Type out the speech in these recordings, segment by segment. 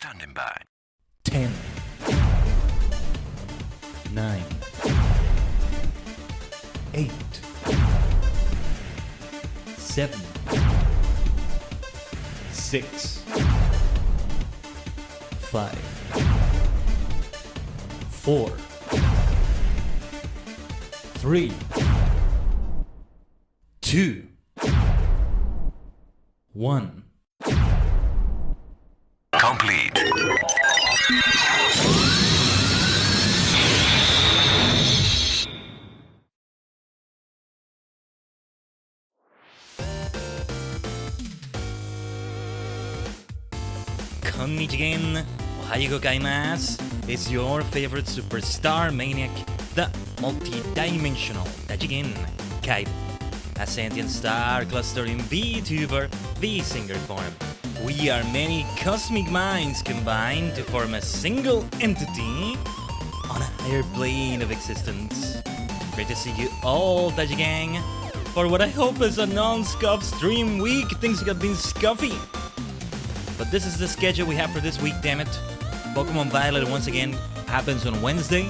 Standing by. 10, 9, 8, 7, 6, 5, 4, 3, 2, 1. Complete. Tajigen, ohayou gozaimasu. It's your favorite superstar maniac, the multi-dimensional Tajigen, Khaiden, a sentient star clustering VTuber, VSinger form. We are many cosmic minds combined to form a single entity on a higher plane of existence. Great to see you all, Tajigen, for what I hope is a non-scuff stream week. Things have been scuffy, but this is the schedule we have for this week, damn it. Pokemon Violet once again happens on Wednesday.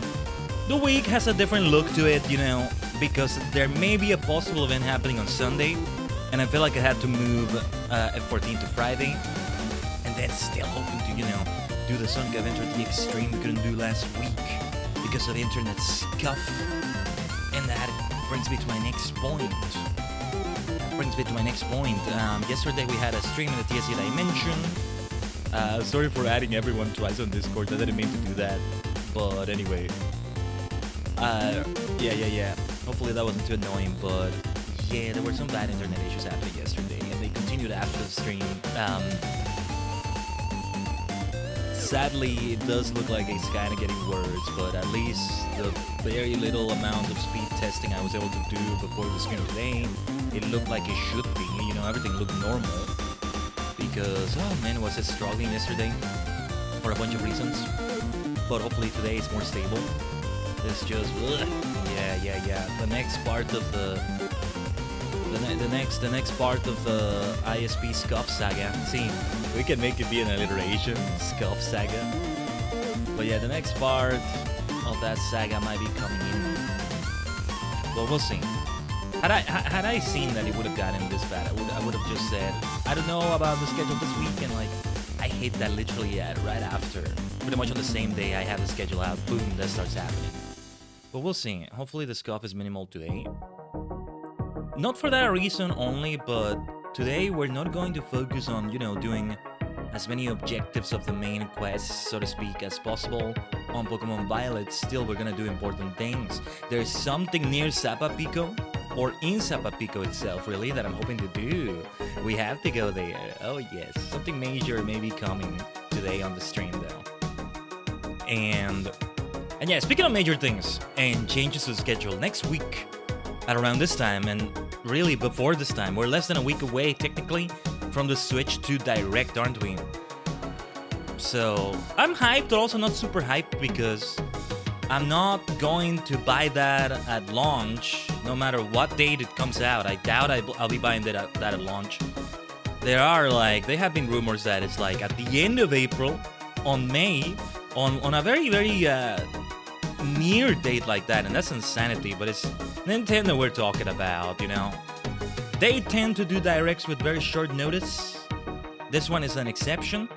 The week has a different look to it, you know, because there may be a possible event happening on Sunday, and I feel like I had to move F14 to Friday, and then still hoping to, you know, do the Sun event or the Extreme we couldn't do last week because of the internet scuff. And that brings me to my next point. Yesterday we had a stream in the TSC Dimension. Sorry for adding everyone twice on Discord. I didn't mean to do that. But anyway. Yeah. Hopefully that wasn't too annoying, but yeah, there were some bad internet issues happening yesterday, and they continued after the stream. Sadly, it does look like it's kind of getting worse, but at least the very little amount of speed testing I was able to do before the stream today, it looked like it should be. You know, everything looked normal. Because, oh man, was it struggling yesterday for a bunch of reasons. But hopefully today it's more stable. It's just, ugh. Yeah. The next part of the next part of the ISP Scuff Saga. See, we can make it be an alliteration, Scuff Saga. But yeah, the next part of that saga might be coming in. But we'll see. Had I seen that it would have gotten this bad, I would have just said, I don't know about the schedule this week, and like, I hit that literally right after. Pretty much on the same day I have the schedule out, boom, that starts happening. But we'll see. Hopefully the scuff is minimal today. Not for that reason only, but today we're not going to focus on, you know, doing as many objectives of the main quest, so to speak, as possible on Pokemon Violet. Still, we're gonna do important things. There's something near Zapapico, or in Zapapico itself, really, that I'm hoping to do. We have to go there. Oh yes, something major may be coming today on the stream though. And yeah, speaking of major things and changes to the schedule, next week at around this time, and really before this time, we're less than a week away technically from the Switch 2 Direct, aren't we? So I'm hyped, but also not super hyped because I'm not going to buy that at launch, no matter what date it comes out. I doubt I'll be buying that at launch. They have been rumors that it's like at the end of April, on May, on a very, very near date like that, and that's insanity, but it's Nintendo we're talking about, you know. They tend to do directs with very short notice. This one is an exception.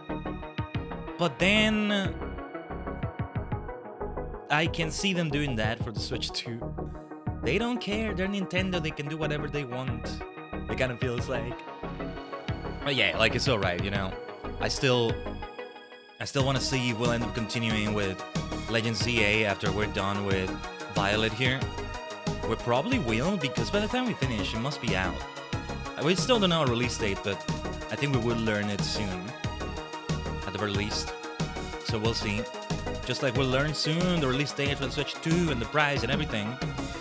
But then I can see them doing that for the Switch 2. They don't care, they're Nintendo, they can do whatever they want. It kind of feels like. But yeah, like it's alright, you know. I still want to see if we'll end up continuing with Legend ZA after we're done with Violet here. We probably will, because by the time we finish, it must be out. We still don't know a release date, but I think we will learn it soon. At the very least. So we'll see. Just like we'll learn soon the release date for the Switch 2 and the price and everything.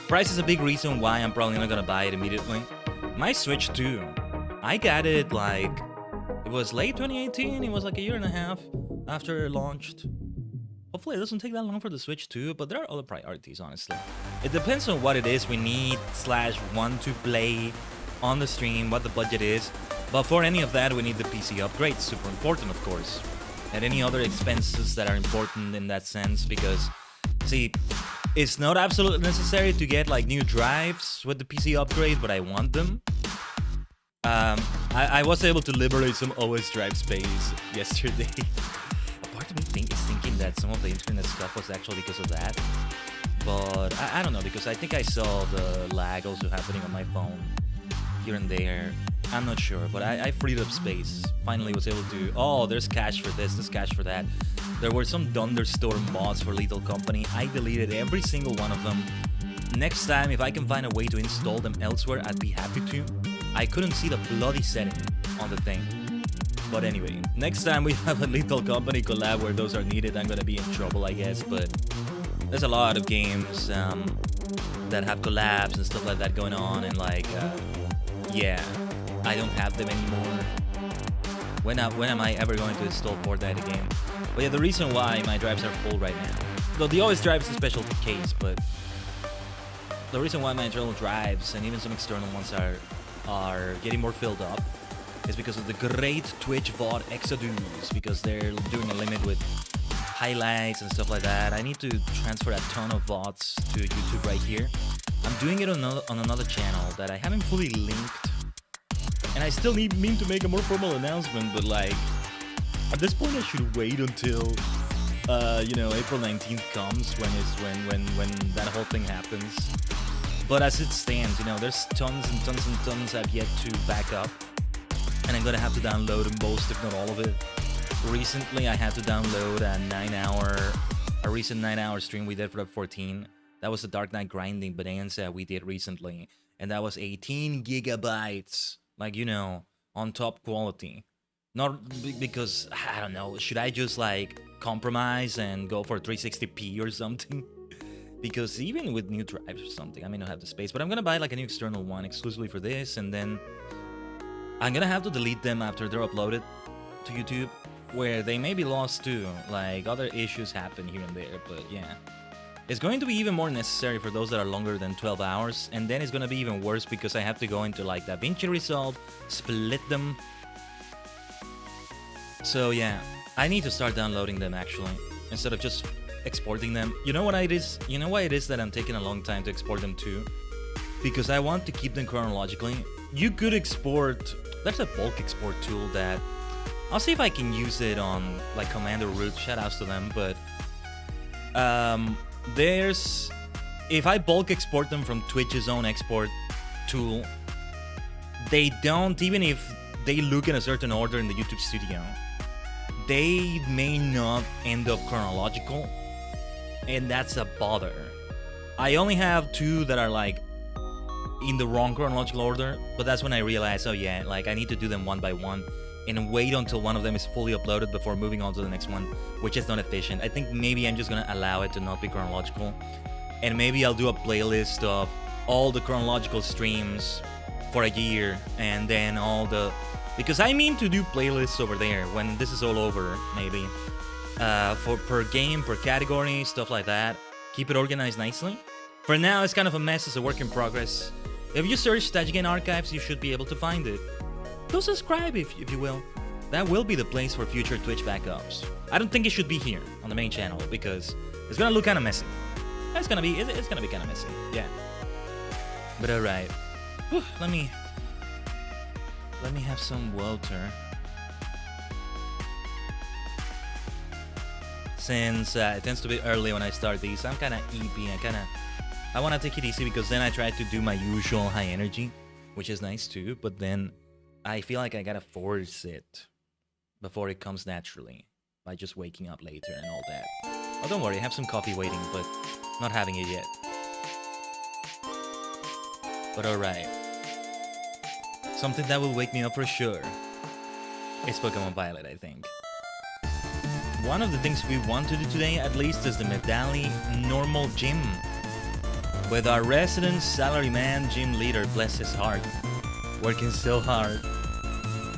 Price is a big reason why I'm probably not gonna buy it immediately. My Switch 2, I got it like... It was late 2018, it was like a year and a half after it launched. Hopefully it doesn't take that long for the Switch 2, but there are other priorities, honestly. It depends on what it is we need / want to play on the stream, what the budget is. But for any of that, we need the PC upgrade. Super important, of course. and any other expenses that are important in that sense, because see, it's not absolutely necessary to get like new drives with the PC upgrade, but I want them. I was able to liberate some OS drive space yesterday. A part of me is thinking that some of the internet stuff was actually because of that, but I don't know, because I think I saw the lag also happening on my phone here and there. I'm not sure, but I freed up space. Finally was able to, oh, there's cache for this, there's cache for that. There were some Thunderstorm mods for Lethal Company. I deleted every single one of them. Next time, if I can find a way to install them elsewhere, I'd be happy to. I couldn't see the bloody setting on the thing. But anyway, next time we have a Lethal Company collab where those are needed, I'm gonna be in trouble, I guess. But there's a lot of games that have collabs and stuff like that going on, and like, yeah, I don't have them anymore. When am I ever going to install Fortnite again? But yeah, the reason why my drives are full right now, though the OS drive is a special case, but the reason why my internal drives and even some external ones are getting more filled up is because of the great Twitch VOD Exodus, because they're doing a limit with highlights and stuff like that. I need to transfer a ton of VODs to YouTube right here. I'm doing it on another channel that I haven't fully linked, and I still mean to make a more formal announcement, but like, at this point I should wait until you know, April 19th comes, when that whole thing happens. But as it stands, you know, there's tons and tons and tons I've yet to back up, and I'm gonna have to download most, if not all of it. Recently I had to download a recent 9-hour stream we did for the 14. That was the Dark Knight grinding bonanza we did recently, and that was 18 gigabytes, like, you know, on top quality. Not because, I don't know, should I just like compromise and go for 360p or something? Because even with new drives or something, I may not have the space, but I'm gonna buy like a new external one exclusively for this, and then I'm gonna have to delete them after they're uploaded to YouTube, where they may be lost too, like other issues happen here and there, but yeah. It's going to be even more necessary for those that are longer than 12 hours, and then it's gonna be even worse because I have to go into like DaVinci Resolve, split them. So yeah, I need to start downloading them actually, instead of just exporting them. You know what it is? You know why it is that I'm taking a long time to export them too? Because I want to keep them chronologically. You could export, there's a bulk export tool that, I'll see if I can use it on like Commander Root, shoutouts to them, but there's, if I bulk export them from Twitch's own export tool, they don't, even if they look in a certain order in the YouTube studio, they may not end up chronological, and that's a bother. I only have 2 that are like in the wrong chronological order, but that's when I realized, oh yeah, like I need to do them one by one and wait until one of them is fully uploaded before moving on to the next one, which is not efficient. I think maybe I'm just gonna allow it to not be chronological, and maybe I'll do a playlist of all the chronological streams for a year, and then all the, because I mean to do playlists over there when this is all over, maybe for per game, per category, stuff like that. Keep it organized nicely. For now, it's kind of a mess, it's a work in progress. If you search Tajigen archives, you should be able to find it. Go subscribe if you will. That will be the place for future Twitch backups. I don't think it should be here on the main channel because it's gonna look kind of messy. It's gonna be kind of messy, yeah. But alright, let me have some water. Since it tends to be early when I start these, I'm kind of eepy. I want to take it easy because then I try to do my usual high energy, which is nice too, but then I feel like I gotta force it before it comes naturally by just waking up later and all that. Oh, don't worry, I have some coffee waiting, but not having it yet. But alright. Something that will wake me up for sure is Pokemon Violet, I think. One of the things we want to do today, at least, is the Medali Normal Gym. With our resident salaryman gym leader, bless his heart, working so hard.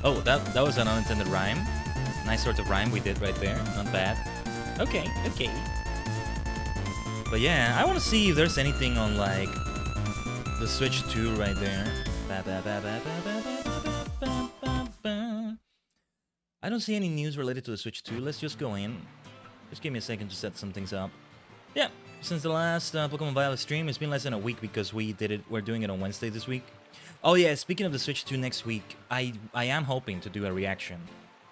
Oh, that was an unintended rhyme. Nice sort of rhyme we did right there, not bad. Okay. But yeah, I want to see if there's anything on like the Switch 2 right there. I I don't see any news related to the Switch 2. Let's just go in. Just give me a second to set some things up. Yeah, since the last Pokemon Violet stream, it's been less than a week because we're doing it on Wednesday this week. Oh yeah, speaking of the Switch 2 next week, I am hoping to do a reaction.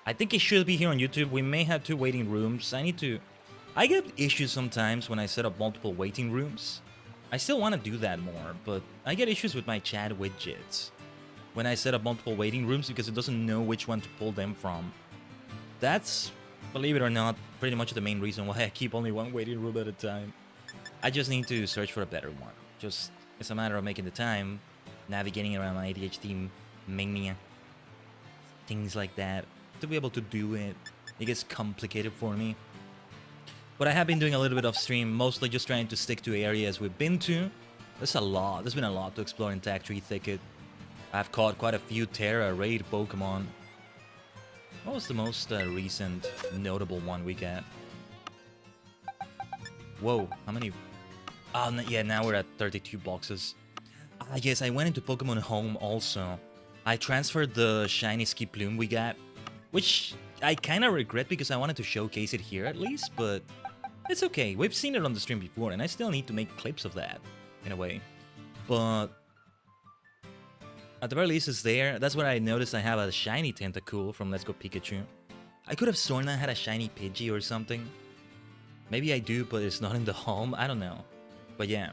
I think it should be here on YouTube. We may have 2 waiting rooms. I get issues sometimes when I set up multiple waiting rooms. I still want to do that more, but I get issues with my chat widgets when I set up multiple waiting rooms because it doesn't know which one to pull them from. That's, believe it or not, pretty much the main reason why I keep only one waiting room at a time. I just need to search for a better one. It's a matter of making the time, navigating around my ADHD mania, things like that, to be able to do it. It gets complicated for me. But I have been doing a little bit off stream, mostly just trying to stick to areas we've been to. There's been a lot to explore in Tag Tree Thicket. I've caught quite a few Terra raid Pokemon. What was the most recent notable one we got? Whoa, how many? Oh, yeah, now we're at 32 boxes. Yes, I went into Pokemon Home also. I transferred the shiny Skiploom we got, which I kind of regret because I wanted to showcase it here at least, but it's okay. We've seen it on the stream before, and I still need to make clips of that, in a way. But at the very least, it's there. That's where I noticed I have a shiny Tentacool from Let's Go Pikachu. I could have sworn I had a shiny Pidgey or something. Maybe I do, but it's not in the home. I don't know. But yeah.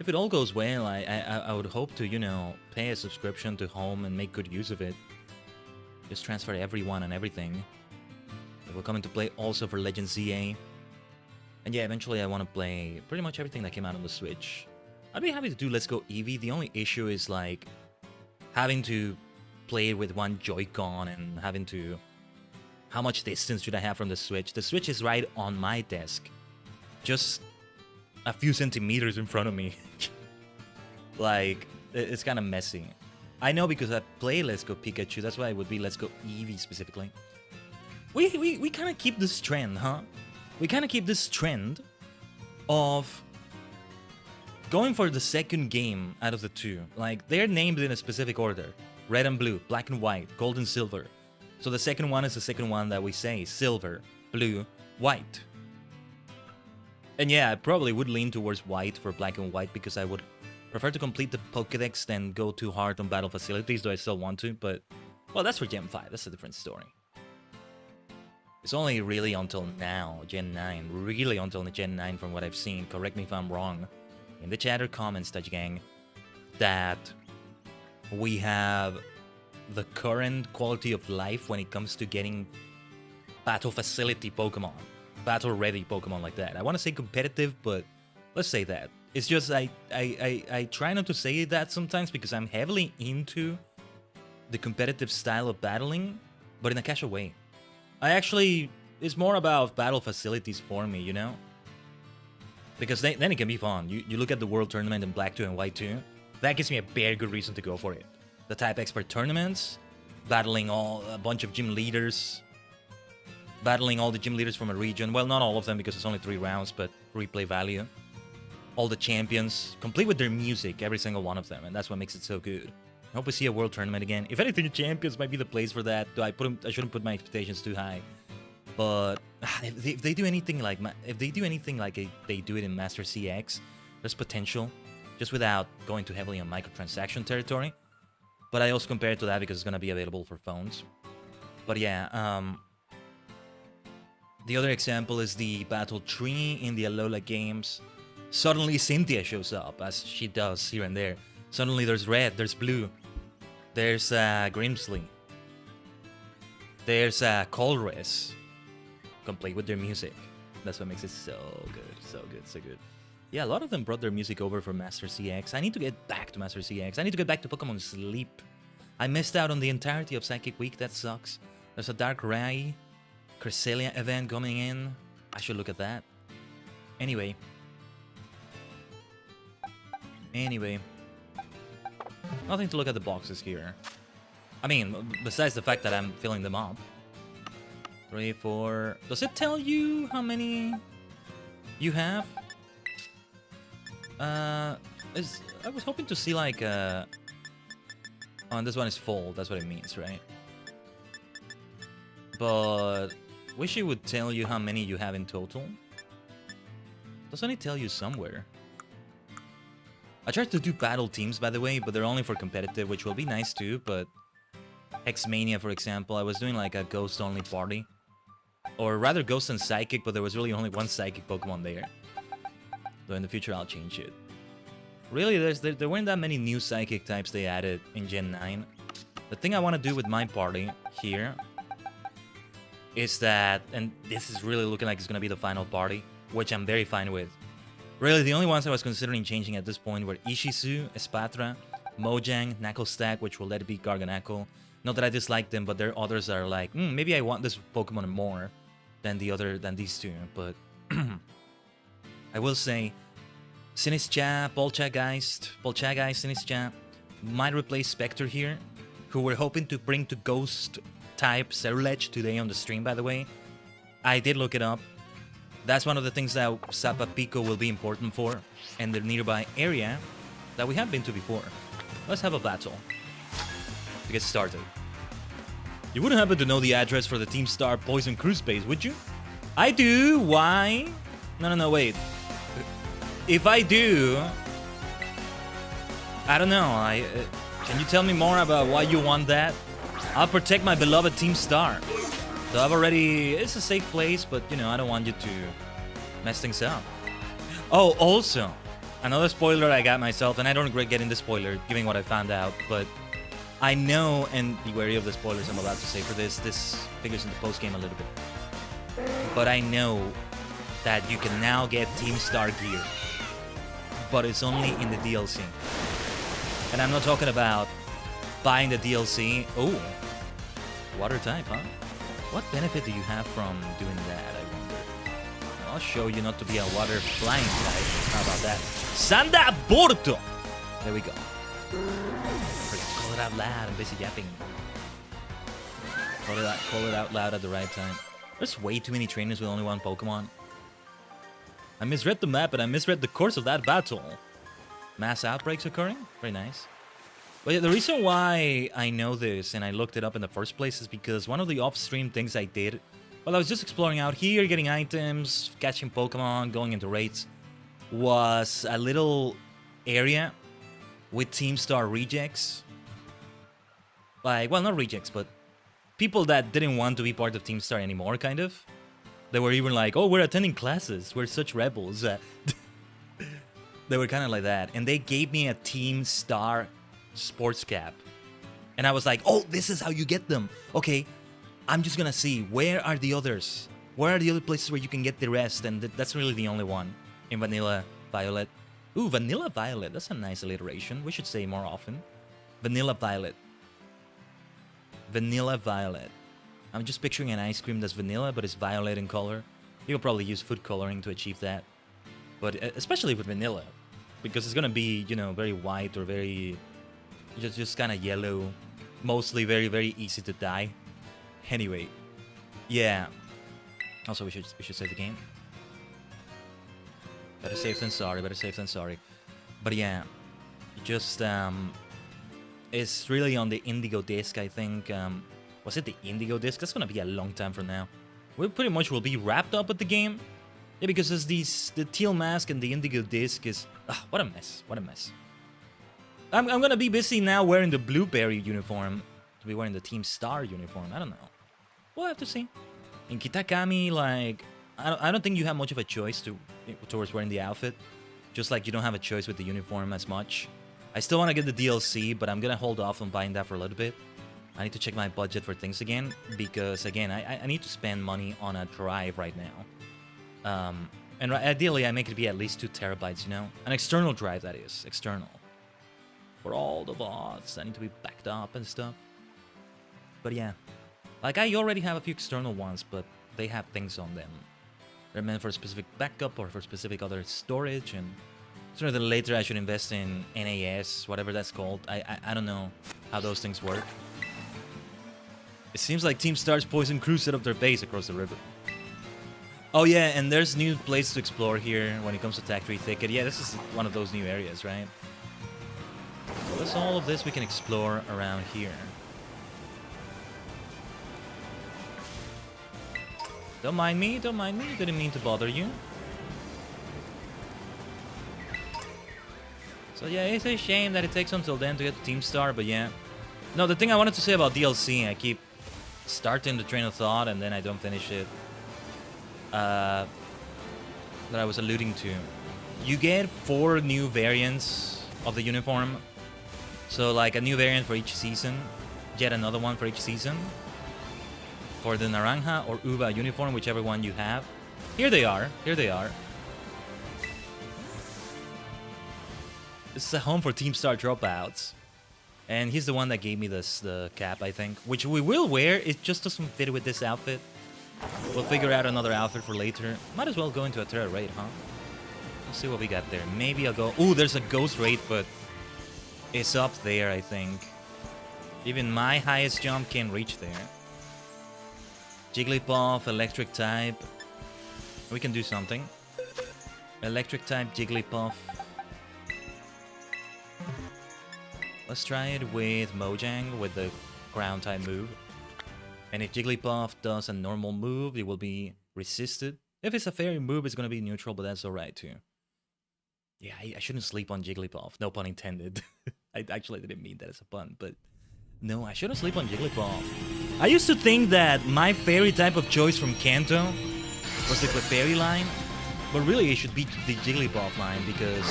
If it all goes well, I would hope to, you know, pay a subscription to home and make good use of it. Just transfer everyone and everything. It will come into play also for Legend ZA. And yeah, eventually I want to play pretty much everything that came out on the Switch. I'd be happy to do Let's Go Eevee. The only issue is like having to play it with one Joy-Con and having to... How much distance should I have from the Switch? The Switch is right on my desk. Just a few centimeters in front of me. Like, it's kind of messy. I know because I play Let's Go Pikachu, that's why it would be Let's Go Eevee specifically. We kind of keep this trend, huh? We kind of keep this trend of going for the second game out of the 2. Like, they're named in a specific order. Red and blue, black and white, gold and silver. So the second one is the second one that we say. Silver, blue, white. And yeah, I probably would lean towards white for black and white because I would prefer to complete the Pokédex than go too hard on battle facilities, though I still want to, but... Well, that's for Gen 5, that's a different story. It's only really until now, Gen 9, really until Gen 9 from what I've seen, correct me if I'm wrong, in the chat or comments, Tajigen, that we have the current quality of life when it comes to getting battle facility Pokemon, battle ready Pokemon like that. I want to say competitive, but let's say that. It's just I try not to say that sometimes because I'm heavily into the competitive style of battling, but in a casual way. It's more about battle facilities for me, you know? Because then it can be fun. You look at the World Tournament in Black 2 and White 2, that gives me a very good reason to go for it. The Type Expert tournaments, battling a bunch of gym leaders, battling all the gym leaders from a region. Well, not all of them because it's only 3 rounds, but replay value. All the champions, complete with their music, every single one of them, and that's what makes it so good. I hope we see a World Tournament again. If anything, the champions might be the place for that. I shouldn't put my expectations too high. But if they do anything like they do it in Master CX, there's potential, just without going too heavily on microtransaction territory. But I also compare it to that because it's gonna be available for phones. But yeah, the other example is the battle tree in the Alola games. Suddenly Cynthia shows up, as she does here and there. Suddenly there's red, there's blue, there's Grimsley, there's Colress, complete with their music. That's what makes it so good, so good, so good. Yeah, a lot of them brought their music over for Master CX. I need to get back to Master CX. I need to get back to Pokemon Sleep. I missed out on the entirety of Psychic Week, that sucks. There's a Darkrai, Cresselia event coming in. I should look at that. Anyway. Nothing to look at the boxes here. I mean, besides the fact that I'm filling them up. 3, 4... Does it tell you how many you have? I was hoping to see like Oh, and this one is full, that's what it means, right? But wish it would tell you how many you have in total. Doesn't it tell you somewhere? I tried to do battle teams, by the way, but they're only for competitive, which will be nice too, but... X-Mania, for example, I was doing like a ghost-only party. Or rather ghost and psychic, but there was really only one psychic Pokemon there. Though in the future I'll change it. Really, there weren't that many new psychic types they added in Gen 9. The thing I want to do with my party here is that, and this is really looking like it's going to be the final party, which I'm very fine with. Really, the only ones I was considering changing at this point were Ishizu, Espatra, Mojang, Knucklestack, which will let it be Garganacl. Not that I dislike them, but there are others that are like, maybe I want this Pokemon more than these two. But I will say, Sinistcha, Poltergeist, Sinistcha might replace Spectre here, who we're hoping to bring to Ghost type Cerulege today on the stream, by the way. I did look it up. That's one of the things that Sapa Pico will be important for, and the nearby area that we have been to before. Let's have a battle to get started. You wouldn't happen to know the address for the Team Star Poison Cruise base, would you? I do. Why? No, wait. If I do, I don't know. Can you tell me more about why you want that? I'll protect my beloved Team Star. So I've already... It's a safe place, but, you know, I don't want you to mess things up. Oh, also, another spoiler I got myself, and I don't regret getting the spoiler, given what I found out, but I know, and be wary of the spoilers I'm about to say for this. This figures in the post-game a little bit. But I know that you can now get Team Star gear. But it's only in the DLC. And I'm not talking about buying the DLC. Oh, water type, huh? What benefit do you have from doing that, I wonder? I'll show you not to be a water flying type. How about that? Sanda Borto! There we go. Call it out loud. I'm busy yapping. Call it out loud at the right time. There's way too many trainers with only one Pokemon. I misread the map, and I misread the course of that battle. Mass outbreaks occurring? Very nice. But yeah, the reason why I know this and I looked it up in the first place is because one of the off-stream things I did while I was just exploring out here, getting items, catching Pokemon, going into raids, was a little area with Team Star rejects. Like, well, not rejects, but people that didn't want to be part of Team Star anymore, kind of. They were even like, oh, we're attending classes. We're such rebels. They were kind of like that. And they gave me a Team Star sports cap. And I was like, oh, this is how you get them. Okay, I'm just gonna see. Where are the others? Where are the other places where you can get the rest? And that's really the only one in Vanilla Violet. Ooh, Vanilla Violet. That's a nice alliteration. We should say more often. Vanilla Violet. Vanilla Violet. I'm just picturing an ice cream that's vanilla, but it's violet in color. You'll probably use food coloring to achieve that. But especially with vanilla, because it's gonna be, you know, very white or very... just kind of yellow. Mostly very, very easy to dye. Anyway. Yeah. Also, we should save the game. Better safe than sorry, better safe than sorry. But yeah. Just, it's really on the Indigo disc, I think. Was it the Indigo disc? That's gonna be a long time from now. We pretty much will be wrapped up with the game. Yeah, because there's the teal mask and the Indigo disc is... what a mess. What a mess. I'm gonna be busy now wearing the Blueberry uniform. To be wearing the Team Star uniform. I don't know. We'll have to see. In Kitakami, like... I don't think you have much of a choice towards wearing the outfit. Just like you don't have a choice with the uniform as much. I still want to get the DLC, but I'm gonna hold off on buying that for a little bit. I need to check my budget for things again, because again, I need to spend money on a drive right now. And ideally, I make it be at least 2 terabytes, you know? An external drive, that is. External. For all the VODs that need to be backed up and stuff. But yeah. Like, I already have a few external ones, but they have things on them. They're meant for specific backup or for specific other storage, and sooner than later I should invest in NAS, whatever that's called. I don't know how those things work. It seems like Team Star's Poison Crew set up their base across the river. Oh yeah, and there's new places to explore here when it comes to Tag Tree Thicket. Yeah, this is one of those new areas, right? So that's all of this we can explore around here. Don't mind me, don't mind me. Didn't mean to bother you. So yeah, it's a shame that it takes until then to get the team star, but yeah. No, the thing I wanted to say about DLC, I keep starting the train of thought and then I don't finish it. That I was alluding to. You get 4 new variants of the uniform. So like a new variant for each season. Yet another one for each season. For the Naranja or Uva uniform, whichever one you have. Here they are. Here they are. This is a home for Team Star dropouts. And he's the one that gave me the cap, I think. Which we will wear. It just doesn't fit with this outfit. We'll figure out another outfit for later. Might as well go into a Terra raid, huh? Let's see what we got there. Maybe I'll go... Ooh, there's a Ghost raid, but... It's up there, I think. Even my highest jump can't reach there. Jigglypuff, electric type. We can do something. Electric type, Jigglypuff. Let's try it with Mojang with the ground type move. And if Jigglypuff does a normal move, it will be resisted. If it's a fairy move, it's going to be neutral, but that's alright too. Yeah, I shouldn't sleep on Jigglypuff. No pun intended. I actually didn't mean that as a pun, but... No, I shouldn't sleep on Jigglypuff. I used to think that my fairy type of choice from Kanto was the Clefairy line, but really it should be the Jigglypuff line because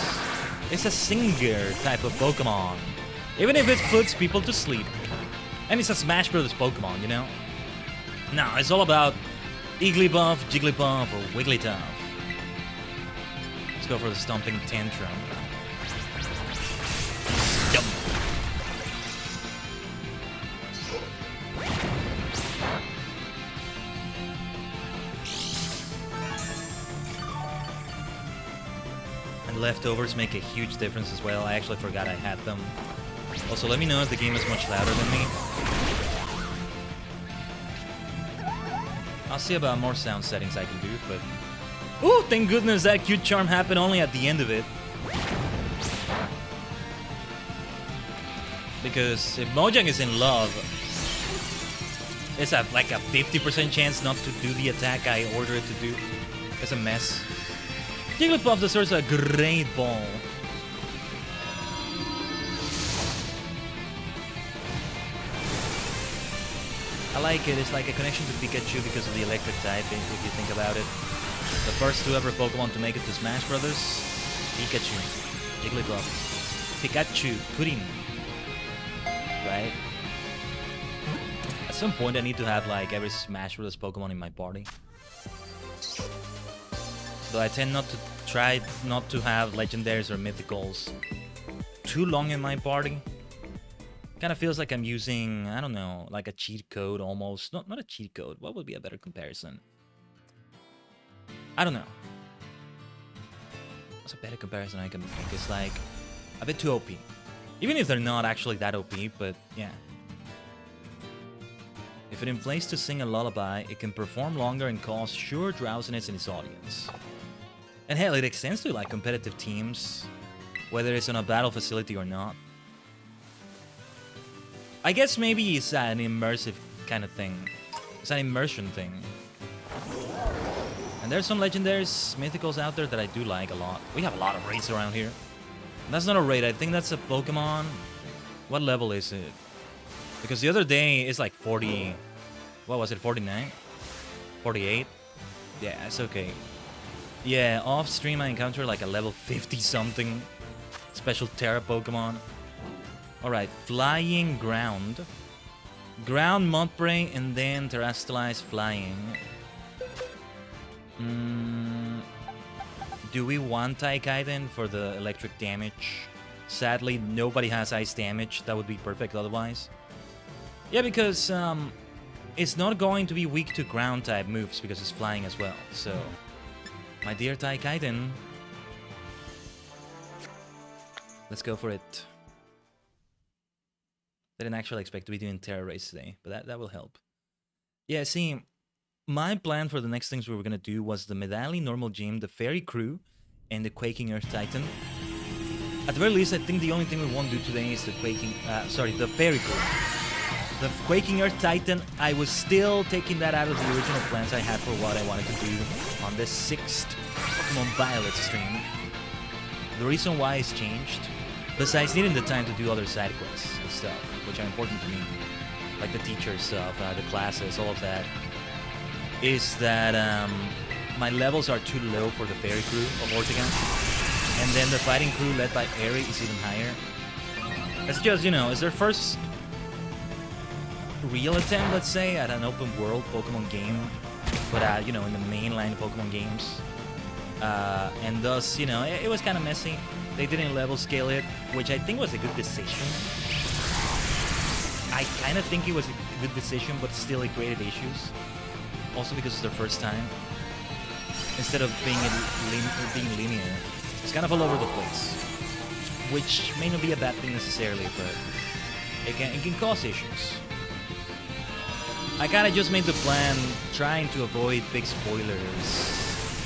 it's a singer type of Pokemon. Even if it puts people to sleep. And it's a Smash Brothers Pokemon, you know? No, it's all about Igglybuff, Jigglypuff, or Wigglytuff. Let's go for the Stomping Tantrum. Yum. And leftovers make a huge difference as well. I actually forgot I had them. Also, let me know if the game is much louder than me. I'll see about more sound settings I can do, but... Ooh, thank goodness that cute charm happened only at the end of it. Because if Mojang is in love, it's like a 50% chance not to do the attack I order it to do. It's a mess. Jigglypuff deserves a great ball. I like it. It's like a connection to Pikachu because of the electric type, if you think about it. The first 2 ever Pokemon to make it to Smash Brothers. Pikachu. Jigglypuff. Pikachu. Pudding. Right? At some point I need to have like every Smash Brothers Pokemon in my party. Though I tend not to have legendaries or mythicals too long in my party. Kind of feels like I'm using, I don't know, like a cheat code almost. Not a cheat code. What would be a better comparison? I don't know. What's a better comparison I can make? It's like a bit too OP. Even if they're not actually that OP, but yeah. If it inflates to sing a lullaby, it can perform longer and cause sure drowsiness in its audience. And hell, it extends to like competitive teams, whether it's on a battle facility or not. I guess maybe it's an immersive kind of thing. It's an immersion thing. And there's some legendaries, mythicals out there that I do like a lot. We have a lot of raids around here. That's not a raid, I think that's a Pokemon. What level is it? Because the other day it's like 40... What was it, 49? 48? Yeah, it's okay. Yeah, off stream I encountered like a level 50 something special Terra Pokemon. Alright, Flying Ground. Ground Mudbray and then Terrestrialize Flying. Do we want Khaiden for the electric damage? Sadly, nobody has ice damage. That would be perfect otherwise. Yeah, because it's not going to be weak to ground type moves because it's flying as well. So, my dear Khaiden, let's go for it. Didn't actually expect to be doing Terra Race today, but that will help. Yeah, see, my plan for the next things we were going to do was the Medallion Normal Gym, the Fairy Crew, and the Quaking Earth Titan. At the very least, I think the only thing we won't do today is the the Fairy Crew. The Quaking Earth Titan, I was still taking that out of the original plans I had for what I wanted to do on this 6th Pokemon Violet stream. The reason why it's changed, besides needing the time to do other side quests and stuff, which are important to me, like the teacher stuff, the classes, all of that, is that my levels are too low for the fairy crew of Ortega, and then the fighting crew led by Eri is even higher. It's just, you know, it's their first real attempt, let's say, at an open world Pokemon game, but you know, in the mainline Pokemon games, and thus, you know, it was kind of messy. They didn't level scale it, which I think was a good decision. I kind of think it was a good decision, but still it created issues. Also because it's their first time. Instead of being linear, it's kind of all over the place, which may not be a bad thing necessarily, but it can cause issues. I kind of just made the plan trying to avoid big spoilers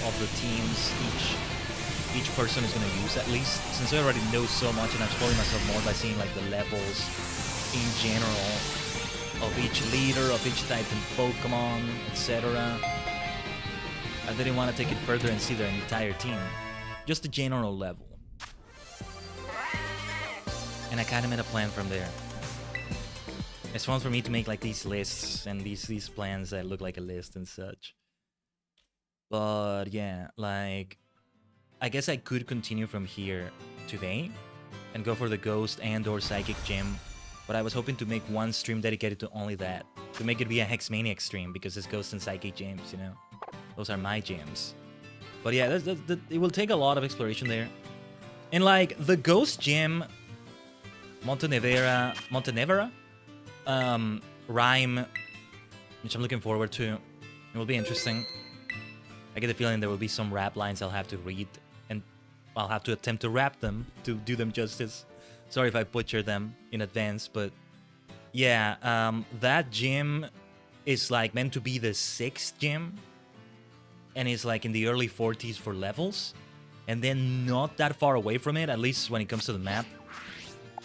of the teams each person is going to use, at least, since I already know so much and I'm spoiling myself more by seeing like the levels in general of each leader, of each type in Pokemon, etc. I didn't want to take it further and see their entire team, just the general level. And I kind of made a plan from there. It's fun for me to make like these lists and these plans that look like a list and such. But yeah, like, I guess I could continue from here today and go for the Ghost and or Psychic Gym. But I was hoping to make one stream dedicated to only that. To make it be a Hexmaniac stream, because it's Ghost and Psychic gyms, you know? Those are my gyms. But yeah, it will take a lot of exploration there. And like, the Ghost Gym, Montenevera, rhyme, which I'm looking forward to. It will be interesting. I get the feeling there will be some rap lines I'll have to read, and I'll have to attempt to rap them to do them justice. Sorry if I butcher them in advance, but yeah, that gym is like meant to be the 6th gym, and it's like in the early 40s for levels, and then not that far away from it, at least when it comes to the map,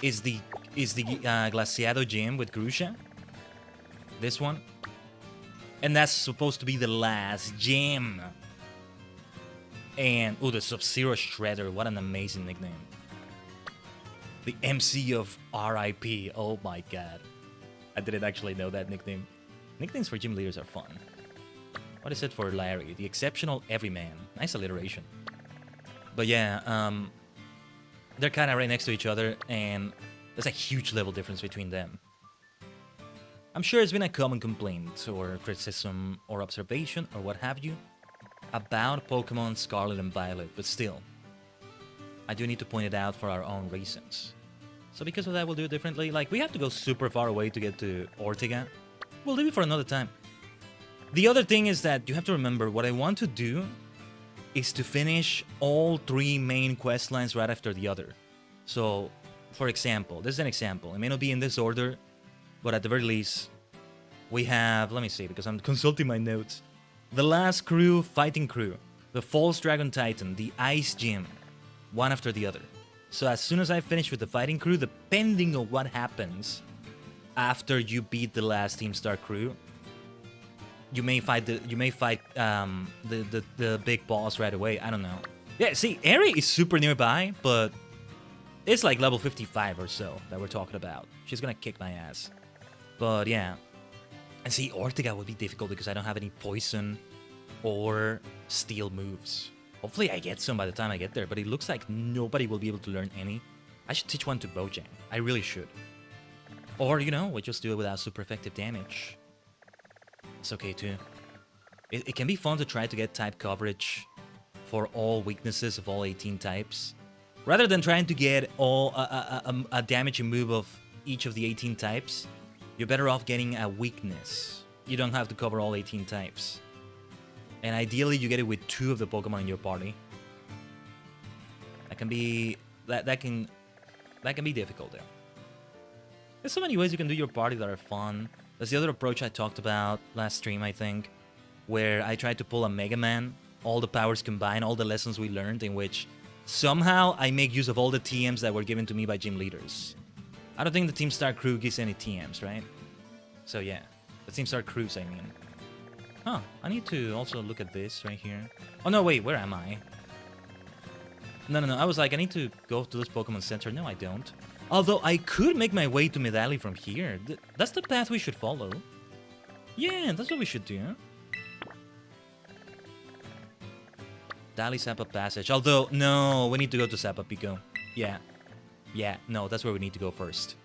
is the Glaciado gym with Grusha. This one. And that's supposed to be the last gym. And, oh, the Sub-Zero Shredder. What an amazing nickname. The MC of RIP. Oh my god. I didn't actually know that nickname. Nicknames for gym leaders are fun. What is it for Larry? The Exceptional Everyman. Nice alliteration. But yeah, they're kind of right next to each other, and there's a huge level difference between them. I'm sure it's been a common complaint, or criticism, or observation, or what have you, about Pokemon Scarlet and Violet, but still, I do need to point it out for our own reasons. So because of that, we'll do it differently. Like, we have to go super far away to get to Ortega. We'll leave it for another time. The other thing is that you have to remember, what I want to do is to finish all 3 main quest lines right after the other. So, for example, this is an example. It may not be in this order, but at the very least, we have, let me see, because I'm consulting my notes. The last crew, Fighting Crew, the False Dragon Titan, the Ice Gym, one after the other. So as soon as I finish with the Fighting Crew, depending on what happens after you beat the last Team Star crew, you may fight the big boss right away. I don't know. Yeah, see, Eri is super nearby, but it's like level 55 or so that we're talking about. She's gonna kick my ass. But yeah. And see, Ortega would be difficult because I don't have any poison or steel moves. Hopefully I get some by the time I get there, but it looks like nobody will be able to learn any. I should teach one to Bojang. I really should. Or, you know, we just do it without super effective damage. It's okay too. It can be fun to try to get type coverage for all weaknesses of all 18 types. Rather than trying to get all a damaging move of each of the 18 types, you're better off getting a weakness. You don't have to cover all 18 types. And ideally, you get it with 2 of the Pokemon in your party. That can be that can be difficult there. There's so many ways you can do your party that are fun. There's the other approach I talked about last stream, I think, where I tried to pull a Mega Man, all the powers combined, all the lessons we learned, in which somehow I make use of all the TMs that were given to me by gym leaders. I don't think the Team Star crew gives any TMs, right? So yeah, the team start cruise, I mean. Huh, I need to also look at this right here. Oh no, wait, where am I? No, I was like, I need to go to this Pokemon Center. No, I don't. Although I could make my way to Medali from here. That's the path we should follow. Yeah, that's what we should do. Dali Sapa Passage. Although, no, we need to go to Sapa Pico. Yeah, no, that's where we need to go first.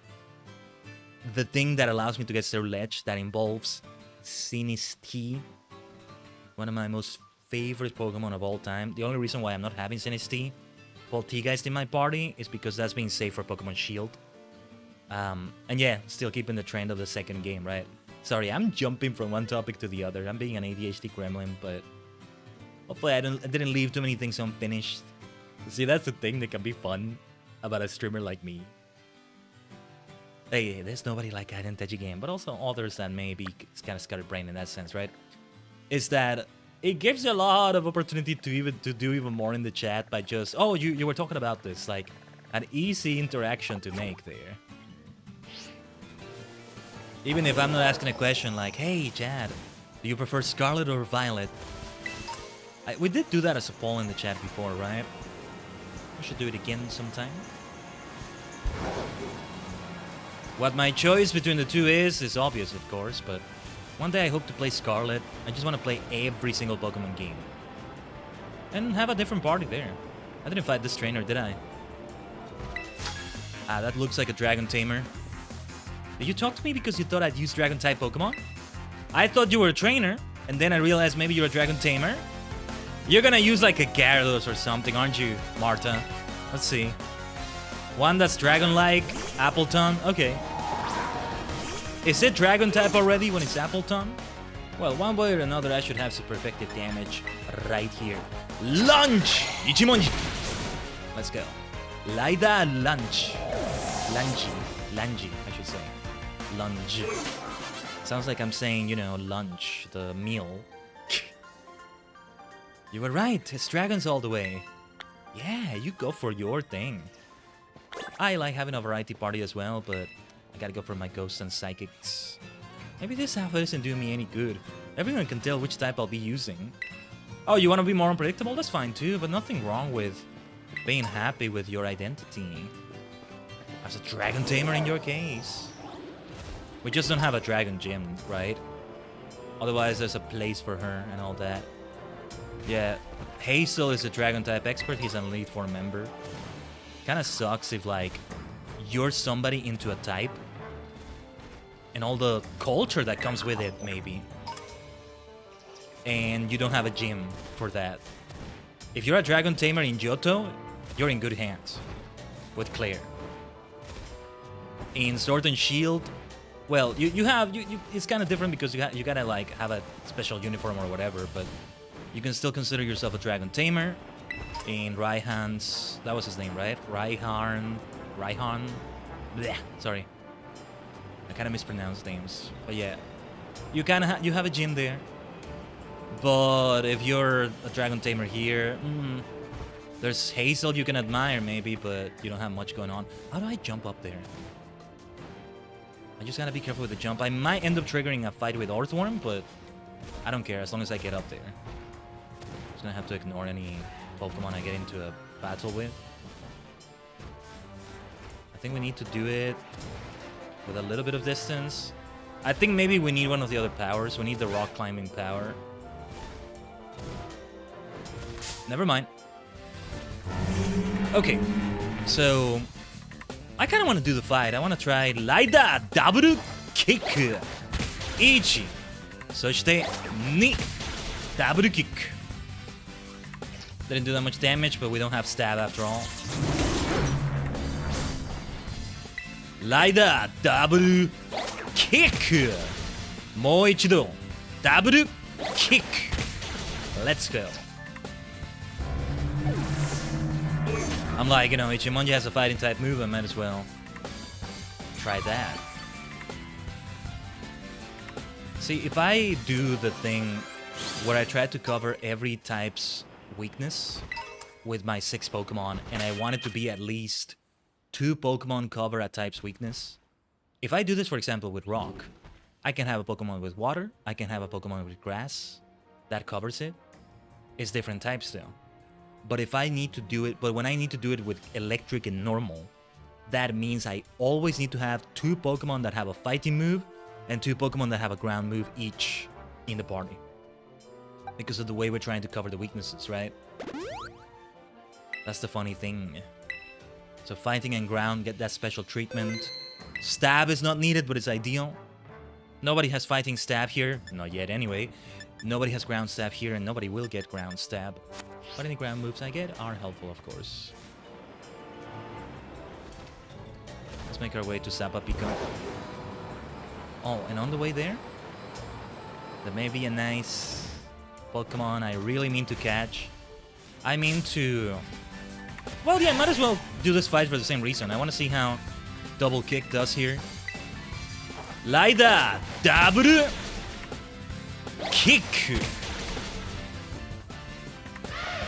The thing that allows me to get Zero Ledge that involves Sinistea. One of my most favorite Pokemon of all time. The only reason why I'm not having Sinistea Polteageist in my party is because that's being saved for Pokemon Shield. And yeah, still keeping the trend of the second game, right? Sorry, I'm jumping from one topic to the other. I'm being an ADHD gremlin, but hopefully I didn't leave too many things unfinished. See, that's the thing that can be fun about a streamer like me. Hey, there's nobody like Khaiden Tajigen, but also others that may be kind of scatterbrained in that sense, right? Is that it gives you a lot of opportunity to do even more in the chat by just, oh, you were talking about this, like an easy interaction to make there. Even if I'm not asking a question like, hey, Chad, do you prefer Scarlet or Violet? We did do that as a poll in the chat before, right? We should do it again sometime. What my choice between the two is obvious, of course, but one day I hope to play Scarlet. I just want to play every single Pokemon game. And have a different party there. I didn't fight this trainer, did I? Ah, that looks like a Dragon Tamer. Did you talk to me because you thought I'd use Dragon-type Pokemon? I thought you were a trainer, and then I realized maybe you're a Dragon Tamer. You're gonna use like a Gyarados or something, aren't you, Marta? Let's see. One that's Dragon-like, Appleton, okay. Is it Dragon-type already when it's Appleton? Well, one way or another, I should have some perfected damage right here. Lunge! Ichimonji! Let's go. Laida Lunge. Lunge, I should say. Lunge. Sounds like I'm saying, you know, lunch, the meal. You were right, it's dragons all the way. Yeah, you go for your thing. I like having a variety party as well, but I gotta go for my ghosts and psychics. Maybe this outfit isn't doing me any good. Everyone can tell which type I'll be using. Oh, you want to be more unpredictable? That's fine too, but nothing wrong with being happy with your identity. As a Dragon Tamer in your case. We just don't have a Dragon Gym, right? Otherwise, there's a place for her and all that. Yeah, Hazel is a Dragon-type expert. He's an Elite Four member. Kinda sucks if, like, you're somebody into a type and all the culture that comes with it, maybe. And you don't have a gym for that. If you're a Dragon Tamer in Johto, you're in good hands with Claire. In Sword and Shield, well, it's kind of different because you gotta like have a special uniform or whatever, but you can still consider yourself a Dragon Tamer. In Raihan's, that was his name, right? Raihan, bleh, sorry. I kind of mispronounced names, but yeah, you have a gym there. But if you're a Dragon Tamer here, there's Hazel you can admire maybe, but you don't have much going on. How do I jump up there? I just gotta be careful with the jump. I might end up triggering a fight with Earthworm, but I don't care as long as I get up there. Just gonna have to ignore any Pokemon I get into a battle with. I think we need to do it with a little bit of distance. I think maybe we need one of the other powers. We need the rock climbing power. Never mind. Okay, so I kind of want to do the fight. I want to try Laida Double Kick. Ichi. そして2 Double Kick. Didn't do that much damage, but we don't have stab after all. Laida Double Kick. もう一度 Double Kick. Let's go. I'm like, you know, Ichimonji has a fighting type move, I might as well try that. See, if I do the thing where I try to cover every type's weakness with my 6 Pokemon, and I want it to be at least 2 Pokemon cover a type's weakness. If I do this, for example, with Rock, I can have a Pokemon with water. I can have a Pokemon with grass. That covers it. It's different types still. But if I need to do it, but when I need to do it with electric and normal, that means I always need to have 2 Pokemon that have a fighting move and 2 Pokemon that have a ground move each in the party. Because of the way we're trying to cover the weaknesses, right? That's the funny thing. So fighting and ground get that special treatment. Stab is not needed, but it's ideal. Nobody has fighting stab here. Not yet anyway. Nobody has ground stab here, and nobody will get ground stab. But any ground moves I get are helpful, of course. Let's make our way to Sapa Pico. Oh, and on the way there may be a nice Pokemon I really mean to catch. I mean to... Well, yeah, might as well do this fight for the same reason. I want to see how Double Kick does here. Laida! Double Kick!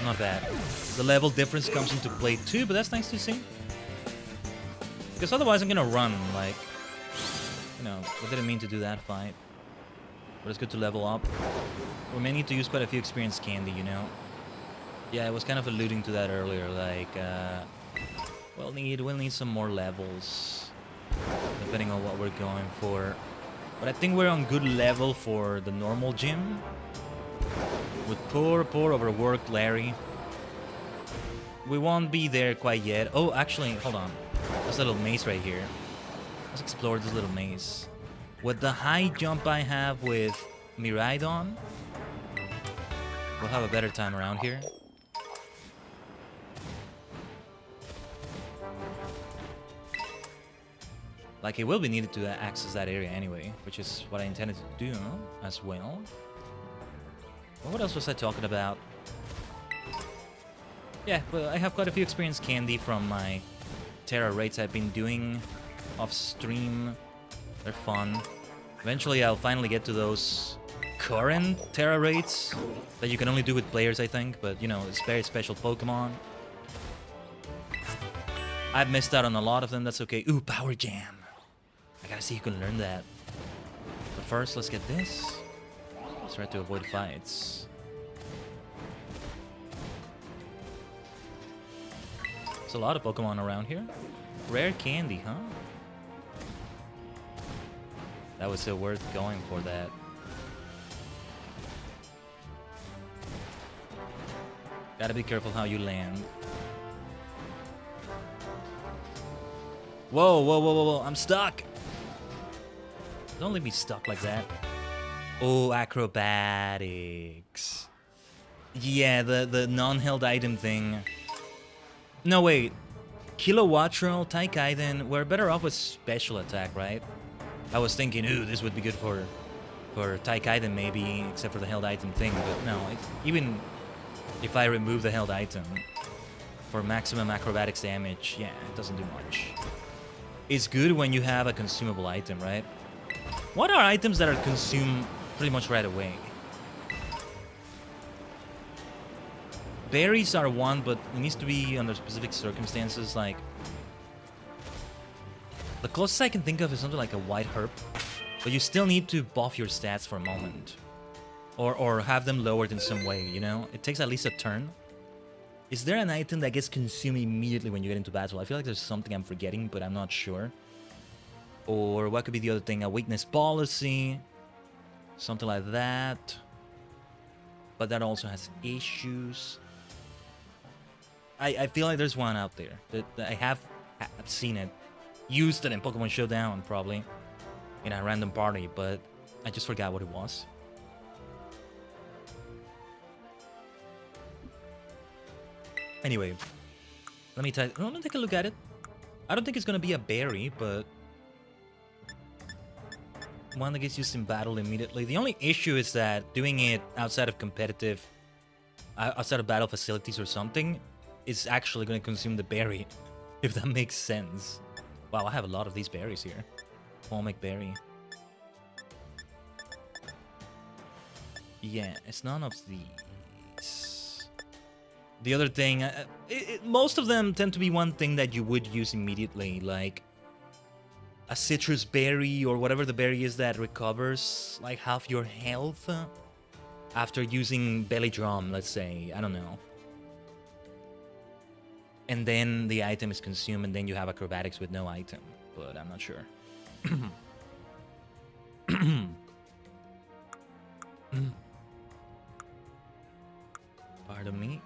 Not bad. The level difference comes into play too, but that's nice to see. Because otherwise I'm gonna run, like... You know, I didn't mean to do that fight. But it's good to level up. We may need to use quite a few experience candy, you know? Yeah, I was kind of alluding to that earlier, like... we'll need some more levels. Depending on what we're going for. But I think we're on good level for the normal gym. With poor overworked Larry. We won't be there quite yet. Oh, actually, hold on. There's a little maze right here. Let's explore this little maze. With the high jump I have with Miraidon, we'll have a better time around here. Like, it will be needed to access that area anyway, which is what I intended to do as well. Well, what else was I talking about? Yeah, well, I have quite a few experience candy from my Terra raids I've been doing off stream. They're fun. Eventually, I'll finally get to those current Terra raids that you can only do with players, I think. But, you know, it's very special Pokemon. I've missed out on a lot of them. That's okay. Ooh, Power Jam. I gotta see who can learn that. But first, let's get this. Let's try to avoid fights. There's a lot of Pokemon around here. Rare candy, huh? That was so worth going for that. Gotta be careful how you land. Whoa, whoa, whoa, whoa, whoa, I'm stuck! Don't leave me stuck like that. Oh, acrobatics. Yeah, the non-held item thing. No, wait. Kilowattrel, Khaiden, we're better off with special attack, right? I was thinking, ooh, this would be good for Khaiden maybe, except for the held item thing, but no. Even if I remove the held item, for maximum acrobatics damage, yeah, it doesn't do much. It's good when you have a consumable item, right? What are items that are consumed pretty much right away? Berries are one, but it needs to be under specific circumstances, like... The closest I can think of is something like a white herb. But you still need to buff your stats for a moment. Or have them lowered in some way, you know? It takes at least a turn. Is there an item that gets consumed immediately when you get into battle? I feel like there's something I'm forgetting, but I'm not sure. Or what could be the other thing? A weakness policy. Something like that. But that also has issues. I feel like there's one out there. That I have seen it. Used it in Pokemon Showdown, probably. In a random party, but I just forgot what it was. Anyway, let me take a look at it. I don't think it's gonna be a berry, but one that gets used in battle immediately. The only issue is that doing it outside of competitive, outside of battle facilities or something, is actually gonna consume the berry, if that makes sense. Wow, I have a lot of these berries here. Pomic berry. Yeah, it's none of these. The other thing, most of them tend to be one thing that you would use immediately, like a citrus berry or whatever the berry is that recovers like half your health after using belly drum, let's say. I don't know. And then the item is consumed, and then you have acrobatics with no item. But I'm not sure. Pardon me.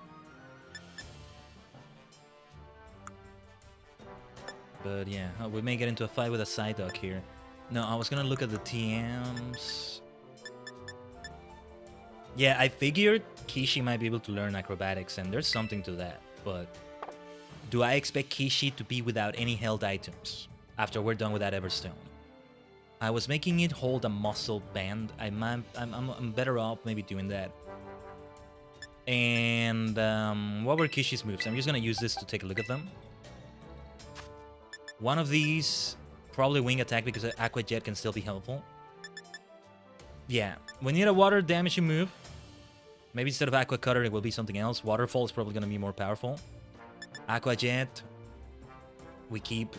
But yeah, we may get into a fight with a side dog here. No, I was gonna look at the TMs. Yeah, I figured Kishi might be able to learn acrobatics, and there's something to that. But do I expect Kishi to be without any held items after we're done with that Everstone? I was making it hold a muscle band. I'm better off maybe doing that. And what were Kishi's moves? I'm just gonna use this to take a look at them. One of these, probably wing attack because Aqua Jet can still be helpful. Yeah, we need a water damaging move. Maybe instead of Aqua Cutter, it will be something else. Waterfall is probably gonna be more powerful. Aqua Jet, we keep.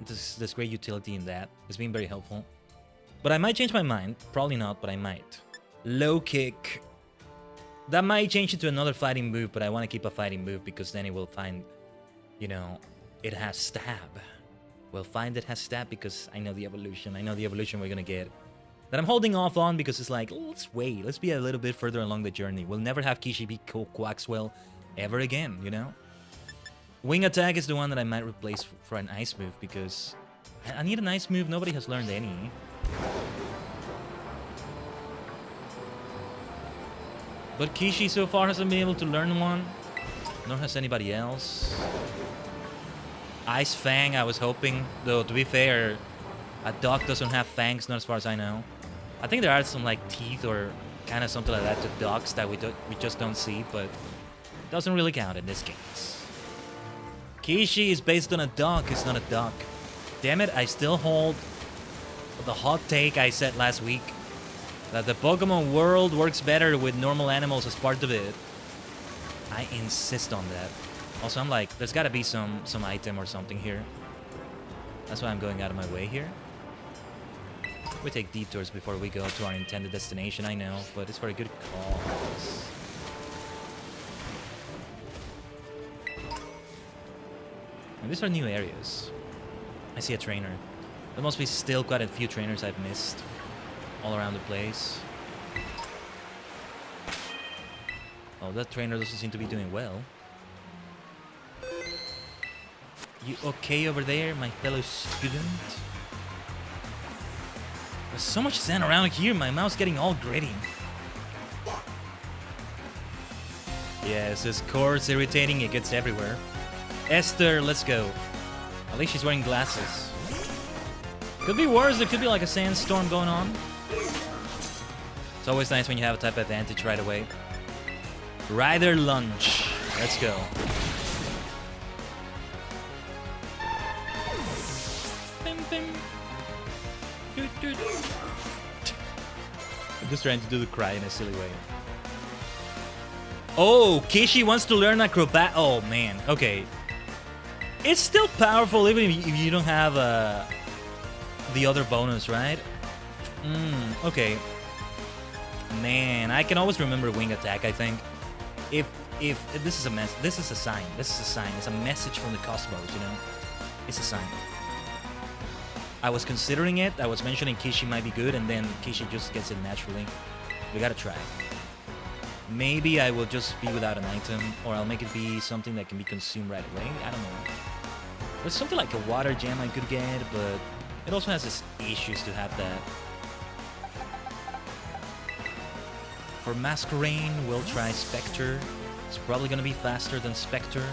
There's great utility in that. It's been very helpful. But I might change my mind. Probably not, but I might. Low kick. That might change into another fighting move, but I want to keep a fighting move because then it will find, you know, it has stab. We'll find it has stab because I know the evolution. I know the evolution we're going to get. That I'm holding off on because it's like, let's wait. Let's be a little bit further along the journey. We'll never have Kishi be Quaxwell ever again, you know? Wing attack is the one that I might replace for an ice move because I need an ice move. Nobody has learned any. But Kishi so far hasn't been able to learn one, nor has anybody else. Ice Fang, I was hoping, though to be fair, a dog doesn't have fangs, not as far as I know. I think there are some like teeth or kind of something like that to dogs that we just don't see, but it doesn't really count in this case. Kishi is based on a duck, it's not a duck. Damn it, I still hold the hot take I said last week. That the Pokemon world works better with normal animals as part of it. I insist on that. Also, I'm like, there's gotta be some item or something here. That's why I'm going out of my way here. We take detours before we go to our intended destination, I know, but it's for a good cause. And these are new areas. I see a trainer. There must be still quite a few trainers I've missed all around the place. Oh, that trainer doesn't seem to be doing well. You okay over there, my fellow student? There's so much sand around here, my mouth's getting all gritty. Yes, this core's irritating, it gets everywhere. Esther, let's go. At least she's wearing glasses. Could be worse, there could be like a sandstorm going on. It's always nice when you have a type of advantage right away. Rider lunge. Let's go. I'm just trying to do the cry in a silly way. Oh, Kishi wants to learn acrobat. Oh man, okay. It's still powerful even if you don't have the other bonus, right? Okay. Man, I can always remember wing attack, I think. If this is a mess, this is a sign. This is a sign. It's a message from the cosmos, you know? It's a sign. I was considering it. I was mentioning Kishi might be good, and then Kishi just gets it naturally. We gotta try. Maybe I will just be without an item, or I'll make it be something that can be consumed right away. I don't know. There's something like a water gem I could get, but it also has its issues to have that. For Masquerain, we'll try Spectre. It's probably gonna be faster than Spectre.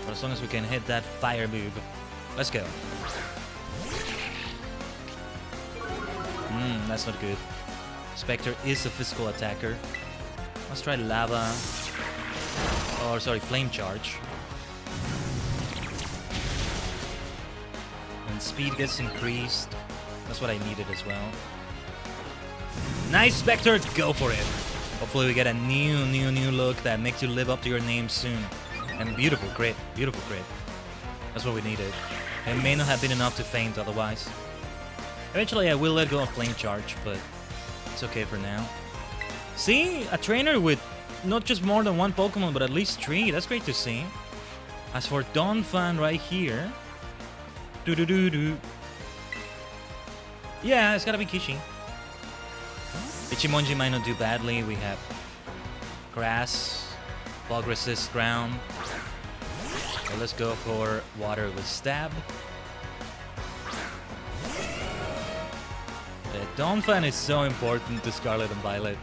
But as long as we can hit that fire move. Let's go. That's not good. Spectre is a physical attacker. Let's try Lava. Or sorry, Flame Charge. And speed gets increased. That's what I needed as well. Nice, Spectre! Go for it! Hopefully we get a new look that makes you live up to your name soon. And beautiful crit. Beautiful crit. That's what we needed. It may not have been enough to faint otherwise. Eventually I will let go of Flame Charge, but it's okay for now. See? A trainer with not just more than one Pokemon, but at least 3. That's great to see. As for Donphan right here... Doo-doo-doo-doo. Yeah, it's gotta be Kishi. Ichimonji might not do badly. We have Grass, Bug Resist, Ground. So let's go for Water with Stab. Donphan is so important to Scarlet and Violet.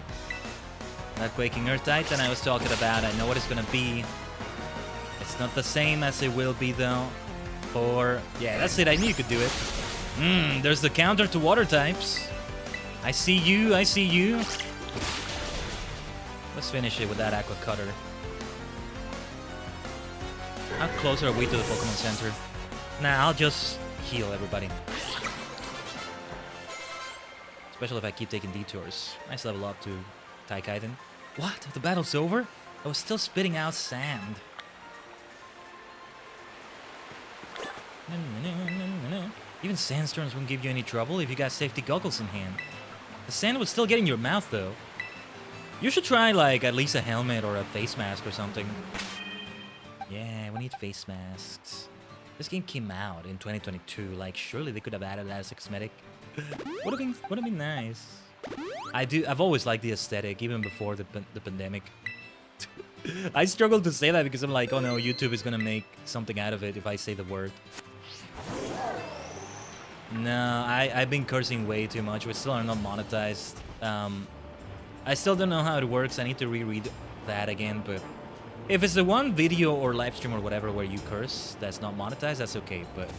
That Quaking Earth Titan I was talking about, I know what it's gonna be. It's not the same as it will be though. For... yeah, that's it, I knew you could do it. There's the counter to water types. I see you, I see you. Let's finish it with that Aqua Cutter. How close are we to the Pokemon Center? Nah, I'll just heal everybody. Especially if I keep taking detours. Nice level up to Khaiden. What? The battle's over? I was still spitting out sand. Even sandstorms won't give you any trouble if you got safety goggles in hand. The sand would still get in your mouth though. You should try like at least a helmet or a face mask or something. Yeah, we need face masks. This game came out in 2022. Like surely they could have added that as a cosmetic. Would have been nice. I've always liked the aesthetic, even before the pandemic. I struggle to say that because I'm like, oh no, YouTube is gonna make something out of it if I say the word. No, I've been cursing way too much. We still are not monetized. I still don't know how it works. I need to reread that again, but if it's the one video or live stream or whatever where you curse that's not monetized, that's okay, but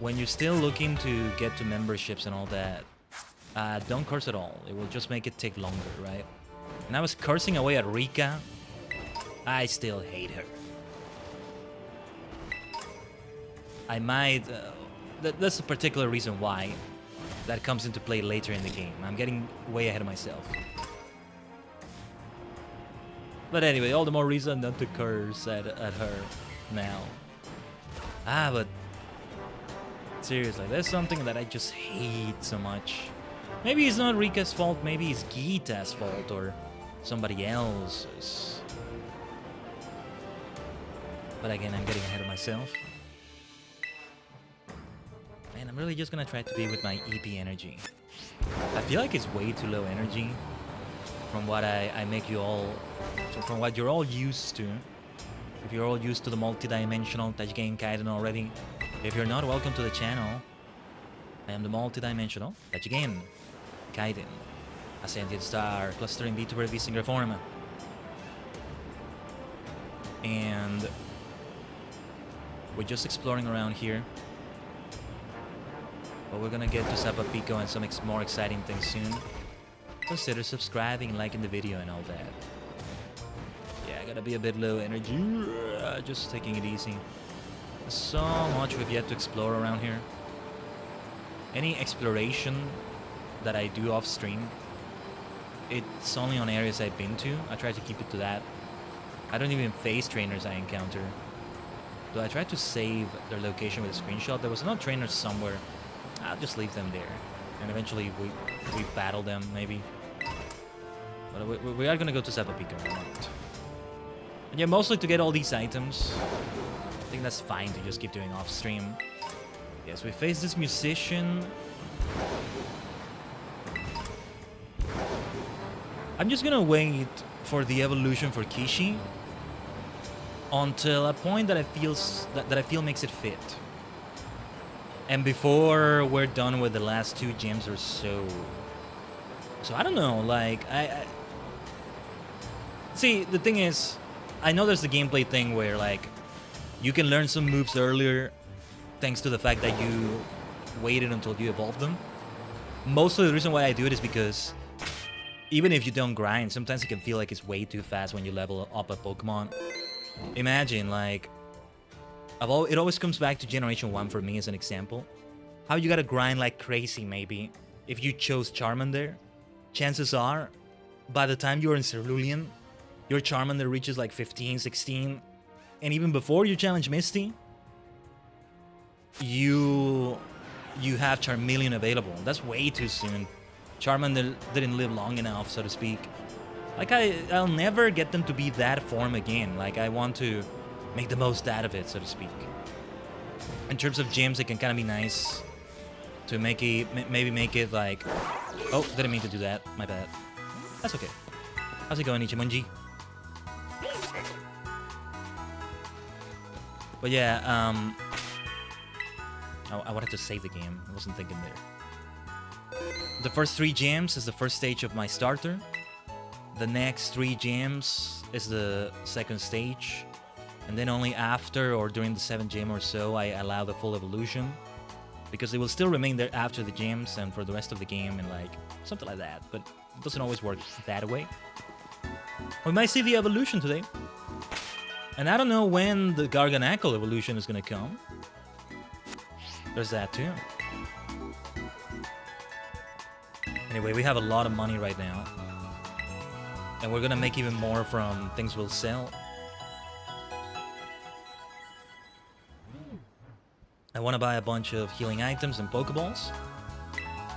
when you're still looking to get to memberships and all that, don't curse at all. It will just make it take longer, right? And I was cursing away at Rika. I still hate her. I might... that's a particular reason why that comes into play later in the game. I'm getting way ahead of myself. But anyway, all the more reason not to curse at her now. But... seriously, there's something that I just hate so much. Maybe it's not Rika's fault, maybe it's Gita's fault or somebody else's. But again, I'm getting ahead of myself. Man, I'm really just gonna try to be with my EP energy. I feel like it's way too low energy from what I make you all... from what you're all used to. If you're all used to the multi-dimensional Tajigen Khaiden already. If you're not, welcome to the channel. I am the multi-dimensional Tajigen Khaiden, a sentient star clustering VTuber VSinger form. And we're just exploring around here. But we're gonna get to Sapa Pico and some more exciting things soon. Consider subscribing and liking the video and all that. Yeah, I gotta be a bit low energy. Just taking it easy. So much we've yet to explore around here. Any exploration that I do off stream, it's only on areas I've been to. I try to keep it to that. I don't even face trainers I encounter. Though I try to save their location with a screenshot. There was another trainer somewhere. I'll just leave them there. And eventually we battle them, maybe. But we are gonna go to Sapa Pico in a moment. And yeah, mostly to get all these items. I think that's fine to just keep doing off stream. Yes, we face this musician. I'm just gonna wait for the evolution for Kishi until a point that I feel makes it fit. And before we're done with the last 2 gyms or so. So I don't know, like I see, the thing is, I know there's the gameplay thing where like you can learn some moves earlier thanks to the fact that you waited until you evolved them. Mostly the reason why I do it is because even if you don't grind, sometimes it can feel like it's way too fast when you level up a Pokemon. Imagine, like, it always comes back to Generation 1 for me as an example. How you gotta grind like crazy, maybe. If you chose Charmander, chances are, by the time you're in Cerulean, your Charmander reaches like 15, 16. And even before you challenge Misty, you have Charmeleon available. That's way too soon. Charmander didn't live long enough, so to speak. Like, I'll never get them to be that form again. Like, I want to make the most out of it, so to speak. In terms of gyms, it can kind of be nice to make it, maybe make it like... Oh, didn't mean to do that. My bad. That's okay. How's it going, Ichimonji? But yeah, I wanted to save the game. I wasn't thinking there. The first 3 gems is the first stage of my starter. The next 3 gems is the second stage. And then only after or during the 7th gem or so, I allow the full evolution. Because it will still remain there after the gems and for the rest of the game and like something like that. But it doesn't always work that way. We might see the evolution today. And I don't know when the Garganacl evolution is gonna come. There's that too. Anyway, we have a lot of money right now. And we're gonna make even more from things we'll sell. I want to buy a bunch of healing items and Pokeballs.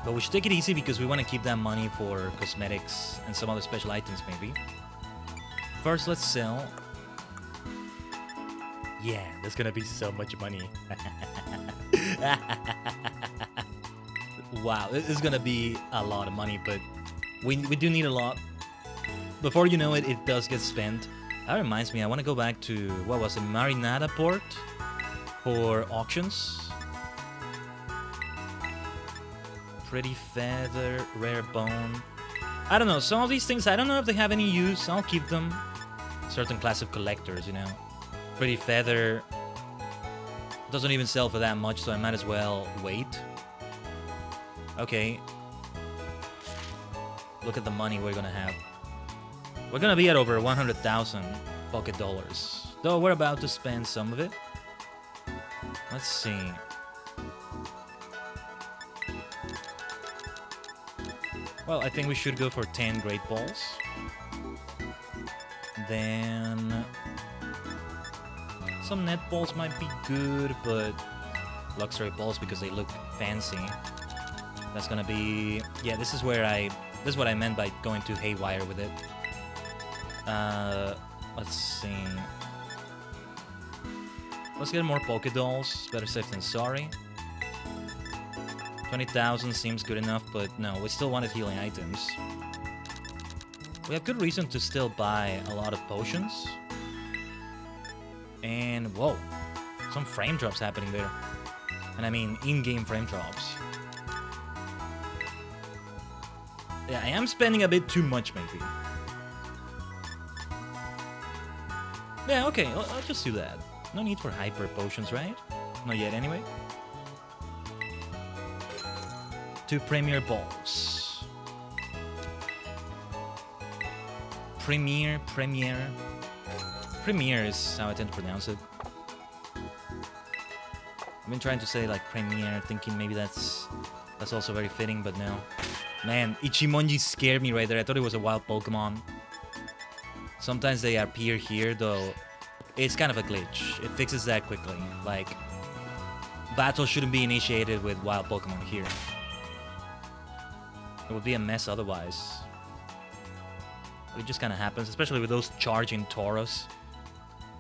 But we should take it easy because we want to keep that money for cosmetics and some other special items maybe. First, let's sell. Yeah, there's gonna be so much money. Wow, this is gonna be a lot of money, but we do need a lot. Before you know it, it does get spent. That reminds me, I want to go back to, what was it, Marinada Port for auctions. Pretty Feather, Rare Bone. I don't know, some of these things, I don't know if they have any use. I'll keep them. Certain class of collectors, you know. Pretty Feather doesn't even sell for that much, so I might as well wait. Okay. Look at the money we're gonna have. We're gonna be at over 100,000 pocket dollars. Though we're about to spend some of it. Let's see. Well, I think we should go for 10 Great Balls. Then... some net balls might be good, but luxury balls because they look fancy. That's gonna be... yeah, this is where this is what I meant by going too haywire with it. Let's see. Let's get more Pokédolls. Better safe than sorry. 20,000 seems good enough, but no, we still wanted healing items. We have good reason to still buy a lot of potions. And, whoa, some frame drops happening there. And I mean, in-game frame drops. Yeah, I am spending a bit too much, maybe. Yeah, okay, I'll just do that. No need for hyper potions, right? Not yet, anyway. 2 Premier Balls. Premier is how I tend to pronounce it. I've been trying to say like Premier, thinking maybe that's also very fitting, but no. Man, Ichimonji scared me right there. I thought it was a wild Pokemon. Sometimes they appear here, though it's kind of a glitch. It fixes that quickly. Like, battle shouldn't be initiated with wild Pokemon here. It would be a mess otherwise. It just kind of happens, especially with those charging Tauros.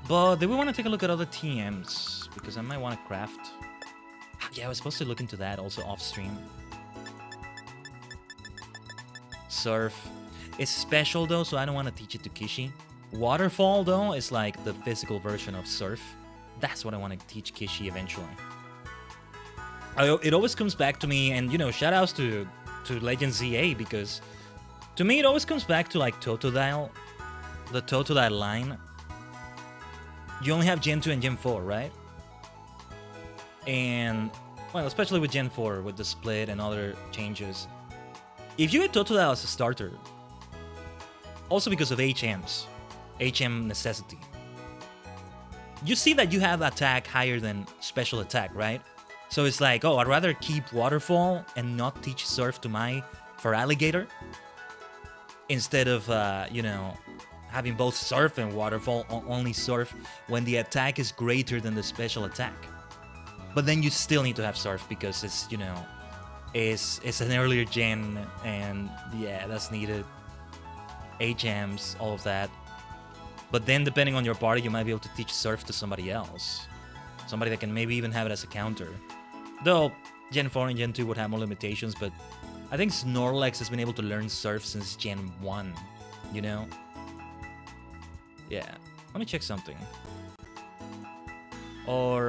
But do we want to take a look at other TMs? Because I might want to craft. Yeah, I was supposed to look into that also off stream. Surf. It's special though, so I don't want to teach it to Kishi. Waterfall though is like the physical version of Surf. That's what I want to teach Kishi eventually. It always comes back to me, and you know, shoutouts to Legend ZA, because to me it always comes back to like Totodile. The Totodile line. You only have Gen 2 and Gen 4, right? And, well, especially with Gen 4, with the split and other changes. If you get Totodile as a starter, also because of HMs, HM necessity, you see that you have attack higher than special attack, right? So it's like, oh, I'd rather keep Waterfall and not teach Surf to my Feraligatr instead of, you know, having both Surf and Waterfall, only Surf when the attack is greater than the special attack. But then you still need to have Surf because it's, you know, it's an earlier gen, and yeah, that's needed. HMs, all of that. But then depending on your party, you might be able to teach Surf to somebody else. Somebody that can maybe even have it as a counter. Though Gen 4 and Gen 2 would have more limitations, but I think Snorlax has been able to learn Surf since Gen 1, you know? Yeah. Let me check something. Or,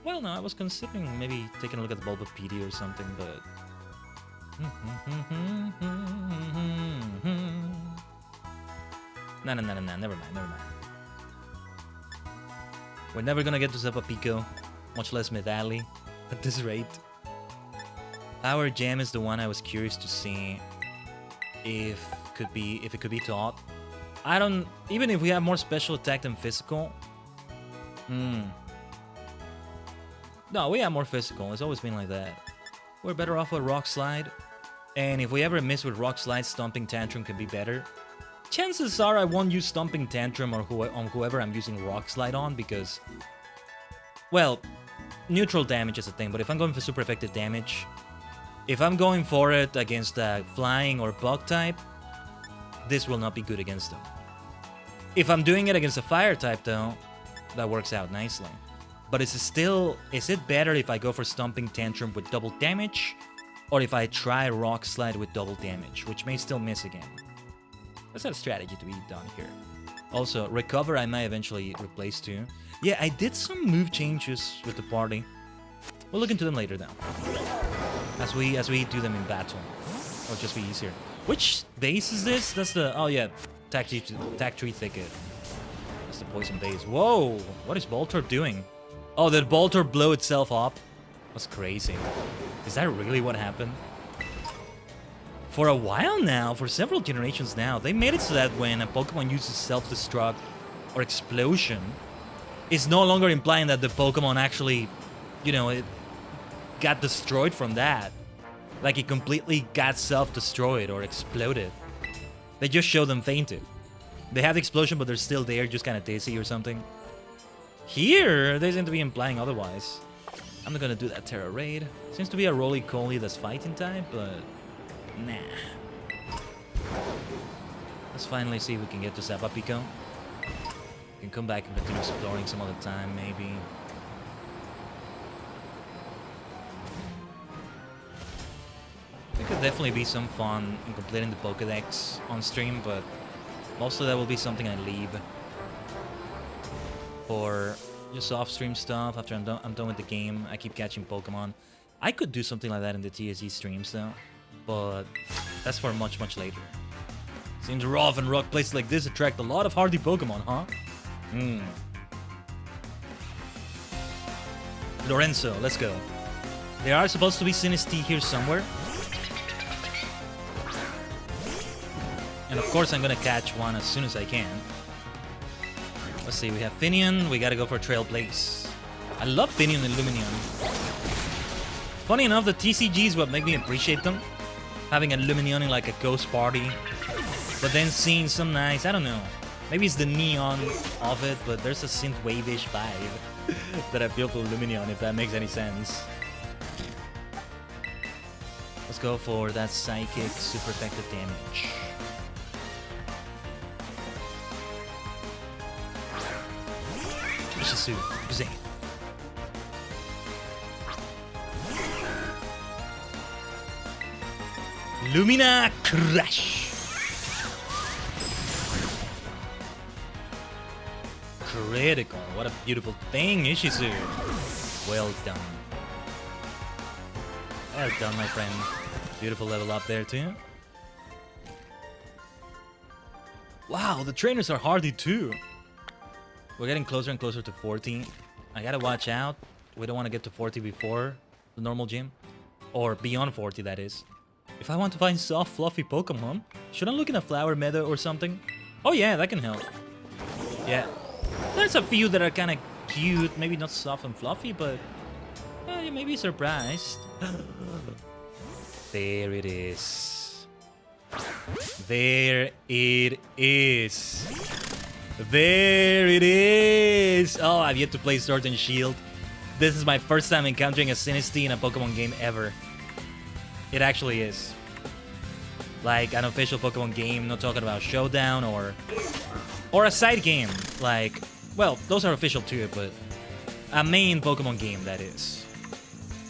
well, no, I was considering maybe taking a look at the Bulbapedia or something, but... No, never mind. We're never gonna get to Zapapico, much less Medali, at this rate. Power Gem is the one I was curious to see if it could be taught. I don't... Even if we have more special attack than physical... No, we have more physical. It's always been like that. We're better off with Rock Slide. And if we ever miss with Rock Slide, Stomping Tantrum can be better. Chances are I won't use Stomping Tantrum or on whoever I'm using Rock Slide on because... Well, neutral damage is a thing, but if I'm going for super effective damage... If I'm going for it against a Flying or Bug type, this will not be good against them. If I'm doing it against a Fire type though, that works out nicely. But is it better if I go for Stomping Tantrum with double damage, or if I try Rock Slide with double damage, which may still miss again? That's a strategy to be done here. Also, Recover I might eventually replace too. Yeah, I did some move changes with the party. We'll look into them later though. As we do them in battle. It'll just be easier. Which base is this? That's the... Oh yeah, Tack Tree Thicket. That's the poison base. Whoa! What is Boltor doing? Oh, did Boltor blow itself up? That's crazy. Is that really what happened? For a while now, for several generations now, they made it so that when a Pokemon uses self-destruct or explosion, it's no longer implying that the Pokemon actually, you know, it got destroyed from that. Like it completely got self-destroyed or exploded. They just show them fainted. They have the explosion, but they're still there, just kind of dizzy or something. Here, they seem to be implying otherwise. I'm not gonna do that Terra Raid. Seems to be a roly-poly that's fighting type, but nah. Let's finally see if we can get to Zapapico. We can come back and continue exploring some other time, maybe. There could definitely be some fun in completing the Pokédex on stream, but most of that will be something I leave for just off-stream stuff. After I'm done with the game, I keep catching Pokemon. I could do something like that in the TSG streams though, but that's for much later. Seems rough and rock places like this attract a lot of hardy Pokemon, huh? Lorenzo, let's go. There are supposed to be Sinistee here somewhere. And of course I'm gonna catch one as soon as I can. Let's see, we have Finion, we gotta go for Trailblaze. I love Finion and Lumineon. Funny enough, the TCG is what make me appreciate them. Having a Lumineon in like a ghost party. But then seeing some nice, I don't know. Maybe it's the neon of it, but there's a synthwave-ish vibe that I feel for Lumineon, if that makes any sense. Let's go for that Psychic super effective damage. Ishizu, Guzay. Lumina Crash. Critical. What a beautiful thing, Ishizu. Well done. Well done, my friend. Beautiful level up there, too. Wow, the trainers are hardy, too. We're getting closer and closer to 40. I gotta watch out. We don't want to get to 40 before the normal gym. Or beyond 40, that is. If I want to find soft, fluffy Pokemon, should I look in a flower meadow or something? Oh yeah, that can help. Yeah. There's a few that are kind of cute. Maybe not soft and fluffy, but you may be surprised. There it is. There it is. There it is! Oh, I've yet to play Sword and Shield. This is my first time encountering a Sinistea in a Pokemon game ever. It actually is. Like an official Pokemon game, not talking about Showdown or a side game. Like, well, those are official too, but a main Pokemon game, that is.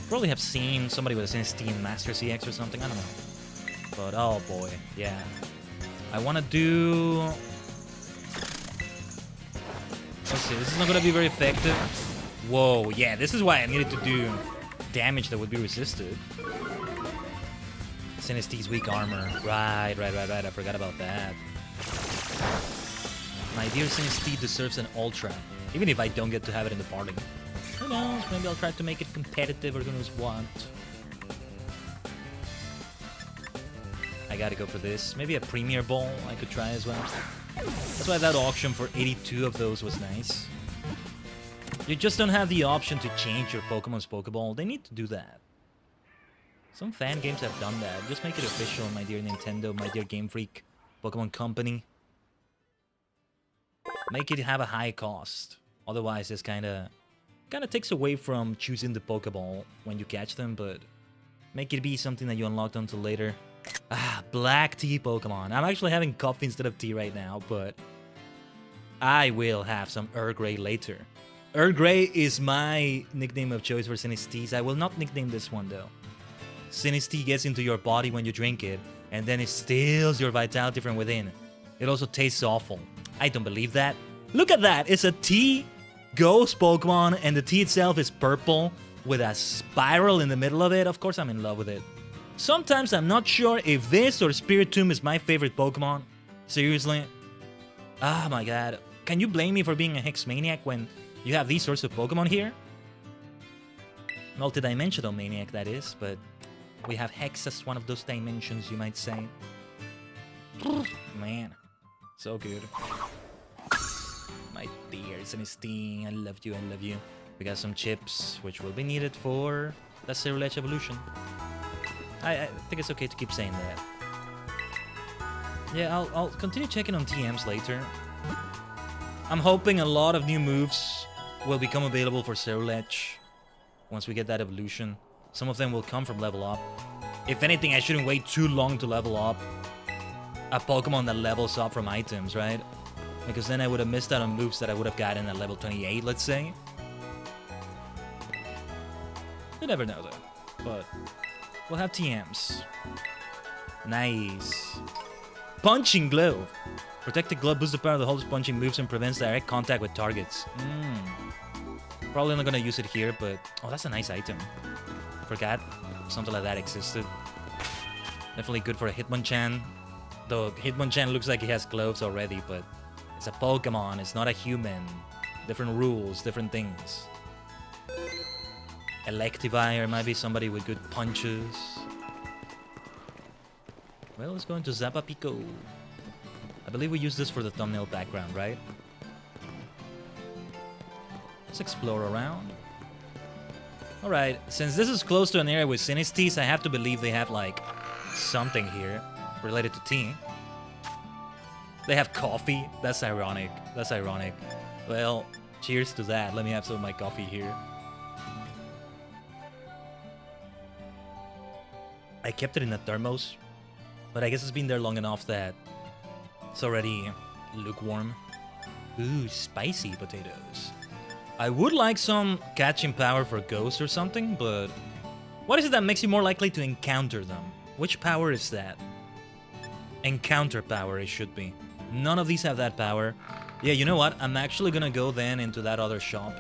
Probably have seen somebody with a Sinistea in Master CX or something, I don't know. But oh boy, yeah. I want to do... Let's see, this is not going to be very effective. Whoa, yeah, this is why I needed to do damage that would be resisted. Sinistei's weak armor. Right, I forgot about that. My dear Sinistea deserves an Ultra, even if I don't get to have it in the party. Who knows, maybe I'll try to make it competitive or who knows what. I gotta go for this. Maybe a Premier Ball I could try as well. That's why that auction for 82 of those was nice. You just don't have the option to change your Pokemon's Pokeball. They need to do that. Some fan games have done that. Just make it official, my dear Nintendo, my dear Game Freak, Pokemon Company. Make it have a high cost. Otherwise, this kind of takes away from choosing the Pokeball when you catch them, but make it be something that you unlocked until later. Ah, black tea Pokemon. I'm actually having coffee instead of tea right now, but I will have some Earl Grey later. Earl Grey is my nickname of choice for Sinistee. I will not nickname this one though. Sinistea gets into your body when you drink it, and then it steals your vitality from within. It also tastes awful. I don't believe that. Look at that! It's a tea ghost Pokemon, and the tea itself is purple with a spiral in the middle of it. Of course I'm in love with it. Sometimes I'm not sure if this or Spiritomb is my favorite Pokemon. Seriously? Ah, my god. Can you blame me for being a Hex Maniac when you have these sorts of Pokemon here? Multidimensional Maniac, that is, but we have Hex as one of those dimensions, you might say. Man, so good. My dear Sinistea, I love you, I love you. We got some chips, which will be needed for the Ceruledge evolution. I think it's okay to keep saying that. Yeah, I'll continue checking on TMs later. I'm hoping a lot of new moves will become available for Ceruledge once we get that evolution. Some of them will come from level up. If anything, I shouldn't wait too long to level up a Pokemon that levels up from items, right? Because then I would have missed out on moves that I would have gotten at level 28, let's say. You never know, though. But we'll have TMs. Nice. Punching Glove. Protected Glove boosts the power of the hold's punching moves and prevents direct contact with targets. Probably not gonna use it here, but... Oh, that's a nice item. Forgot something like that existed. Definitely good for a Hitmonchan. Though Hitmonchan looks like he has gloves already, but... It's a Pokemon, it's not a human. Different rules, different things. Electivire might be somebody with good punches. Well, let's go into Zappa Pico. I believe we use this for the thumbnail background, right? Let's explore around. Alright, since this is close to an area with Sinistee, I have to believe they have, like, something here related to tea. They have coffee? That's ironic. That's ironic. Well, cheers to that. Let me have some of my coffee here. I kept it in a thermos, but I guess it's been there long enough that it's already lukewarm. Ooh, spicy potatoes. I would like some catching power for Ghost or something, but what is it that makes you more likely to encounter them? Which power is that? Encounter power, it should be. None of these have that power. Yeah, you know what? I'm actually gonna go then into that other shop.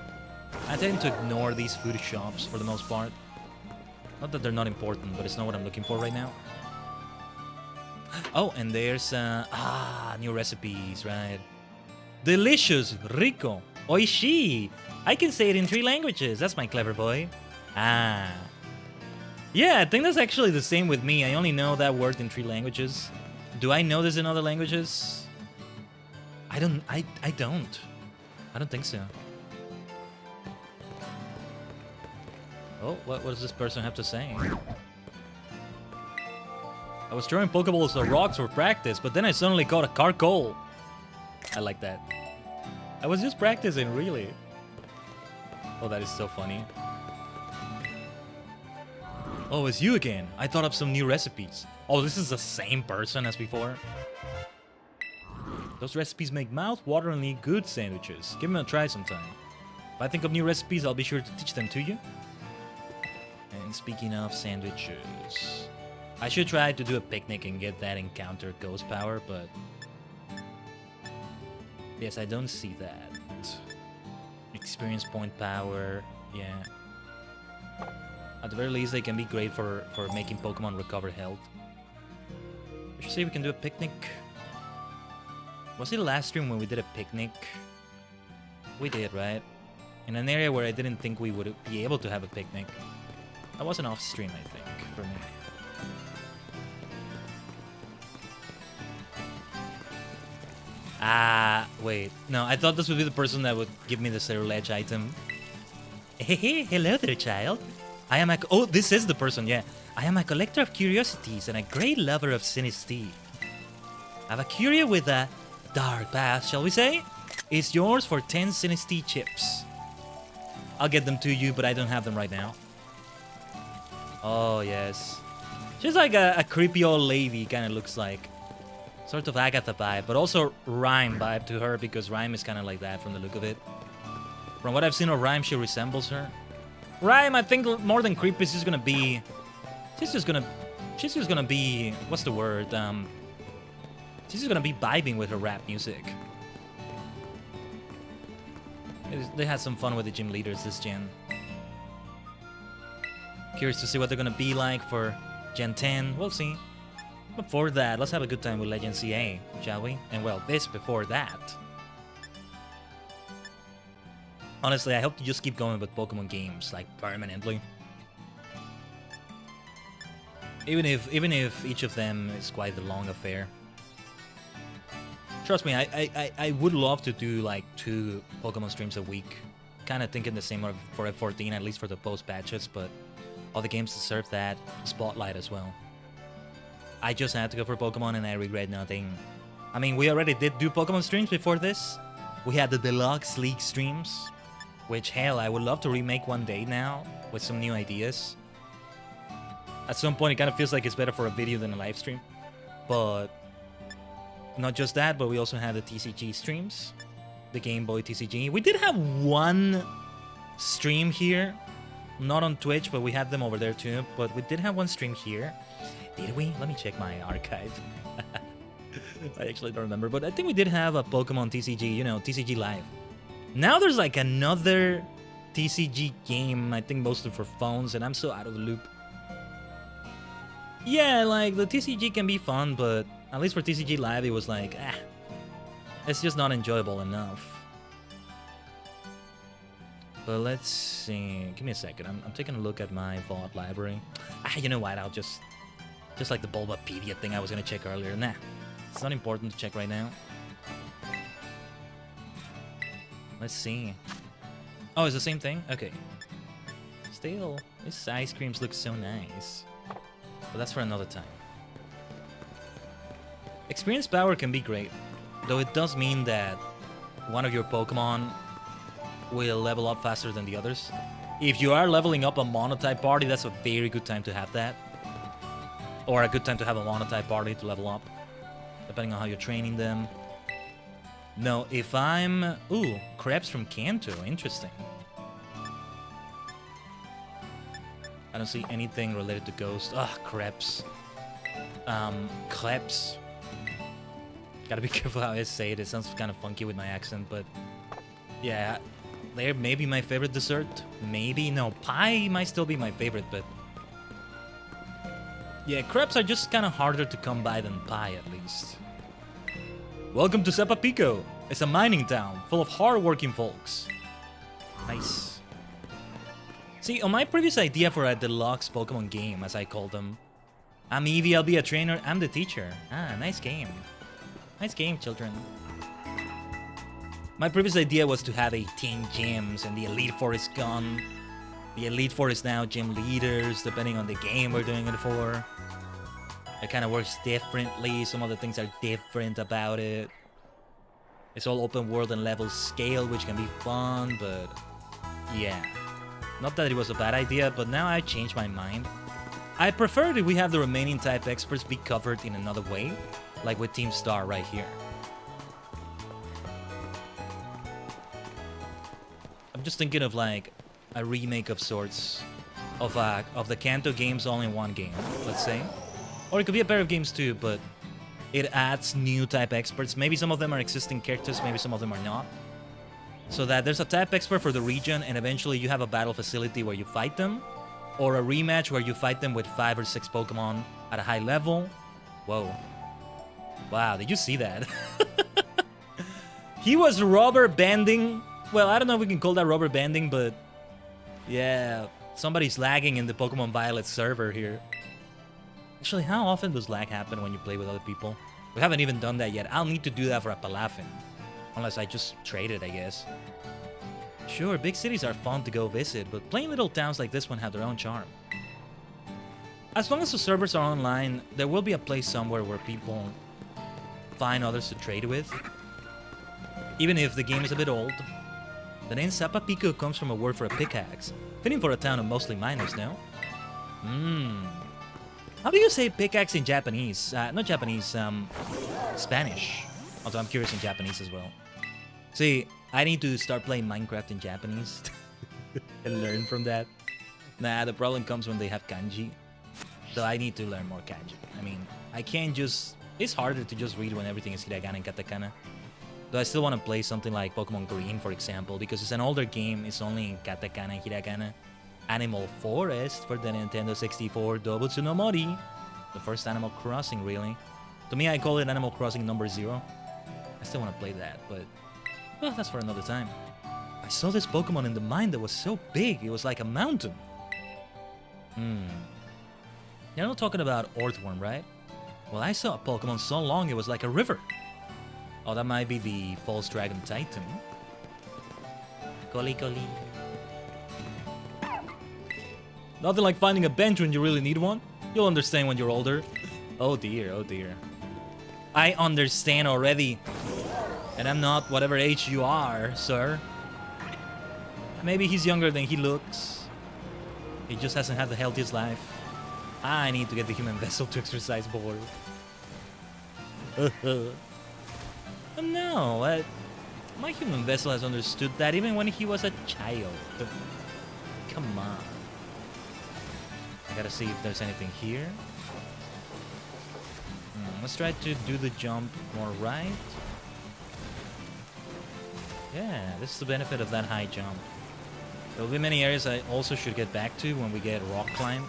I tend to ignore these food shops for the most part. Not that they're not important, but it's not what I'm looking for right now. Oh, and there's new recipes, right? Delicious, rico, oishi. I can say it in 3 languages. That's my clever boy. Ah. Yeah, I think that's actually the same with me. I only know that word in 3 languages. Do I know this in other languages? I don't. I don't think so. Oh, what does this person have to say? I was throwing Pokeballs at rocks for practice, but then I suddenly caught a Carkol. I like that. I was just practicing, really. Oh, that is so funny. Oh, it's you again. I thought up some new recipes. Oh, this is the same person as before. Those recipes make mouth-wateringly good sandwiches. Give them a try sometime. If I think of new recipes, I'll be sure to teach them to you. And speaking of sandwiches, I should try to do a picnic and get that encounter ghost power, but yes, I don't see that. Experience point power, yeah. At the very least, they can be great for making Pokemon recover health. I should see if we can do a picnic. Was it the last stream when we did a picnic? We did, right? In an area where I didn't think we would be able to have a picnic. That was an off stream, I think, for me. Ah, wait. No, I thought this would be the person that would give me the Zero Edge item. Hey, hello there, child. I am a... Oh, this is the person, yeah. I am a collector of curiosities and a great lover of Sinistea. I have a curio with a dark past, shall we say? It's yours for 10 Sinistea chips. I'll get them to you, but I don't have them right now. Oh, yes. She's like a creepy old lady, kind of looks like. Sort of Agatha vibe, but also Rhyme vibe to her, because Rhyme is kind of like that from the look of it. From what I've seen of Rhyme, she resembles her. Rhyme, I think more than creepy, she's gonna be... She's just gonna be... What's the word? She's just gonna be vibing with her rap music. They had some fun with the gym leaders this gen. Curious to see what they're gonna be like for Gen 10. We'll see. Before that, let's have a good time with Legend CA, shall we? And well, this before that. Honestly, I hope to just keep going with Pokemon games, like, permanently. Even if each of them is quite a long affair. Trust me, I would love to do, like, 2 Pokemon streams a week. Kind of thinking the same for F14, at least for the post-patches, but all the games deserve that spotlight as well. I just had to go for Pokemon and I regret nothing. I mean, we already did do Pokemon streams before this. We had the Deluxe League streams, which, hell, I would love to remake one day now with some new ideas. At some point, it kind of feels like it's better for a video than a live stream. But not just that, but we also had the TCG streams, the Game Boy TCG. We did have one stream here, not on Twitch, but we had them over there too. But we did have one stream here. Did we? Let me check my archive. I actually don't remember, but I think we did have a Pokemon TCG, you know, TCG Live. Now there's like another TCG game, I think mostly for phones, and I'm so out of the loop. Yeah, like, the TCG can be fun, but at least for TCG Live, it was like, it's just not enjoyable enough. But let's see. Give me a second. I'm taking a look at my VOD library. You know what? I'll just like the Bulbapedia thing I was gonna check earlier. Nah, it's not important to check right now. Let's see. Oh, it's the same thing? Okay. Still, these ice creams look so nice. But that's for another time. Experience power can be great, though it does mean that one of your Pokemon will level up faster than the others. If you are leveling up a monotype party, that's a very good time to have that. Or a good time to have a monotype party to level up, depending on how you're training them. No, if I'm... Ooh, crepes from Kanto. Interesting. I don't see anything related to Ghost. Ugh, crepes. Kleps. Gotta be careful how I say it. It sounds kind of funky with my accent, but... Yeah, they're maybe my favorite dessert. Maybe. No, pie might still be my favorite, but... Yeah, crepes are just kind of harder to come by than pie, at least. Welcome to Sepapico. It's a mining town full of hard-working folks. Nice. See, on my previous idea for a deluxe Pokemon game, as I called them, I'm Eevee, I'll be a trainer, I'm the teacher. Ah, nice game. Nice game, children. My previous idea was to have 18 gyms, and the Elite Four is gone. The Elite Four is now gym leaders, depending on the game we're doing it for. It kind of works differently. Some of the things are different about it. It's all open world and level scale, which can be fun, but yeah. Not that it was a bad idea, but now I changed my mind. I prefer that we have the remaining type experts be covered in another way, like with Team Star right here. I'm just thinking of like a remake of sorts of the Kanto games all in one game, let's say. Or it could be a pair of games too, but it adds new type experts. Maybe some of them are existing characters, maybe some of them are not. So that there's a type expert for the region, and eventually you have a battle facility where you fight them, or a rematch where you fight them with 5 or 6 Pokemon at a high level. Whoa. Wow, did you see that? He was rubber banding. Well, I don't know if we can call that rubber banding, but yeah, somebody's lagging in the Pokemon Violet server here. Actually, how often does lag happen when you play with other people? We haven't even done that yet. I'll need to do that for a Palafin. Unless I just trade it, I guess. Sure, big cities are fun to go visit, but plain little towns like this one have their own charm. As long as the servers are online, there will be a place somewhere where people find others to trade with. Even if the game is a bit old. The name Sapapico comes from a word for a pickaxe, fitting for a town of mostly miners, no? How do you say pickaxe in Japanese? Not Japanese, Spanish. Although I'm curious in Japanese as well. See, I need to start playing Minecraft in Japanese and learn from that. Nah, the problem comes when they have kanji. So I need to learn more kanji. I mean, I can't just... It's harder to just read when everything is hiragana and katakana. Though I still want to play something like Pokemon Green, for example, because it's an older game. It's only in katakana and hiragana. Animal Forest for the Nintendo 64 Dobutsu no Mori. The first Animal Crossing, really. To me, I call it Animal Crossing number 0. I still want to play that, but... Well, that's for another time. I saw this Pokemon in the mine that was so big, it was like a mountain. You're not talking about Earthworm, right? Well, I saw a Pokemon so long it was like a river. Oh, that might be the False Dragon Titan. Coli. Nothing like finding a bench when you really need one. You'll understand when you're older. Oh dear, oh dear. I understand already. And I'm not whatever age you are, sir. Maybe he's younger than he looks. He just hasn't had the healthiest life. I need to get the human vessel to exercise more. Oh no, my human vessel has understood that even when he was a child. Come on. I gotta see if there's anything here. Let's try to do the jump more right. Yeah, this is the benefit of that high jump. There will be many areas I also should get back to when we get rock climb.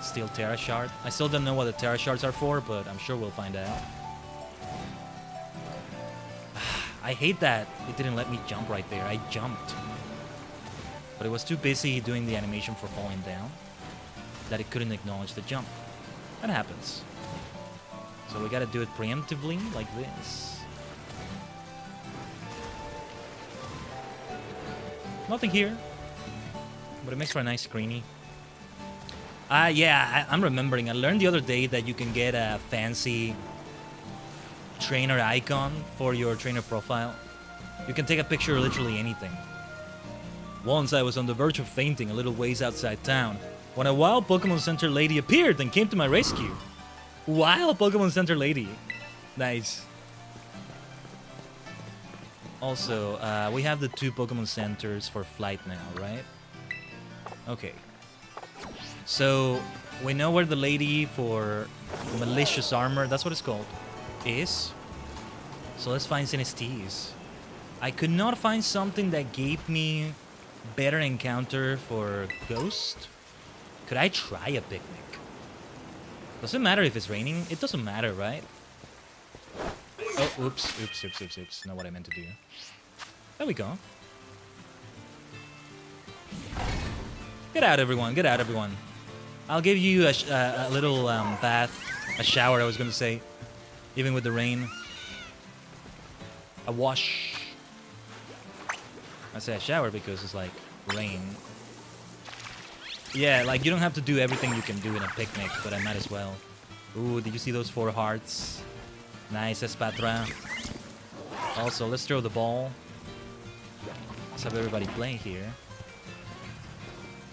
Steel Terra Shard. I still don't know what the Terra Shards are for, but I'm sure we'll find out. I hate that it didn't let me jump right there. I jumped. But it was too busy doing the animation for falling down that it couldn't acknowledge the jump. That happens. So we gotta do it preemptively, like this. Nothing here. But it makes for a nice screeny. Yeah, I'm remembering. I learned the other day that you can get a fancy trainer icon for your trainer profile. You can take a picture of literally anything. Once I was on the verge of fainting a little ways outside town when a wild Pokemon Center lady appeared and came to my rescue. Wild Pokemon Center lady. Nice. Also, we have the 2 Pokemon Centers for flight now, right? Okay. So, we know where the lady for malicious armor, that's what it's called, is. So let's find Sinistese. I could not find something that gave me better encounter for Ghost. Could I try a picnic? Does it matter if it's raining? It doesn't matter, right? Oh, oops. Not what I meant to do. There we go. Get out, everyone. Get out, everyone. I'll give you a little bath. A shower, I was going to say. Even with the rain. A wash. I say a shower because it's like rain. Yeah, like you don't have to do everything you can do in a picnic, but I might as well. Ooh, did you see those 4 hearts? Nice, Espatra. Also, let's throw the ball. Let's have everybody play here.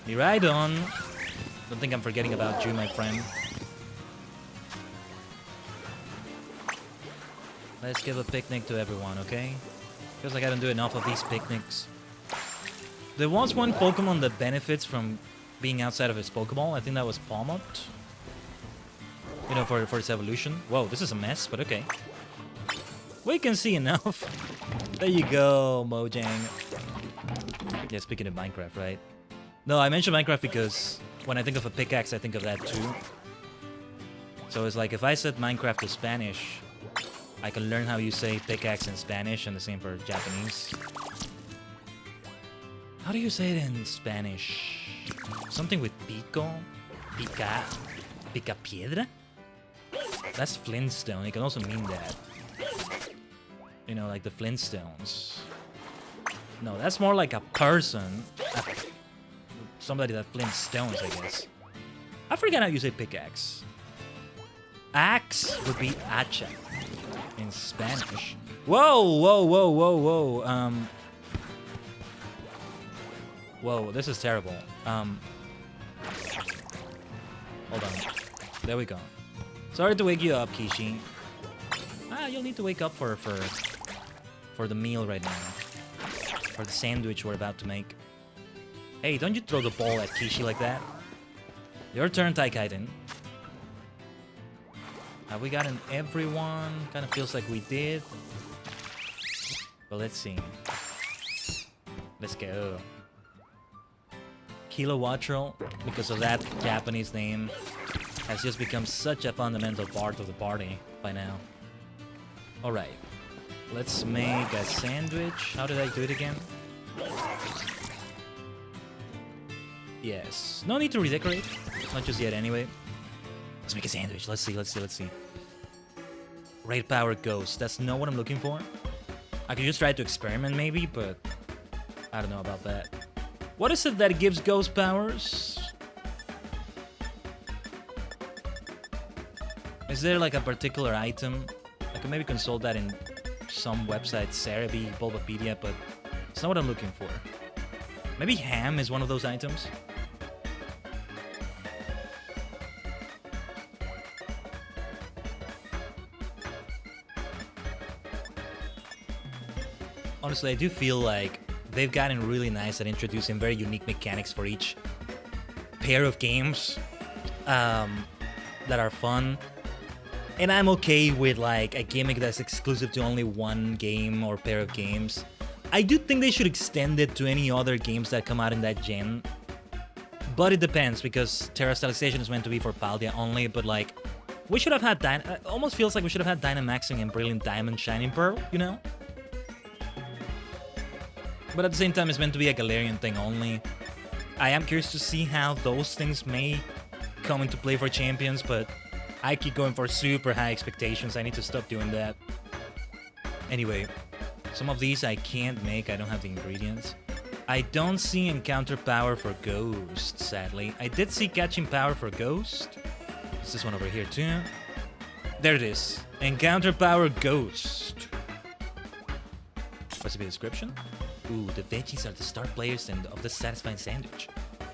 Miraidon. Don't think I'm forgetting about you, my friend. Let's give a picnic to everyone, okay? Feels like I don't do enough of these picnics. There was one Pokemon that benefits from being outside of its Pokeball. I think that was Palmot. You know, for its evolution. Whoa, this is a mess, but okay. We can see enough. There you go, Mojang. Yeah, speaking of Minecraft, right? No, I mentioned Minecraft because when I think of a pickaxe, I think of that too. So it's like if I said Minecraft to Spanish, I can learn how you say pickaxe in Spanish, and the same for Japanese. How do you say it in Spanish? Something with pico? Pica piedra? That's Flintstone. It can also mean that. You know, like the Flintstones. No, that's more like a person. Somebody that Flintstones, I guess. I forget how you say pickaxe. Axe would be hacha in Spanish. Whoa, whoa, whoa, whoa, whoa. Whoa, this is terrible. Hold on. There we go. Sorry to wake you up, Kishi. You'll need to wake up for the meal right now. For the sandwich we're about to make. Hey, don't you throw the ball at Kishi like that. Your turn, Khaiden. Have we gotten everyone? Kind of feels like we did. But let's see. Let's go. Kilowattrel, because of that Japanese name, has just become such a fundamental part of the party by now. Alright. Let's make a sandwich. How did I do it again? Yes. No need to redecorate. Not just yet anyway. Let's make a sandwich. Let's see. Raid power ghost. That's not what I'm looking for. I could just try to experiment maybe, but I don't know about that. What is it that gives ghost powers? Is there like a particular item? I could maybe consult that in some website, Cerebi, Bulbapedia, but it's not what I'm looking for. Maybe ham is one of those items? Honestly, I do feel like they've gotten really nice at introducing very unique mechanics for each pair of games that are fun. And I'm okay with like a gimmick that's exclusive to only one game or pair of games. I do think they should extend it to any other games that come out in that gen. But it depends, because Terra Stylization is meant to be for Paldea only, but like, we should have had it almost feels like we should have had Dynamaxing and Brilliant Diamond Shining Pearl, you know? But at the same time, it's meant to be a Galarian thing only. I am curious to see how those things may come into play for champions, but I keep going for super high expectations. I need to stop doing that. Anyway, some of these I can't make. I don't have the ingredients. I don't see encounter power for Ghost, sadly. I did see catching power for Ghost. Is this one over here too? There it is. Encounter power Ghost. What's the description? Ooh, the veggies are the star players of the satisfying sandwich.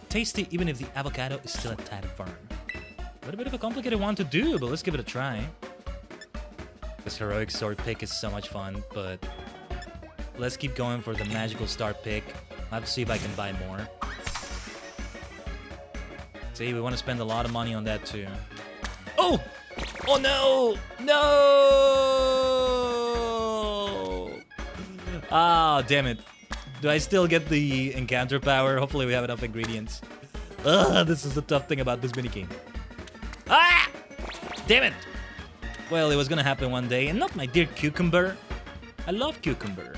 Tasty even if the avocado is still a tad firm. A little bit of a complicated one to do, but let's give it a try. This heroic sword pick is so much fun, but let's keep going for the magical star pick. I'll have to see if I can buy more. See, we want to spend a lot of money on that too. Oh! Oh no! No! Ah, damn it. Do I still get the encounter power? Hopefully we have enough ingredients. Ugh, this is the tough thing about this minigame. Ah! Damn it! Well, it was gonna happen one day, and not my dear cucumber. I love cucumber.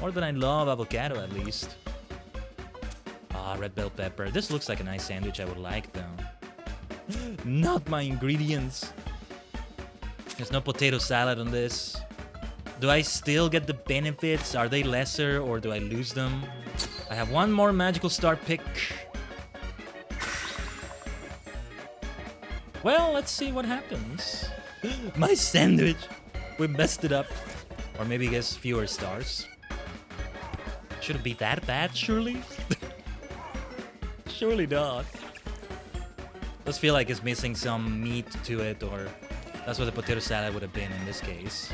More than I love avocado, at least. Ah, red bell pepper. This looks like a nice sandwich I would like, though. Not my ingredients. There's no potato salad on this. Do I still get the benefits? Are they lesser, or do I lose them? I have one more magical star pick. Well, let's see what happens. My sandwich! We messed it up. Or maybe it gets fewer stars. Should it be that bad, surely? Surely not. Does feel like it's missing some meat to it, or that's what the potato salad would have been in this case.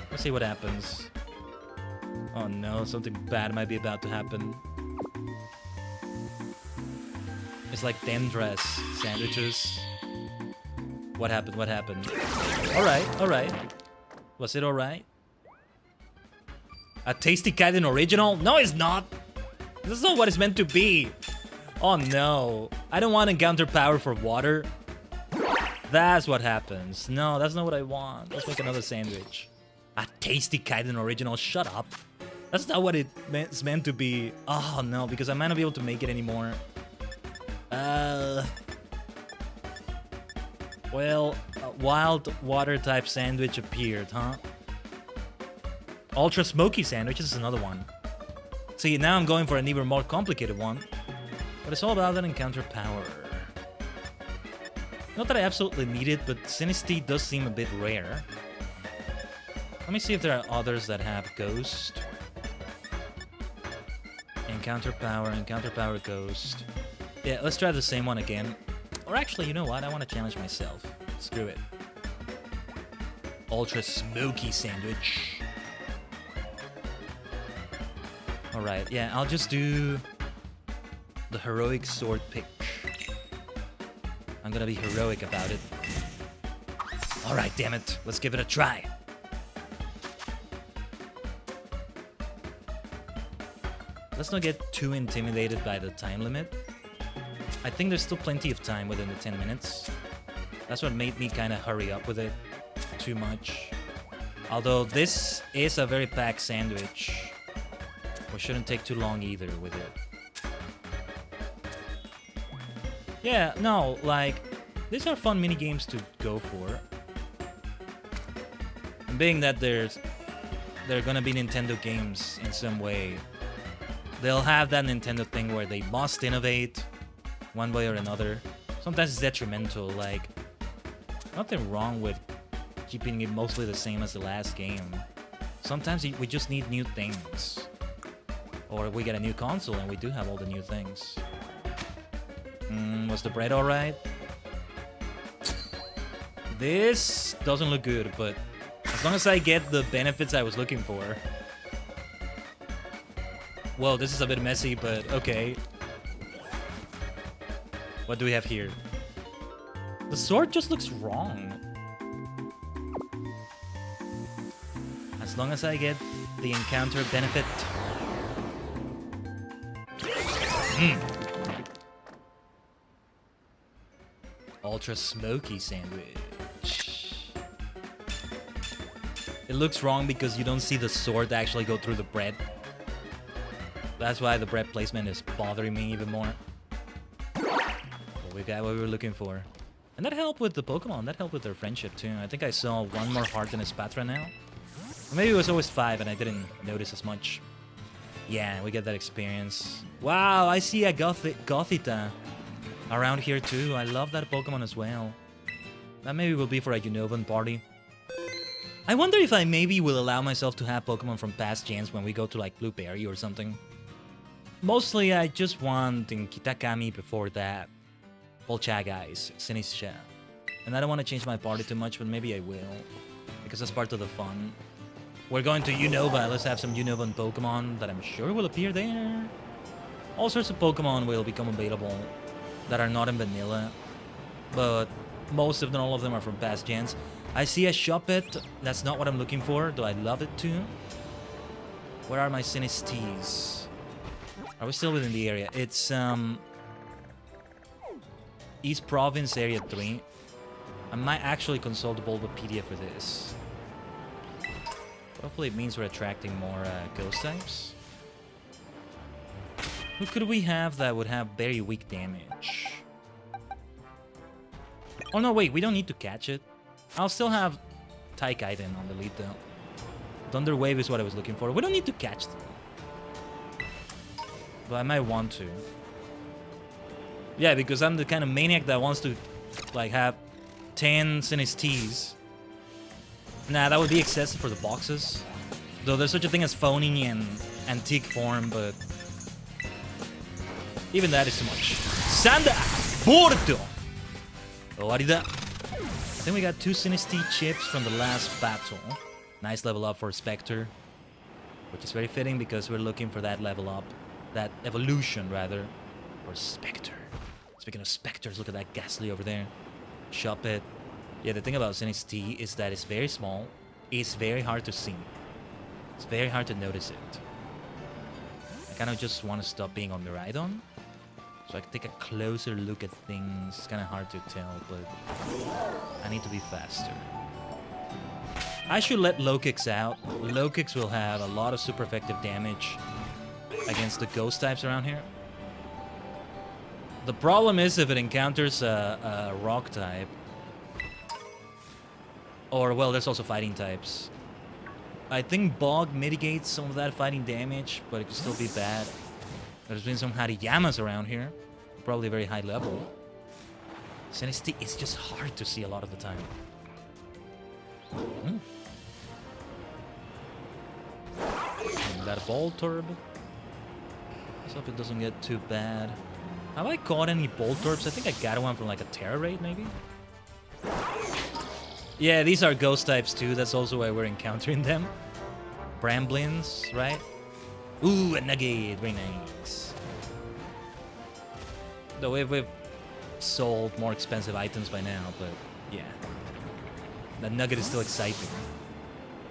Let's see what happens. Oh no, something bad might be about to happen. It's like dangerous sandwiches. What happened? What happened? Alright, alright. Was it alright? A tasty Khaiden original? No, it's not! This is not what it's meant to be! Oh no. I don't want encounter power for water. That's what happens. No, that's not what I want. Let's make another sandwich. A tasty Khaiden original? Shut up. That's not what it's meant to be. Oh no, because I might not be able to make it anymore. Well, a wild water type sandwich appeared, huh? Ultra smoky sandwich is another one. See, now I'm going for an even more complicated one. But it's all about that encounter power. Not that I absolutely need it, but Sinistea does seem a bit rare. Let me see if there are others that have Ghost. Encounter power, Ghost. Yeah, let's try the same one again. Or actually, you know what? I want to challenge myself. Screw it. Ultra smoky sandwich. Alright, yeah, I'll just do the heroic sword pick. I'm gonna be heroic about it. Alright, damn it. Let's give it a try. Let's not get too intimidated by the time limit. I think there's still plenty of time within the 10 minutes. That's what made me kind of hurry up with it too much. Although this is a very packed sandwich, we shouldn't take too long either with it. Yeah, no, like, these are fun mini games to go for. And being that they're gonna be Nintendo games in some way, they'll have that Nintendo thing where they must innovate one way or another. Sometimes it's detrimental, like, nothing wrong with keeping it mostly the same as the last game. Sometimes we just need new things. Or we get a new console and we do have all the new things. Was the bread alright? This doesn't look good, but as long as I get the benefits I was looking for. Whoa, this is a bit messy, but okay. What do we have here? The sword just looks wrong. As long as I get the encounter benefit. Ultra smoky sandwich. It looks wrong because you don't see the sword actually go through the bread. That's why the bread placement is bothering me even more. But we got what we were looking for. And that helped with the Pokemon. That helped with their friendship too. I think I saw one more heart in Espatra now. Or maybe it was always 5 and I didn't notice as much. Yeah, we get that experience. Wow, I see a Gothita around here too. I love that Pokemon as well. That maybe will be for a Unovan party. I wonder if I maybe will allow myself to have Pokemon from past gens when we go to like Blueberry or something. Mostly I just want in Kitakami before that. Polchageis, Sinistea. And I don't want to change my party too much, but maybe I will. Because that's part of the fun. We're going to Unova. Let's have some Unovan Pokemon that I'm sure will appear there. All sorts of Pokemon will become available that are not in vanilla. But most of them, all of them are from past gens. I see a Shuppet. That's not what I'm looking for, though I love it too. Where are my Sinestees? Are we still within the area? It's East Province Area 3. I might actually consult the Bulbapedia for this. Hopefully it means we're attracting more ghost types. Who could we have that would have very weak damage? Oh no, wait, we don't need to catch it. I'll still have Khaiden on the lead though. Thunder Wave is what I was looking for. We don't need to catch them. But I might want to. Yeah, because I'm the kind of maniac that wants to like have 10 Sinestees. Nah, that would be excessive for the boxes. Though there's such a thing as phony and antique form, but even that is too much. Sanda! Porto! Orida. Then we got 2 Sinisty chips from the last battle. Nice level up for Spectre. Which is very fitting because we're looking for that level up. That evolution, rather. For Spectre. Speaking of Spectres, look at that Ghastly over there. Shop it. Yeah, the thing about Sinisty is that it's very small. It's very hard to see. It's very hard to notice it. I kind of just want to stop being on the Rhydon, so I can take a closer look at things. It's kind of hard to tell, but I need to be faster. I should let low kicks out. Low kicks will have a lot of super effective damage against the ghost types around here. The problem is if it encounters a rock type, or well, there's also fighting types. I think Bog mitigates some of that fighting damage, but it could still be bad. There's been some Hariyamas around here. Probably very high level. Sinisty is just hard to see a lot of the time. That Voltorb. Let's hope it doesn't get too bad. Have I caught any Voltorbs? I think I got one from like a Terra raid, maybe? Yeah, these are ghost types too. That's also why we're encountering them. Bramblins, right? Ooh, a nugget. Very nice. Though we've sold more expensive items by now, but yeah. That nugget is still exciting.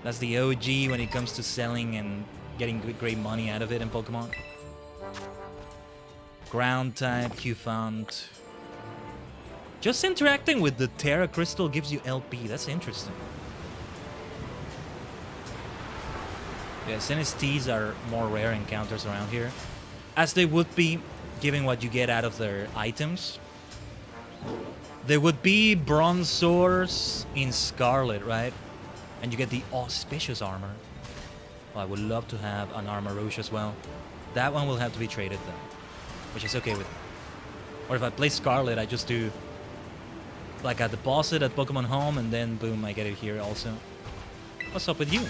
That's the OG when it comes to selling and getting great money out of it in Pokemon. Ground type, Q-Font. Just interacting with the Terra Crystal gives you LP. That's interesting. Yeah, Sinisties are more rare encounters around here, as they would be, given what you get out of their items. There would be Bronzors in Scarlet, right? And you get the auspicious armor. Well, I would love to have an Armor Rouge as well. That one will have to be traded though, which is okay with me. Or if I play Scarlet, I just do like a deposit at Pokemon Home, and then boom, I get it here also. What's up with you?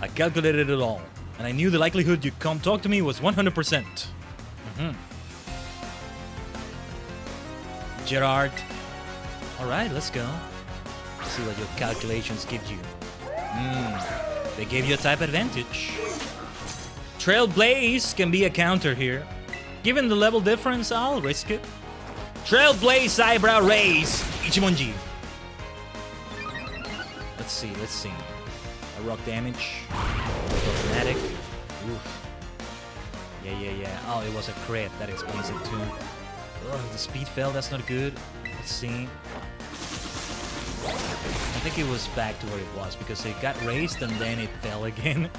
I calculated it all, and I knew the likelihood you'd come talk to me was 100%. Gerard. Alright, let's go. Let's see what your calculations give you. They gave you a type advantage. Trailblaze can be a counter here. Given the level difference, I'll risk it. Trailblaze Eyebrow Raise, Ichimonji. Let's see. A rock damage. Automatic. Oof. Yeah. Oh, it was a crit. That explains it too. Oh, the speed fell. That's not good. Let's see. I think it was back to where it was because it got raised and then it fell again.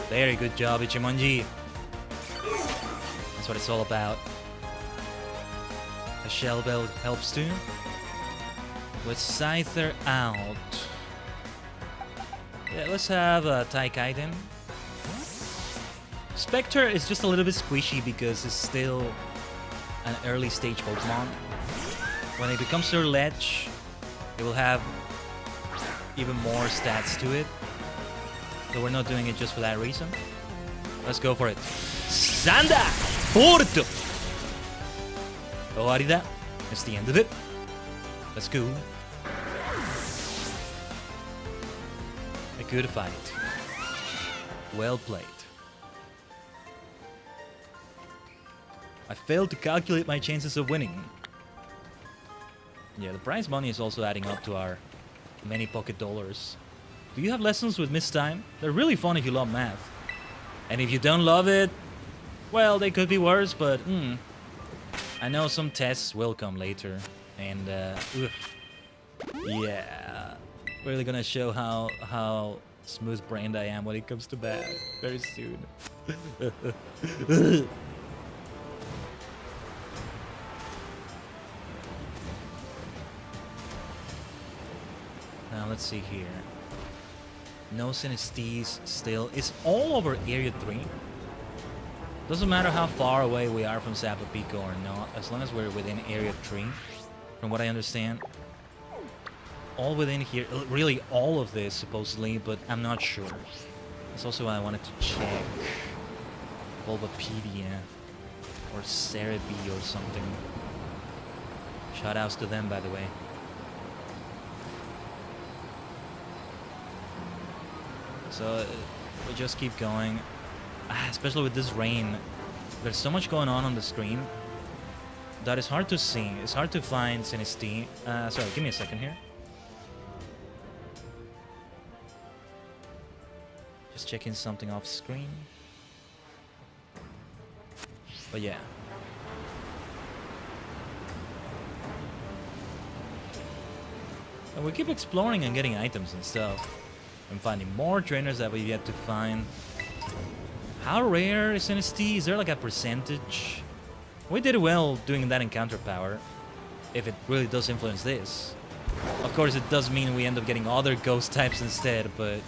Very good job, Ichimonji. That's what it's all about. A Shell Bell helps too. With Scyther out. Yeah, let's have a Khaiden. Spectre is just a little bit squishy because it's still an early stage Pokemon. When it becomes Sir Ledge, it will have even more stats to it. So we're not doing it just for that reason. Let's go for it. Sanda! Porto! Oarida. That's the end of it. Let's go. A good fight. Well played. I failed to calculate my chances of winning. Yeah, the prize money is also adding up to our many pocket dollars. Do you have lessons with Miss Time? They're really fun if you love math. And if you don't love it, well, they could be worse, but I know some tests will come later. And, yeah. Really gonna show how smooth-brained I am when it comes to math very soon. Now, let's see here. No Sinisties still. It's all over Area 3. Doesn't matter how far away we are from Sapo Pico or not, as long as we're within Area 3, from what I understand. All within here, really all of this supposedly, but I'm not sure. That's also why I wanted to check. Bulbapedia or Cerebi or something. Shoutouts to them, by the way. So we just keep going, especially with this rain. There's so much going on the screen that it's hard to see. It's hard to find Sinistee. Sorry, give me a second here. Just checking something off screen. But yeah. And we keep exploring and getting items and stuff. I'm finding more trainers that we've yet to find. How rare is Sinistee? Is there like a percentage? We did well doing that encounter power, if it really does influence this. Of course, it does mean we end up getting other ghost types instead, but...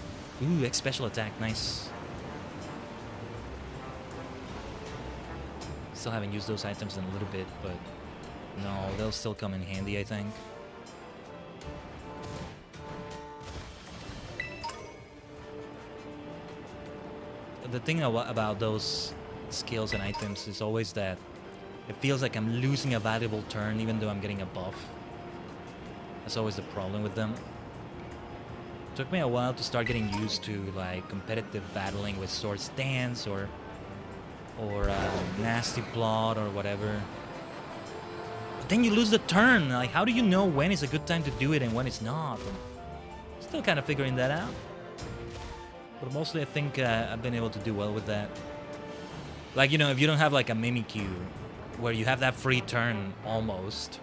Ooh, X special attack, nice. Still haven't used those items in a little bit, but... No, they'll still come in handy, I think. The thing about those skills and items is always that it feels like I'm losing a valuable turn even though I'm getting a buff. That's always the problem with them. It took me a while to start getting used to like competitive battling with Sword Stance or Nasty Plot or whatever. But then you lose the turn. Like, how do you know when is a good time to do it and when it's not? I'm still kind of figuring that out. But mostly I think I've been able to do well with that. Like, you know, if you don't have like a Mimikyu where you have that free turn almost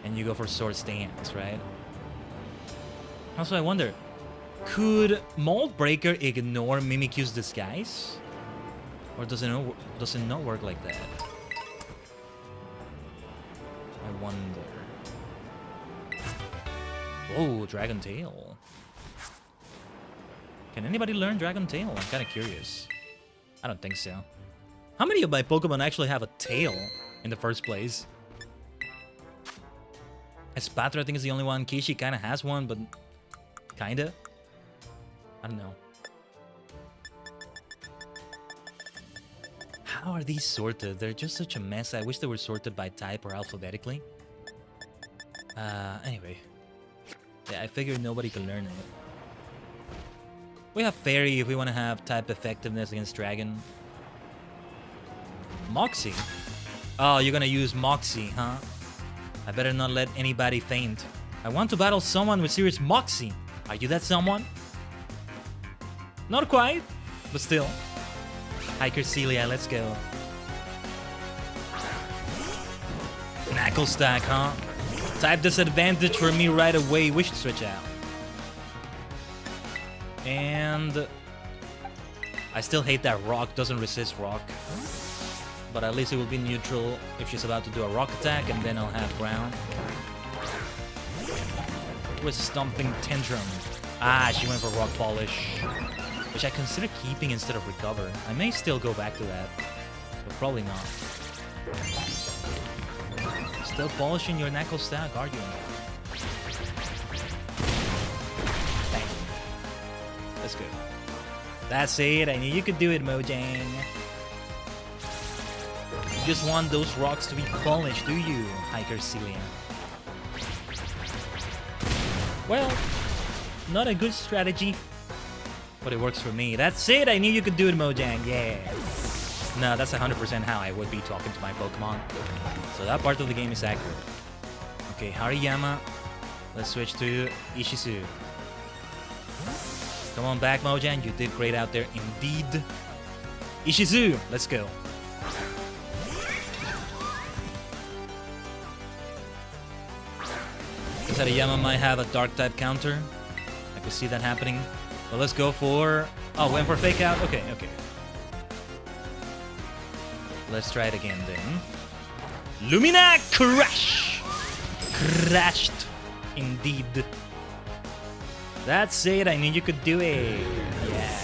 and you go for Sword Stance, right? Also, I wonder, could Mold Breaker ignore Mimikyu's disguise? Or does it not work like that? I wonder. Oh, Dragon Tail. Can anybody learn Dragon Tail? I'm kind of curious. I don't think so. How many of my Pokemon actually have a tail in the first place? Espatra, I think, is the only one. Kishi kind of has one, but kinda. I don't know. How are these sorted? They're just such a mess. I wish they were sorted by type or alphabetically. Anyway. Yeah, I figured nobody can learn it. We have Fairy if we want to have type effectiveness against Dragon. Moxie? Oh, you're gonna use Moxie, huh? I better not let anybody faint. I want to battle someone with serious Moxie. Are you that someone? Not quite, but still. Hiker Celia, let's go. Knuckle stack, huh? Type disadvantage for me right away. We should switch out. And I still hate that Rock doesn't resist Rock. But at least it will be neutral if she's about to do a Rock attack, and then I'll have Ground. With Stomping Tantrum. Ah, she went for Rock Polish, which I consider keeping instead of Recover. I may still go back to that, but probably not. Still polishing your Knuckle stack, are you? That's good. That's it. I knew you could do it, Mojang. You just want those rocks to be polished, do you, Hiker Celia? Well, not a good strategy, but it works for me. That's it. I knew you could do it, Mojang. Yeah. No, that's 100% how I would be talking to my Pokemon. So that part of the game is accurate. Okay, Hariyama. Let's switch to Ishizu. Come on back, Mojang. You did great out there indeed. Ishizu, let's go. This Hariyama might have a dark type counter. I could see that happening. But let's go for... Oh, went for fake out? Okay, okay. Let's try it again then. Lumina Crash! Crashed. Indeed. That's it. I knew you could do it. Yeah.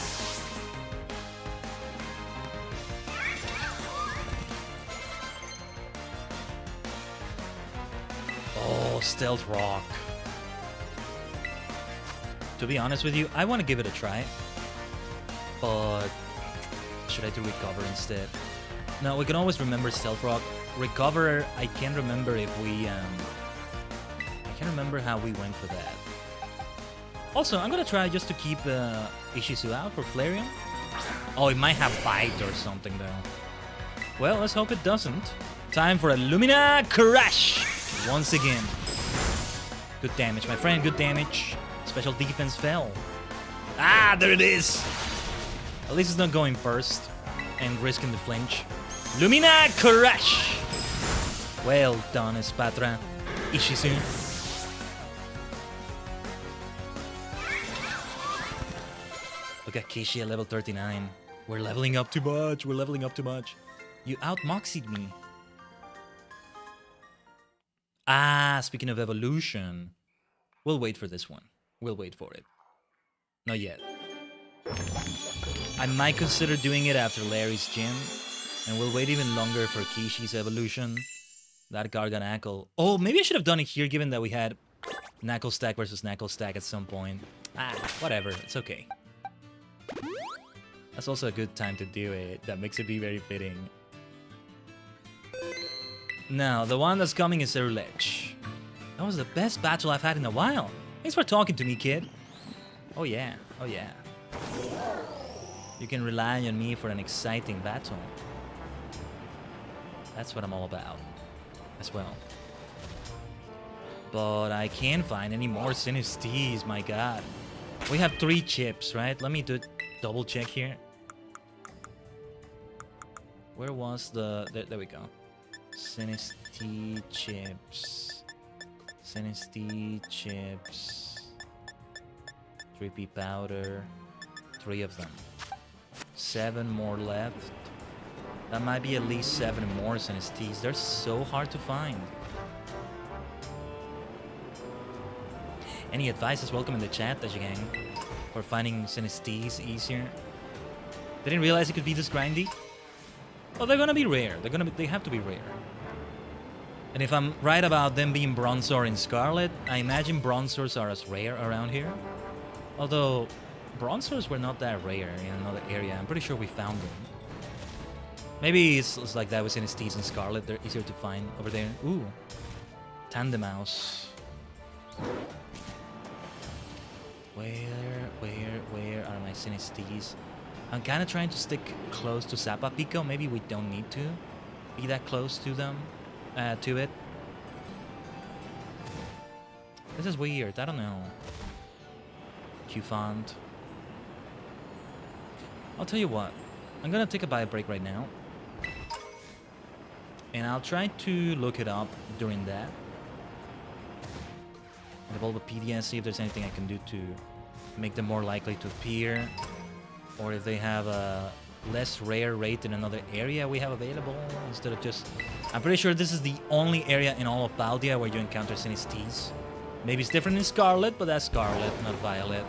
Oh, Stealth Rock. To be honest with you, I want to give it a try. But should I do recover instead? No, we can always remember stealth rock. Recover, I can't remember if we I can't remember how we went for that. Also, I'm gonna try just to keep Ishizu out for Flareon. Oh, it might have Bite or something though. Well, let's hope it doesn't. Time for a Lumina Crash! Once again. Good damage, my friend, good damage. Special defense fell. Ah, there it is! At least it's not going first and risking the flinch. Lumina Crash! Well done, Espatra. Ishizu. Look at Kishi at level 39. We're leveling up too much. We're leveling up too much. You out-moxied me. Ah, speaking of evolution. We'll wait for this one. We'll wait for it. Not yet. I might consider doing it after Larry's gym. And we'll wait even longer for Kishi's evolution. That Garganackle. Oh, maybe I should have done it here given that we had Knuckle Stack versus Knuckle Stack at some point. Ah, whatever. It's okay. That's also a good time to do it. That makes it be very fitting. Now, the one that's coming is Erulech. That was the best battle I've had in a while. Thanks for talking to me, kid. Oh yeah, oh yeah. You can rely on me for an exciting battle. That's what I'm all about, as well. But I can't find any more Sinistes, my god. We have 3 chips, right? Let me do double check here. Where was the... There we go. Siniste chips. Siniste chips. 3P powder. 3 of them. 7 more left. That might be at least 7 more Sinistes. They're so hard to find. Any advice is welcome in the chat, Tajigen, for finding Sinistes easier. Didn't realize it could be this grindy. Well, they're gonna be rare. They have to be rare. And if I'm right about them being Bronzor and Scarlet, I imagine Bronzors are as rare around here. Although Bronzors were not that rare in another area. I'm pretty sure we found them. Maybe it's like that with Sinistes and Scarlet. They're easier to find over there. Ooh. Tandemouse. Where are my Sinistes? I'm kind of trying to stick close to Zappa Pico. Maybe we don't need to be that close to them, to it. This is weird. I don't know. Q-Font. I'll tell you what. I'm gonna take a bio break right now. And I'll try to look it up during that. The Bulbapedia, see if there's anything I can do to make them more likely to appear. Or if they have a less rare rate in another area we have available instead of just... I'm pretty sure this is the only area in all of Paldea where you encounter Sinistes. Maybe it's different in Scarlet, but that's Scarlet, not Violet.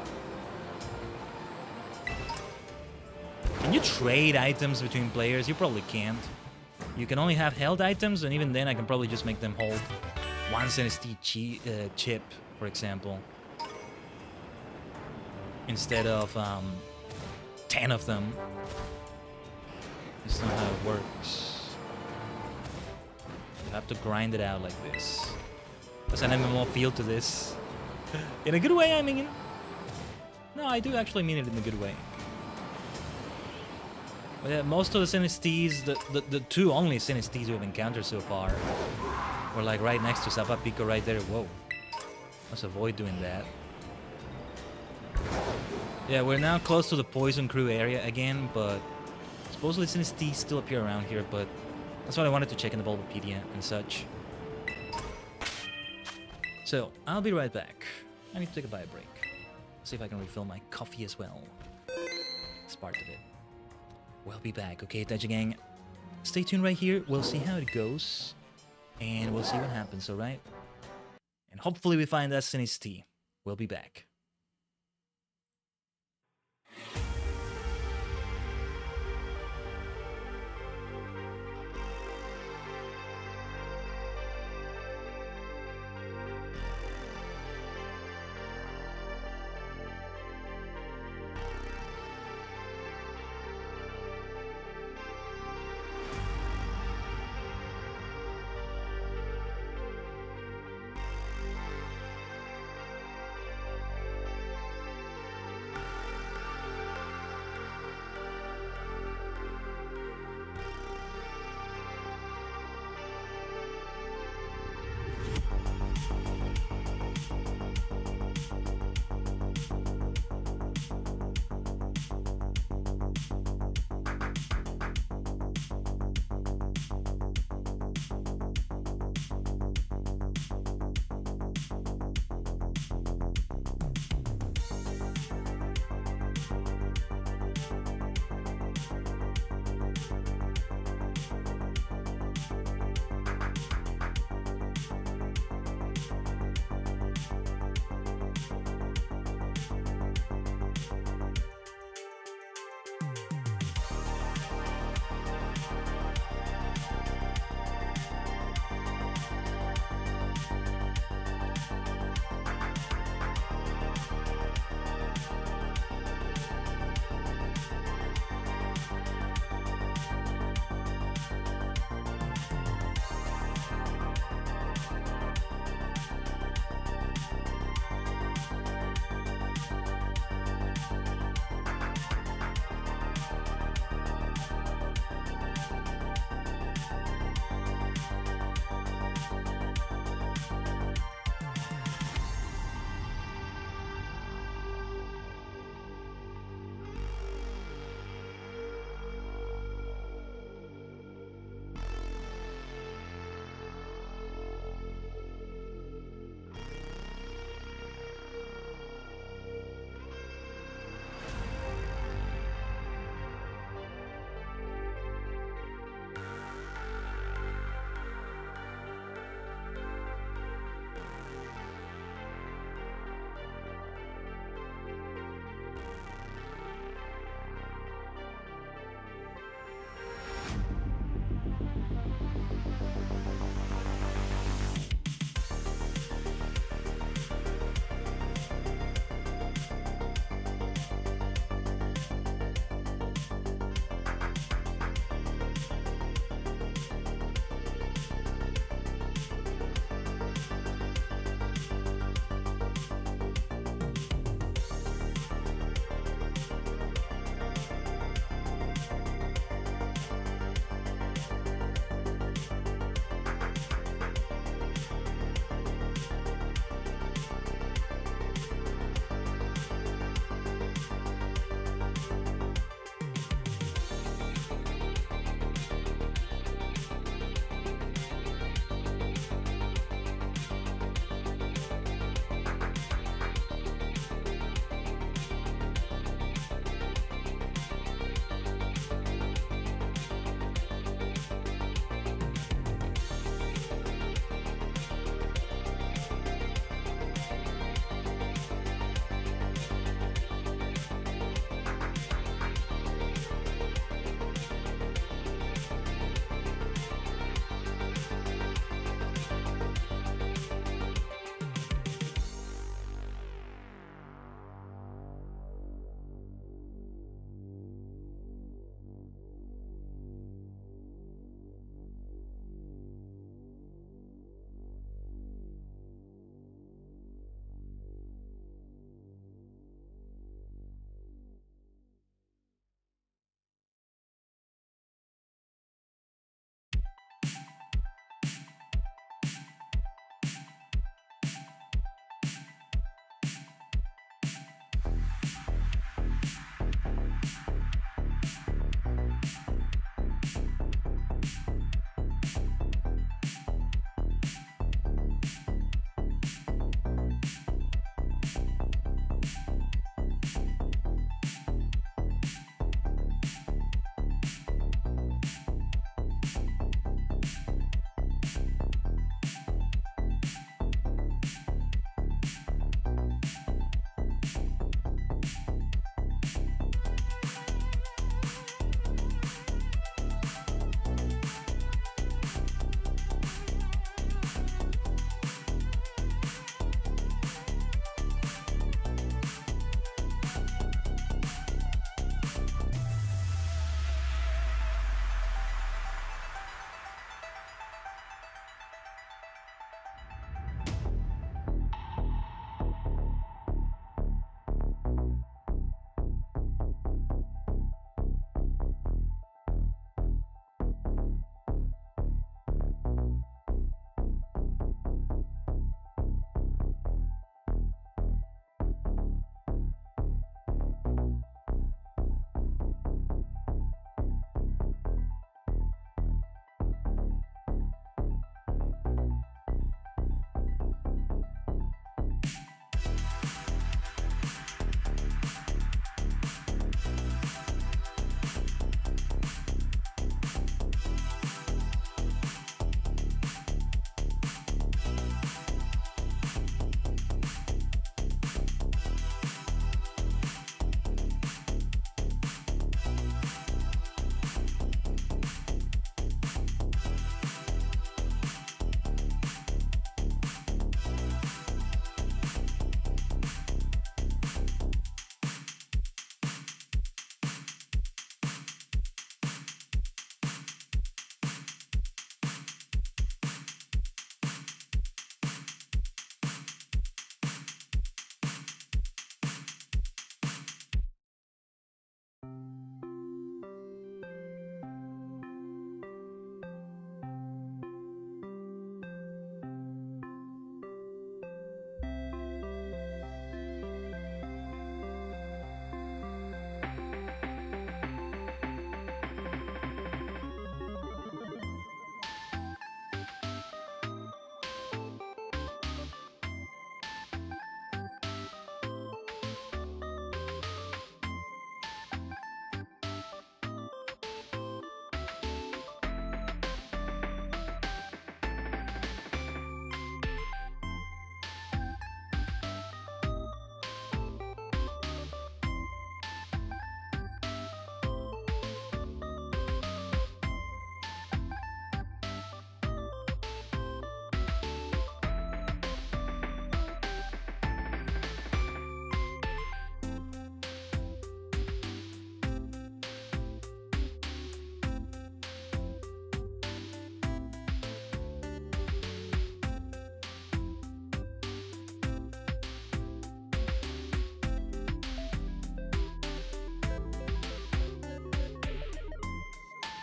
Can you trade items between players? You probably can't. You can only have held items, and even then I can probably just make them hold one Siniste chip, for example. Instead of 10 of them. That's not how it works. You have to grind it out like this. There's an MMO feel to this. In a good way, I mean. No, I do actually mean it in a good way. But yeah, most of the Sinistes, the 2 only Sinistes we've encountered so far, were like right next to Zappa Pico right there. Whoa. Let's avoid doing that. Yeah, we're now close to the Poison Crew area again, but supposedly Sinistes still appear around here, but that's what I wanted to check in the Bulbapedia and such. So, I'll be right back. I need to take a bio break. See if I can refill my coffee as well. It's part of it. We'll be back, okay, Tajigen? Stay tuned right here. We'll see how it goes. And we'll see what happens, alright? And hopefully we find that Siniste. We'll be back.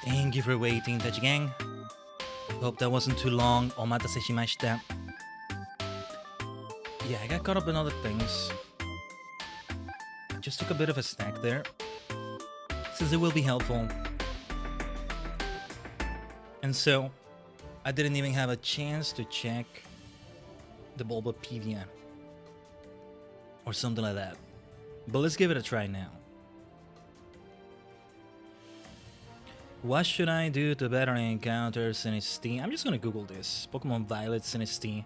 Thank you for waiting, Tajigen. Hope that wasn't too long. Omatase shimashita. Yeah, I got caught up in other things. Just took a bit of a snack there, since it will be helpful. And so, I didn't even have a chance to check the Bulbapedia or something like that. But let's give it a try now. What should I do to better encounter Sinistea? I'm just gonna Google this. Pokemon Violet Sinistea.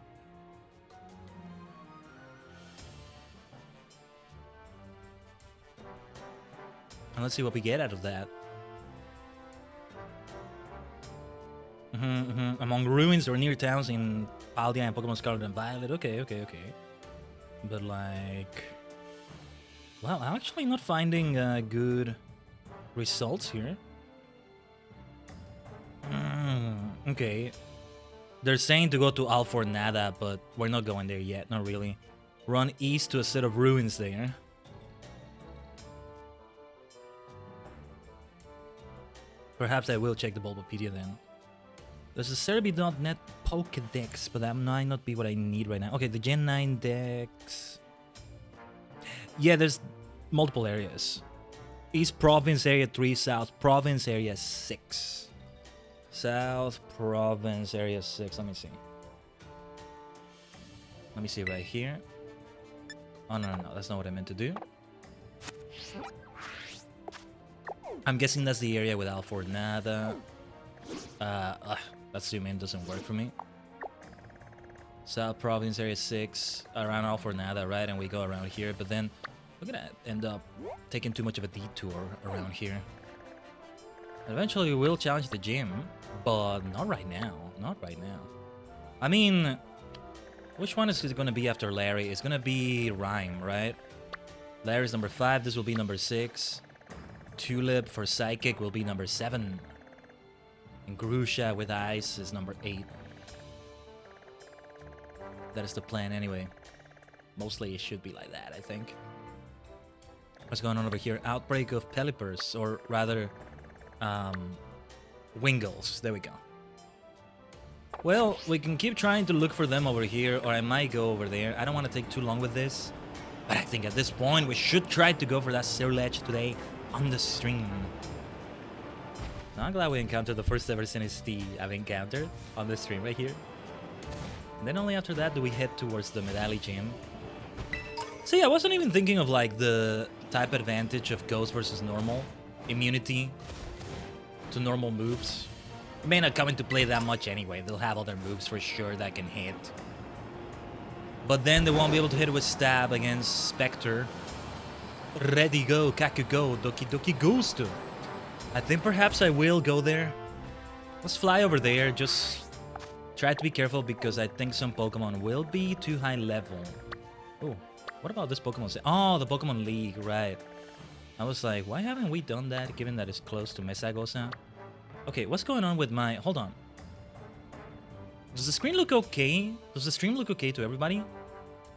And let's see what we get out of that. Among ruins or near towns in Paldea and Pokemon Scarlet and Violet. Okay. But like... Well, I'm actually not finding good results here. Okay. They're saying to go to ℂ𝕠𝕟𝕚𝕚𝕚, but we're not going there yet, not really. Run east to a set of ruins there. Perhaps I will check the Bulbapedia then. There's a Cerebi.net Pokedex, but that might not be what I need right now. Okay, the Gen 9 Dex... Yeah, there's multiple areas. East Province Area 3, South Province Area 6. South Province Area 6, let me see. Let me see right here. Oh, no, that's not what I meant to do. I'm guessing that's the area with ℂ𝕠𝕟𝕚𝕚𝕚. That zoom in doesn't work for me. South Province Area 6, around ℂ𝕠𝕠𝕟𝕚𝕚, right? And we go around here, but then we're gonna end up taking too much of a detour around here. Eventually we will challenge the gym, but not right now. Not right now. I mean, which one is it gonna be after Larry? It's gonna be Rhyme, right? Larry's number 5, this will be number 6. Tulip for Psychic will be number 7. And Grusha with Ice is number 8. That is the plan anyway. Mostly it should be like that, I think. What's going on over here? Outbreak of pelipers, or rather, wingles. There we go. Well, we can keep trying to look for them over here, or I might go over there. I don't want to take too long with this, but I think at this point we should try to go for that Ledge today on the stream. Now, I'm glad we encountered the first ever Synesty I've encountered on the stream right here. And then only after that do we head towards the Medali gym. See, I wasn't even thinking of like the type advantage of Ghost versus normal. Immunity to normal moves. It may not come into play that much anyway. They'll have other moves for sure that can hit. But then they won't be able to hit with Stab against Spectre. Ready, go, Kaku, go, Doki Doki Ghost. I think perhaps I will go there. Let's fly over there. Just try to be careful because I think some Pokemon will be too high level. Oh, what about this Pokemon? Oh, the Pokemon League, right. I was like, why haven't we done that given that it's close to Mesagosa? Okay, what's going on with my... Hold on. Does the screen look okay? Does the stream look okay to everybody?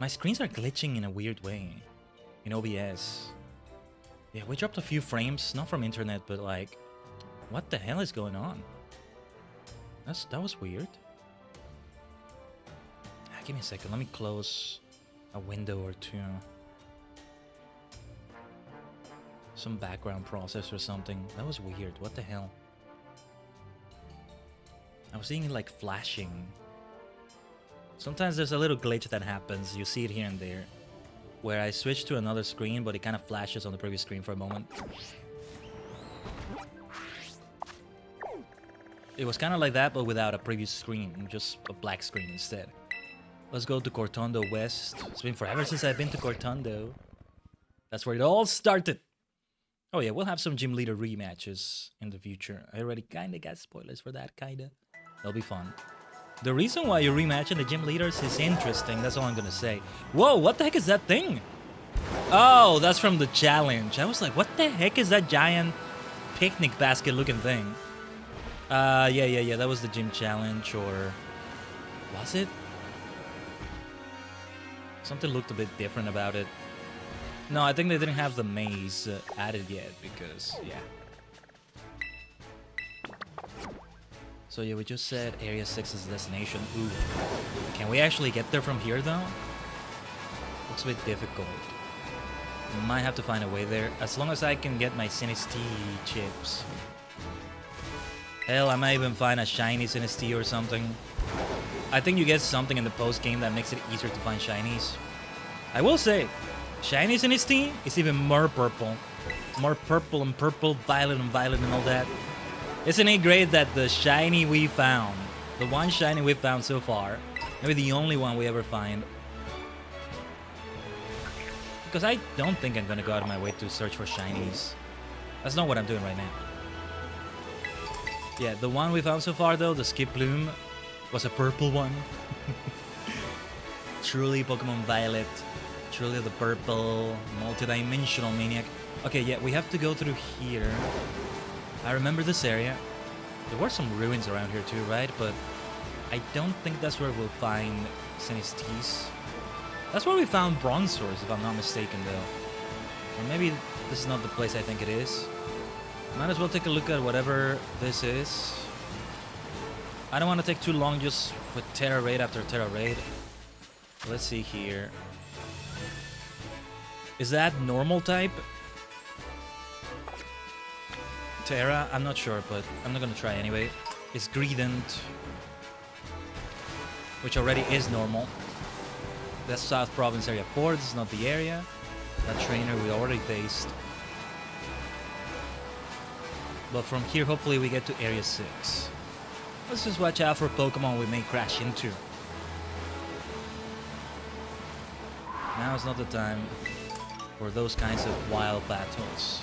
My screens are glitching in a weird way. In OBS. Yeah, we dropped a few frames. Not from internet, but like... What the hell is going on? That was weird. Give me a second. Let me close a window or two. Some background process or something. That was weird. What the hell? I was seeing it like flashing. Sometimes there's a little glitch that happens. You see it here and there. Where I switch to another screen, but it kind of flashes on the previous screen for a moment. It was kind of like that, but without a previous screen. Just a black screen instead. Let's go to Cortondo West. It's been forever since I've been to Cortondo. That's where it all started. Oh yeah, we'll have some gym leader rematches in the future. I already kind of got spoilers for that, kind of. That'll be fun. The reason why you're rematching the gym leaders is interesting. That's all I'm going to say. Whoa, what the heck is that thing? Oh, that's from the challenge. I was like, what the heck is that giant picnic basket looking thing? Yeah. That was the gym challenge, or... Was it? Something looked a bit different about it. No, I think they didn't have the maze added yet, because, yeah. So yeah, we just said Area 6 is the destination. Ooh. Can we actually get there from here, though? Looks a bit difficult. We might have to find a way there, as long as I can get my Synesty chips. Hell, I might even find a shiny Synesty or something. I think you get something in the post-game that makes it easier to find shinies. I will say, shiny Synesty is even more purple. More purple, violet and all that. Isn't it great that the shiny we found, the one shiny we've found so far, maybe the only one we ever find, because I don't think I'm gonna go out of my way to search for shinies. That's not what I'm doing right now. Yeah, the one we found so far though, the Skip Bloom, was a purple one. Truly Pokemon Violet. Truly the purple, multi-dimensional maniac. Okay, yeah, we have to go through here. I remember this area. There were some ruins around here too, right? But I don't think that's where we'll find Synesties. That's where we found Bronzors, if I'm not mistaken, though. Or maybe this is not the place I think it is. Might as well take a look at whatever this is. I don't want to take too long just with Terra Raid after Terra Raid. Let's see here. Is that normal type? Terra? I'm not sure, but I'm not gonna try anyway. It's Greedent, which already is normal. That's South Province Area 4. This is not the area. That trainer we already faced. But from here, hopefully we get to Area 6. Let's just watch out for Pokemon we may crash into. Now is not the time for those kinds of wild battles.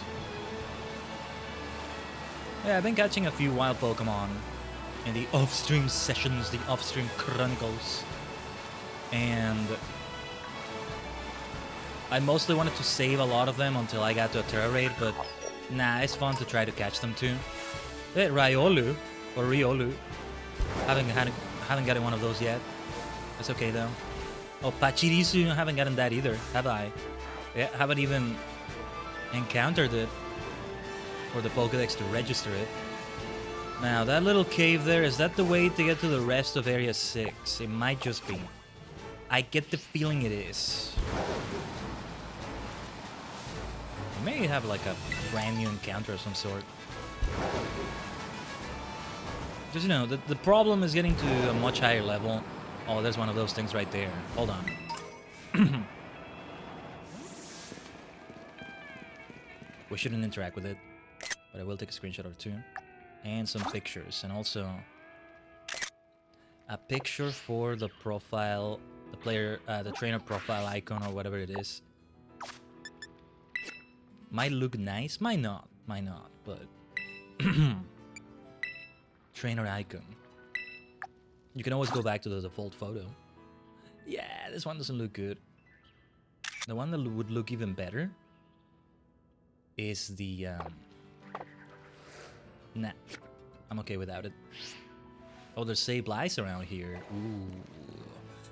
Yeah, I've been catching a few wild Pokemon in the off-stream sessions, the off-stream chronicles. And I mostly wanted to save a lot of them until I got to a Terra Raid, but nah, it's fun to try to catch them too. Hey, Riolu, or Riolu. Haven't gotten one of those yet. That's okay though. Oh, Pachirisu, I haven't gotten that either, have I? Yeah, haven't even encountered it. For the Pokédex to register it. Now, that little cave there, is that the way to get to the rest of Area 6? It might just be. I get the feeling it is. We may have like a brand new encounter of some sort. Just, you know, the problem is getting to a much higher level. Oh, there's one of those things right there. Hold on. We shouldn't interact with it, but I will take a screenshot or two. And some pictures, and also a picture for the profile, the player, the trainer profile icon or whatever it is. Might look nice, might not, but trainer icon. You can always go back to the default photo. Yeah, this one doesn't look good. The one that would look even better is the nah, I'm okay without it. Oh, there's Sableyes around here. Ooh,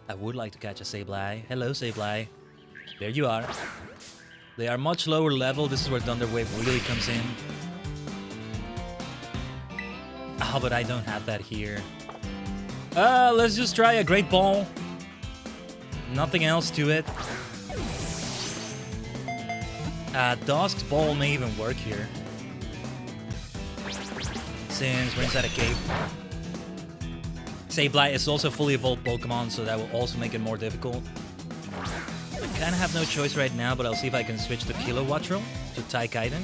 I would like to catch a Sableye. Hello, Sableye. There you are. They are much lower level. This is where Thunder Wave really comes in. Oh, but I don't have that here. Let's just try a Great Ball. Nothing else to it. Dusk's Ball may even work here. Since we're inside a cave. Sableye is also a fully evolved Pokemon, so that will also make it more difficult. I kinda have no choice right now, but I'll see if I can switch to Kilowattrel to Khaiden.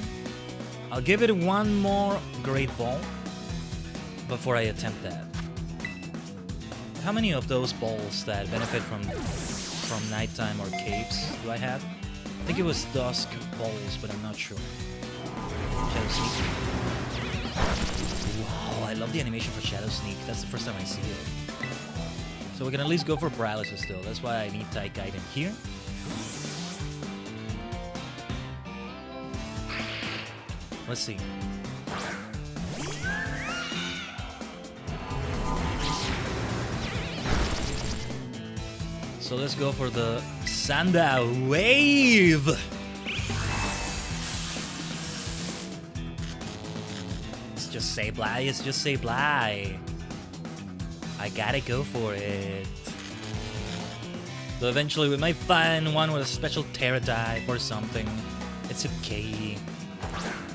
I'll give it one more Great Ball before I attempt that. How many of those balls that benefit from nighttime or caves do I have? I think it was Dusk balls, but I'm not sure. Shadow Sneak. Wow, I love the animation for Shadow Sneak. That's the first time I see it. So we can at least go for Paralysis still. That's why I need Khaiden here. Let's see. So let's go for the Sanda Wave! It's just Sableye, it's just Sableye. I gotta go for it. So eventually we might find one with a special Terra type or something. It's okay.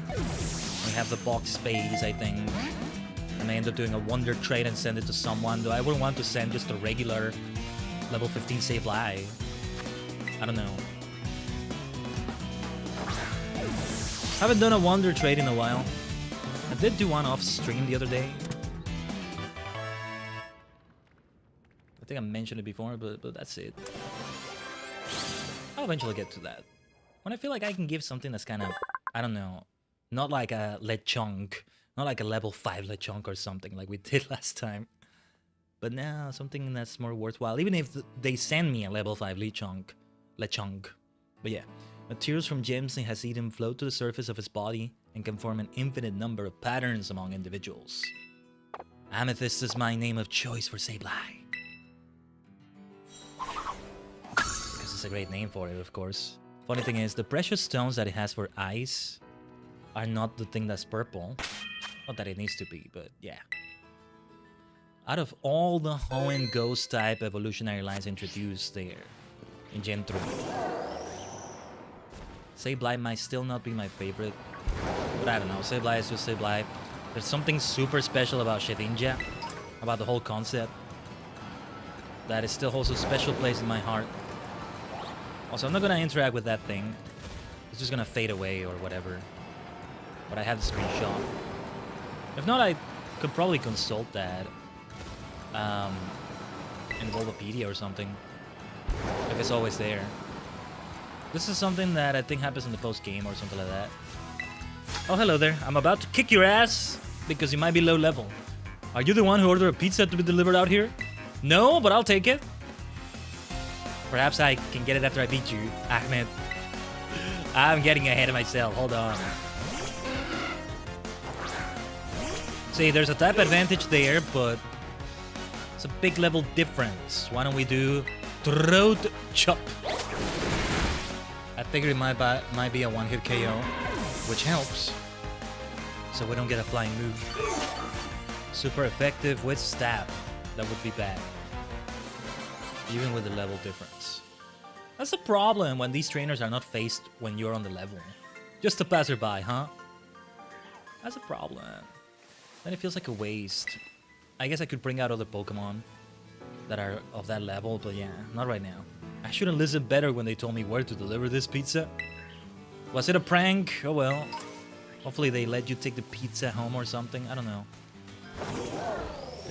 We have the box space, I think. I may end up doing a Wonder Trade and send it to someone, though I wouldn't want to send just a regular level 15 Sableye. I don't know. Haven't done a Wonder Trade in a while. I did do one off stream the other day. I think I mentioned it before, but that's it. I'll eventually get to that. When I feel like I can give something that's kind of, I don't know, not like a Lechonk, not like a level 5 Lechonk or something like we did last time. But now, something that's more worthwhile, even if they send me a level 5 Lechonk. But yeah, materials from gems in Hasidim float to the surface of his body and can form an infinite number of patterns among individuals. Amethyst is my name of choice for Sableye. Because it's a great name for it, of course. Funny thing is, the precious stones that it has for eyes are not the thing that's purple. Not that it needs to be, but yeah. Out of all the Hoenn Ghost type evolutionary lines introduced there in Gen 3, Sableye might still not be my favorite, but I don't know, Sableye is just Sableye. There's something super special about Shedinja, about the whole concept, that it still holds a special place in my heart. Also, I'm not gonna interact with that thing. It's just gonna fade away or whatever. But I have the screenshot. If not, I could probably consult that. In Volvopedia or something, if it's always there. This is something that I think happens in the post-game or something like that. Oh, hello there. I'm about to kick your ass because you might be low level. Are you the one who ordered a pizza to be delivered out here? No, but I'll take it. Perhaps I can get it after I beat you, Ahmed. I'm getting ahead of myself. Hold on. See, there's a type advantage there, but a big level difference. Why don't we do Throat chop. I figured it might be a one-hit KO, which helps. So we don't get a flying move. Super effective with stab. That would be bad. Even with the level difference. That's the problem when these trainers are not faced when you're on the level. Just a passerby, huh? That's a problem. Then it feels like a waste. I guess I could bring out other Pokemon that are of that level, but yeah, not right now. I should have listened better when they told me where to deliver this pizza. Was it a prank? Oh well. Hopefully they let you take the pizza home or something. I don't know.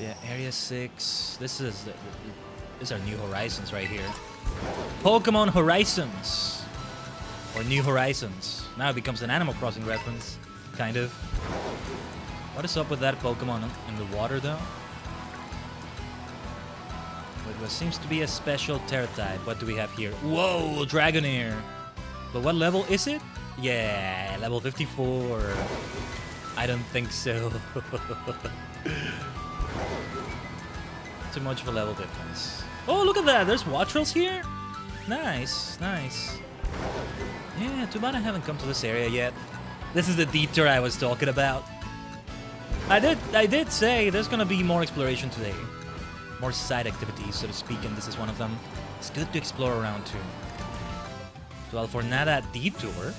Yeah, Area 6. This is our New Horizons right here. Pokemon Horizons. Or New Horizons. Now it becomes an Animal Crossing reference. Kind of. What is up with that Pokemon in the water though? What seems to be a special Terra type. What do we have here? Whoa, Dragonair. But what level is it? Yeah, level 54. I don't think so. Too much of a level difference. Oh, look at that. There's Wattrels here. Nice, nice. Yeah, too bad I haven't come to this area yet. This is the detour I was talking about. I did say there's gonna be more exploration today. More side activities, so to speak, and this is one of them. It's good to explore around too. To Alfornada detour.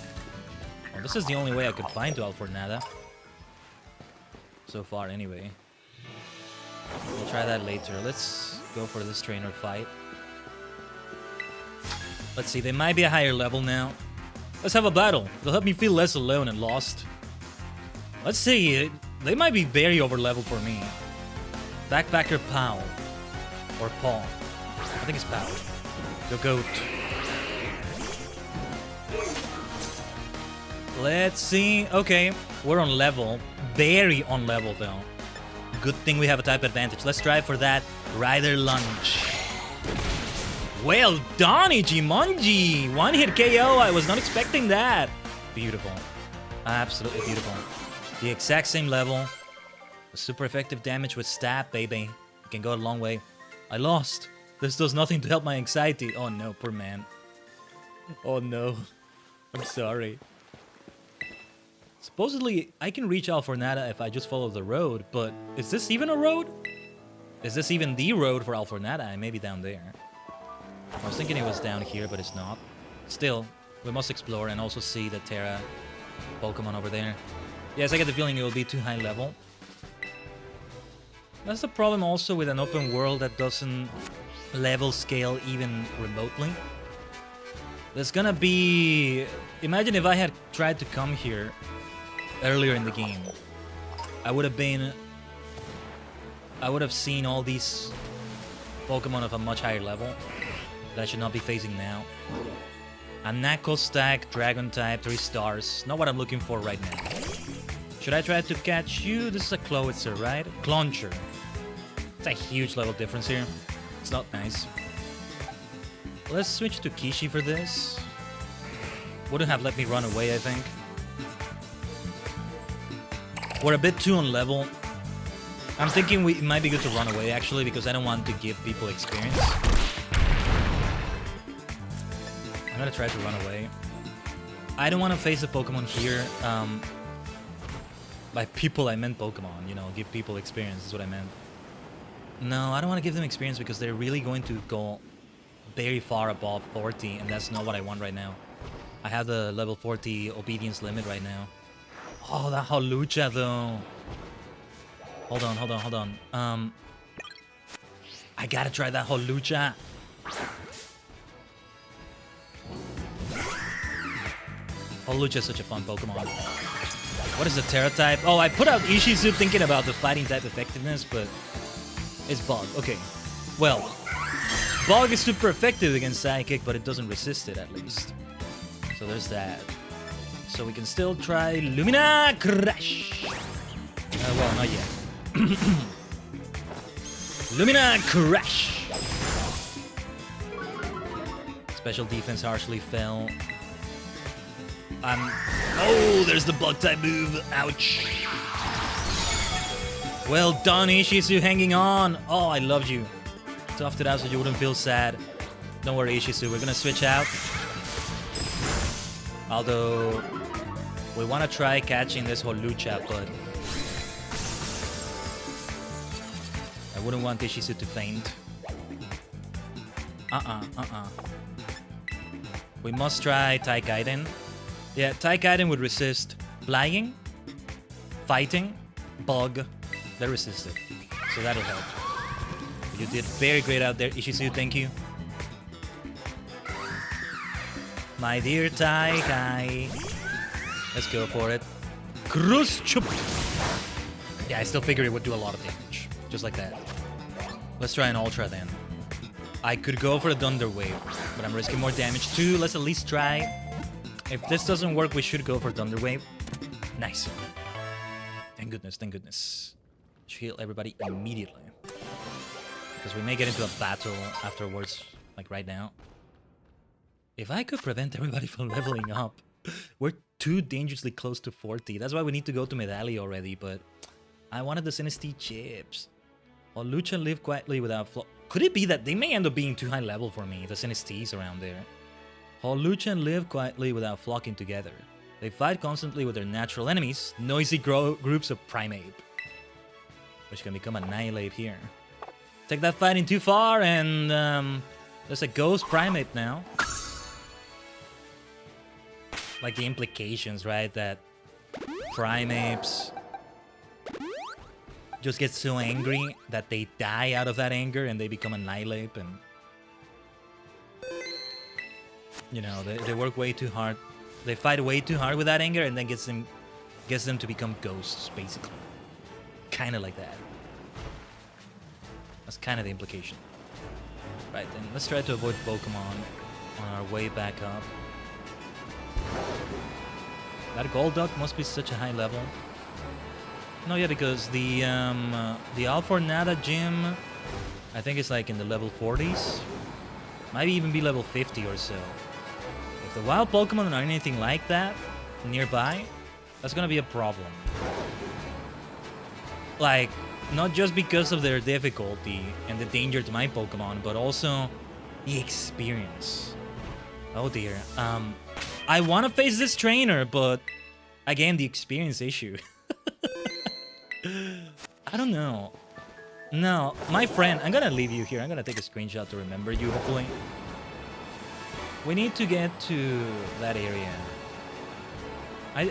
Well, this is the only way I could find to Alfornada. So far, anyway. We'll try that later. Let's go for this trainer fight. Let's see, they might be a higher level now. Let's have a battle. It'll help me feel less alone and lost. Let's see, they might be very over leveled for me. Backpacker Pow. Or Paw. I think it's Pow. The goat. Let's see. Okay, we're on level. Very on level though. Good thing we have a type advantage. Let's try for that Rider Lunge. Well done, Ichimonji! One hit KO. I was not expecting that. Beautiful. Absolutely beautiful. The exact same level. Super effective damage with stab, baby. You can go a long way. I lost. This does nothing to help my anxiety. Oh no, poor man. Oh no. I'm sorry. Supposedly, I can reach Alfornada if I just follow the road, but is this even a road? Is this even the road for Alfornada? I may be down there. I was thinking it was down here, but it's not. Still, we must explore and also see the Terra Pokemon over there. Yes, I get the feeling it will be too high level. That's the problem also with an open world that doesn't level scale even remotely. There's gonna be... Imagine if I had tried to come here earlier in the game. I would have seen all these Pokemon of a much higher level that I should not be facing now. A Knuckle Stack, Dragon type, 3 stars. Not what I'm looking for right now. Should I try to catch you? This is a Clowitzer, right? Clauncher. It's a huge level difference here. It's not nice. Let's switch to Kishi for this. Wouldn't have let me run away, I think. We're a bit too on level. I'm thinking it might be good to run away, actually, because I don't want to give people experience. I'm gonna try to run away. I don't want to face a Pokemon here. By people, I meant Pokemon. You know, give people experience is what I meant. No, I don't want to give them experience because they're really going to go very far above 40, and that's not what I want right now. I have the level 40 obedience limit right now. Oh, that Holucha though. Hold on. I gotta try that Holucha. Holucha is such a fun Pokemon. What is the Terra type? Oh, I put out Ishizu thinking about the fighting type effectiveness, but it's Bug. Okay. Well, Bug is super effective against Psychic, but it doesn't resist it, at least. So there's that. So we can still try Lumina Crash. Well, not yet. Lumina Crash. Special defense harshly fell. Oh, there's the Bug type move. Ouch. Well done, Ishizu, hanging on. Oh, I loved you. Toughed it out so you wouldn't feel sad. Don't worry, Ishizu. We're gonna switch out. Although we want to try catching this whole lucha, but I wouldn't want Ishizu to faint. We must try Khaiden. Yeah, Khaiden would resist flying, fighting, bug. They resist it, so that'll help. You did very great out there, Ishizu. Thank you. My dear Kai. Let's go for it. Cross chop. Yeah, I still figured it would do a lot of damage. Just like that. Let's try an Ultra then. I could go for a Thunder Wave, but I'm risking more damage too. Let's at least try. If this doesn't work, we should go for Thunder Wave. Nice. Thank goodness, thank goodness. Should heal everybody immediately. Because we may get into a battle afterwards, like right now. If I could prevent everybody from leveling up, we're too dangerously close to 40. That's why we need to go to Medali already, but I wanted the Sinistee chips. While Lucha live quietly without flaw. Could it be that they may end up being too high level for me, the Sinestees around there? While Lucha live quietly without flocking together. They fight constantly with their natural enemies, noisy groups of Primeape. Which can become Annihilate here. Take that fighting too far, and there's a Ghost Primeape now. Like the implications, right? That Primeapes just get so angry that they die out of that anger and they become Annihilate, and you know, they work way too hard. They fight way too hard with that anger, and then gets them to become ghosts, basically. Kind of like that. That's kind of the implication. Right, then let's try to avoid Pokemon on our way back up. That Golduck must be such a high level. No, yeah, because the ℂ𝕠𝕟𝕤𝕒𝕒 gym, I think it's like in the level 40s. Might even be level 50 or so. If the wild Pokemon are anything like that nearby, that's gonna be a problem. Like, not just because of their difficulty and the danger to my Pokemon, but also the experience. Oh dear. I want to face this trainer, but again, the experience issue. I don't know. No, my friend, I'm gonna leave you here. I'm gonna take a screenshot to remember you, hopefully. We need to get to that area.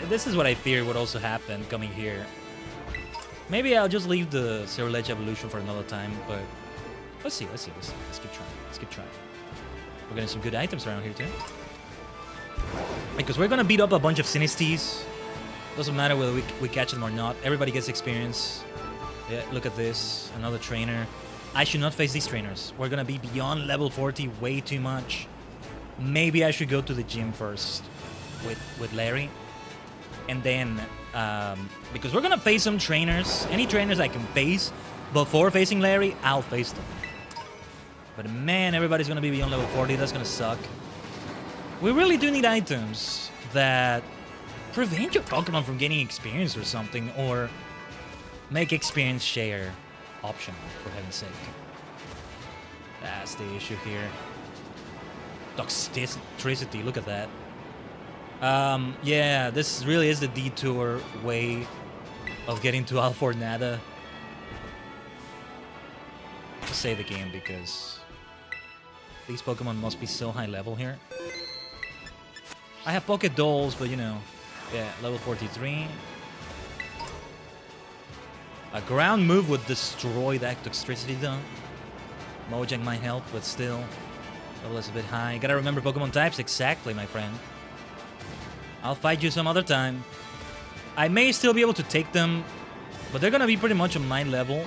This is what I fear would also happen coming here. Maybe I'll just leave the Zero Edge evolution for another time, but let's see. Let's keep trying. We're getting some good items around here too. Because we're gonna beat up a bunch of Sinestees. Doesn't matter whether we catch them or not. Everybody gets experience. Yeah, look at this. Another trainer. I should not face these trainers. We're gonna be beyond level 40 way too much. Maybe I should go to the gym first with Larry. And then, because we're gonna face some trainers. Any trainers I can face before facing Larry, I'll face them. But man, everybody's gonna be beyond level 40. That's gonna suck. We really do need items that prevent your Pokemon from getting experience or something, or make experience share optional, for heaven's sake. That's the issue here. Toxicity, look at that. Yeah, this really is the detour way of getting to ℂ𝕠𝕟𝕒𝕒𝕒. Just save the game because these Pokemon must be so high level here. I have Poké Dolls, but you know, yeah, level 43. A ground move would destroy that Toxicity though. Mojang might help, but still, level is a bit high. Gotta remember Pokemon types exactly, my friend. I'll fight you some other time. I may still be able to take them, but they're gonna be pretty much on my level,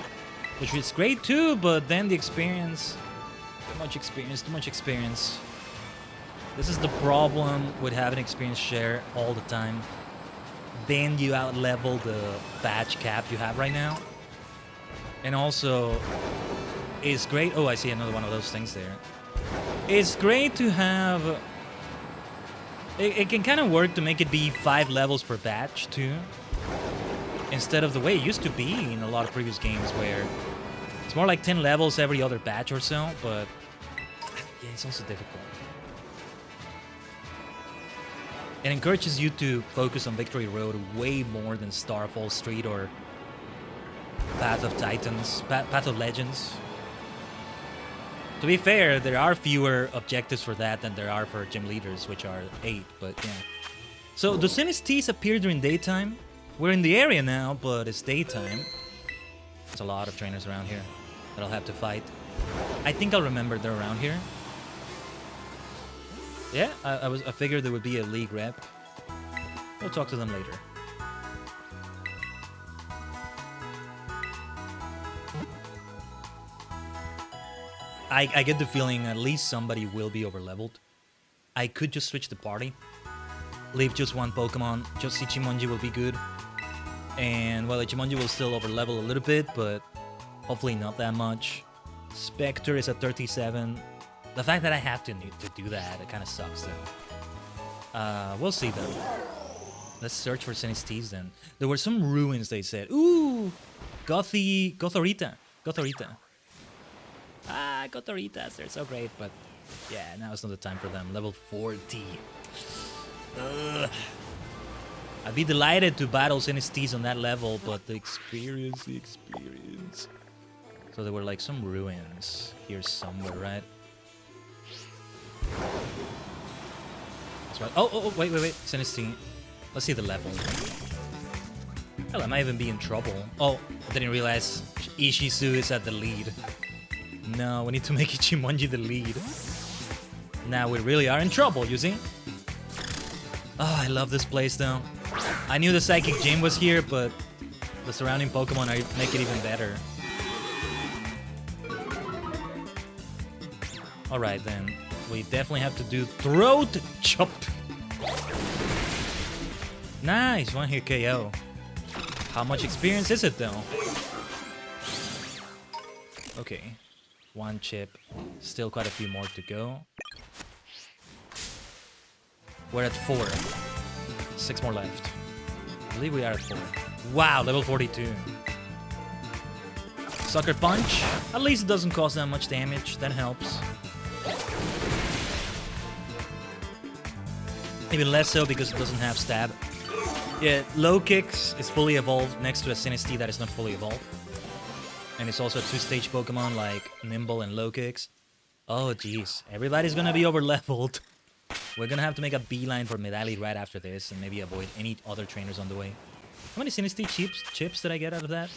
which is great too, but then the experience... Too much experience. This is the problem with having experience share all the time. Then you out-level the badge cap you have right now. And also, it's great... Oh, I see another one of those things there. It's great to have... It can kind of work to make it be 5 levels per batch, too. Instead of the way it used to be in a lot of previous games, where it's more like 10 levels every other batch or so, but... Yeah, it's also difficult. It encourages you to focus on Victory Road way more than Starfall Street or Path of Titans, Path of Legends. To be fair, there are fewer objectives for that than there are for gym leaders, which are 8, but yeah. So, do Sinistes appear during daytime? We're in the area now, but it's daytime. There's a lot of trainers around here that I'll have to fight. I think I'll remember they're around here. Yeah, I figured there would be a league rep. We'll talk to them later. I get the feeling at least somebody will be overleveled. I could just switch the party. Leave just one Pokemon. Just Ichimonji will be good. And, well, Ichimonji will still overlevel a little bit, but hopefully not that much. Spectre is at 37. The fact that I have to do that, it kind of sucks, though. We'll see, though. Let's search for Sinistes, then. There were some ruins, they said. Ooh! Gothorita. Ah, Gothoritas, they're so great, but yeah, now it's not the time for them. Level 40. Ugh. I'd be delighted to battle Sinistes on that level, but the experience. So there were like some ruins here somewhere, right? That's right. Oh, wait. Sinistine. Let's see the level. Hell, I might even be in trouble. Oh, I didn't realize Ishizu is at the lead. No, we need to make Ichimonji the lead. Now we really are in trouble, you see? Oh, I love this place, though. I knew the Psychic Gym was here, but the surrounding Pokemon make it even better. Alright, then. We definitely have to do Throat Chop. Nice, one hit KO. How much experience is it, though? Okay. One chip. Still quite a few more to go. We're at 4. 6 more left. I believe we are at 4. Wow, level 42. Sucker Punch. At least it doesn't cause that much damage. That helps. Even less so because it doesn't have stab. Yeah, Low Kicks is fully evolved next to a Sinistee that is not fully evolved. And it's also a 2-stage Pokemon like Nimble and Low Kicks. Oh, jeez. Everybody's gonna be over-leveled. We're gonna have to make a beeline for Medali right after this and maybe avoid any other trainers on the way. How many Sinistee chips did I get out of that?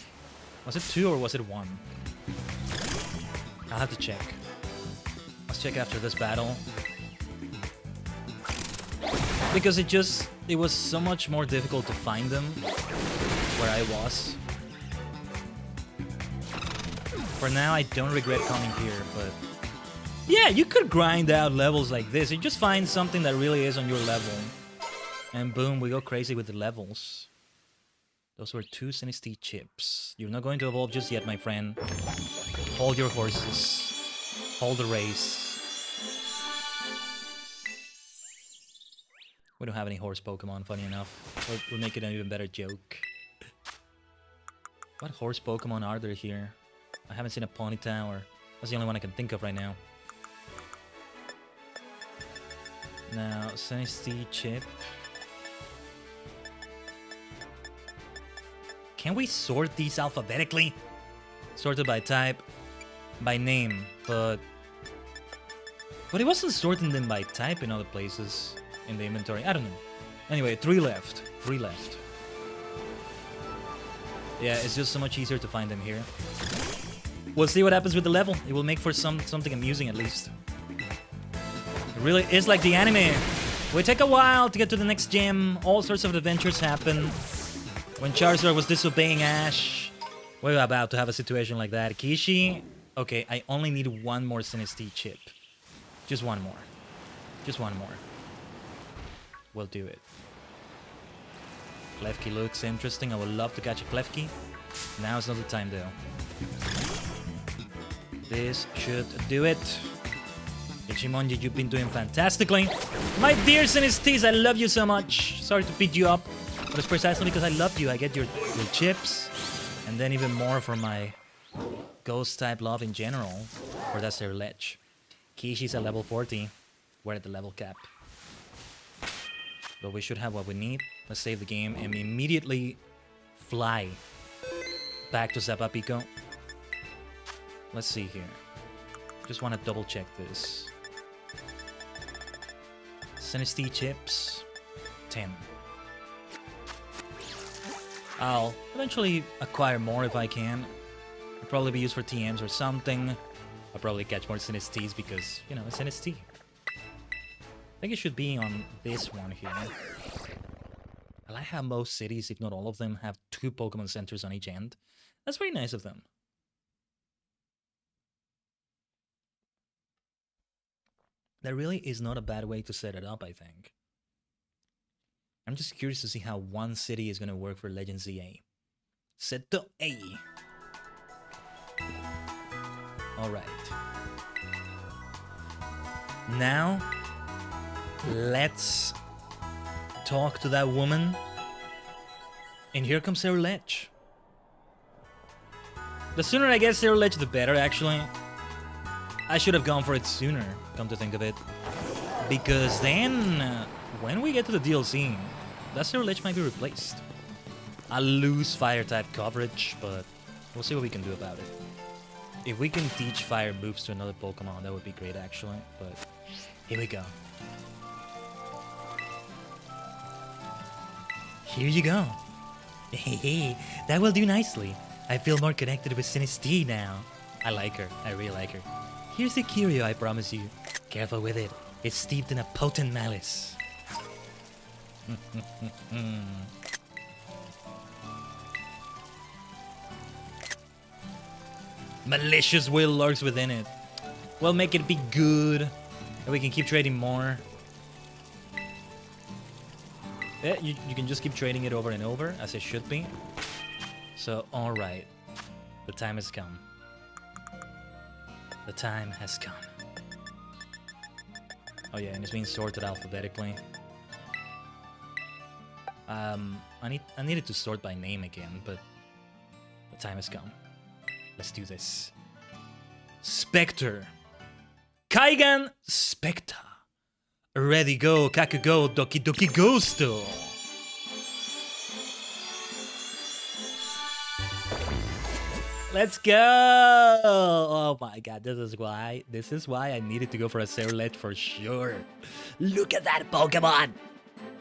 Was it 2 or was it 1? I'll have to check. Let's check after this battle. Because it was so much more difficult to find them where I was. For now, I don't regret coming here, but yeah, you could grind out levels like this. You just find something that really is on your level. And boom, we go crazy with the levels. Those were 2 Sinistee chips. You're not going to evolve just yet, my friend. Hold your horses. Hold the race. We don't have any horse Pokemon, funny enough. We'll make it an even better joke. What horse Pokemon are there here? I haven't seen a Ponyta, or that's the only one I can think of right now. Now, Sinistee chip. Can we sort these alphabetically? Sorted by type, by name, but it wasn't sorting them by type in other places in the inventory. I don't know. Anyway, 3 left. 3 left. Yeah, it's just so much easier to find them here. We'll see what happens with the level. It will make for something amusing at least. It really is like the anime. It will take a while to get to the next gym. All sorts of adventures happen. When Charizard was disobeying Ash, we're about to have a situation like that. Kishi, okay, I only need 1 more Sinistee chip. Just 1 more. Just 1 more. We'll do it. Klefki looks interesting. I would love to catch a Klefki. Now's not the time, though. This should do it. Ichimonji, you've been doing fantastically. My dear Sinistee, I love you so much. Sorry to beat you up, but it's precisely because I love you. I get your chips, and then even more for my ghost-type love in general. Or that's their ledge. Kishi's at level 40. We're at the level cap. But we should have what we need. Let's save the game and immediately fly back to Zapapico. Let's see here. Just want to double check this. Sinistee chips, 10. I'll eventually acquire more if I can. It'll probably be used for TMs or something. I'll probably catch more Sinistees because, you know, it's Sinistee. I think it should be on this one here. I like how most cities, if not all of them, have 2 Pokemon centers on each end. That's very nice of them. That really is not a bad way to set it up, I think. I'm just curious to see how one city is going to work for Legend ZA. Seto A. Alright. Now, let's talk to that woman. And here comes Cerulege. The sooner I get Cerulege, the better, actually. I should have gone for it sooner, come to think of it. Because then, when we get to the DLC, that Cerulege might be replaced. I'll lose Fire-type coverage, but we'll see what we can do about it. If we can teach Fire moves to another Pokemon, that would be great, actually. But here we go. Here you go. Hey, that will do nicely. I feel more connected with Sinistee now. I like her. I really like her. Here's the curio, I promise you. Careful with it. It's steeped in a potent malice. Malicious will lurks within it. We'll make it be good. And we can keep trading more. Yeah, you can just keep trading it over and over, as it should be. So, alright. The time has come. The time has come. Oh yeah, and it's being sorted alphabetically. I needed to sort by name again, but the time has come. Let's do this. Spectre. Khaiden Spectre. Ready go, Kaku go, Doki Doki Ghosto. Let's go! Oh my god, this is why I needed to go for a Cerulege for sure. Look at that Pokemon!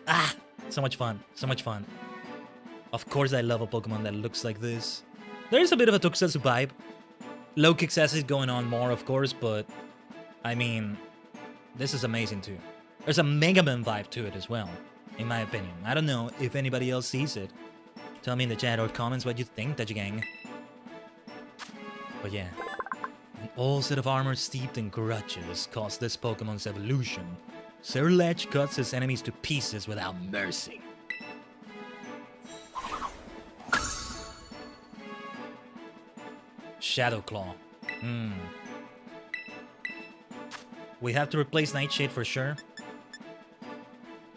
Ah, so much fun, so much fun. Of course I love a Pokemon that looks like this. There's a bit of a Tokusatsu vibe. Low kick is going on more, of course, but I mean, this is amazing too. There's a Mega Man vibe to it as well, in my opinion. I don't know if anybody else sees it. Tell me in the chat or comments what you think, Tajigen. But yeah, an old set of armor steeped in grudges caused this Pokemon's evolution. Cerulege cuts his enemies to pieces without mercy. Shadow Claw. We have to replace Nightshade for sure.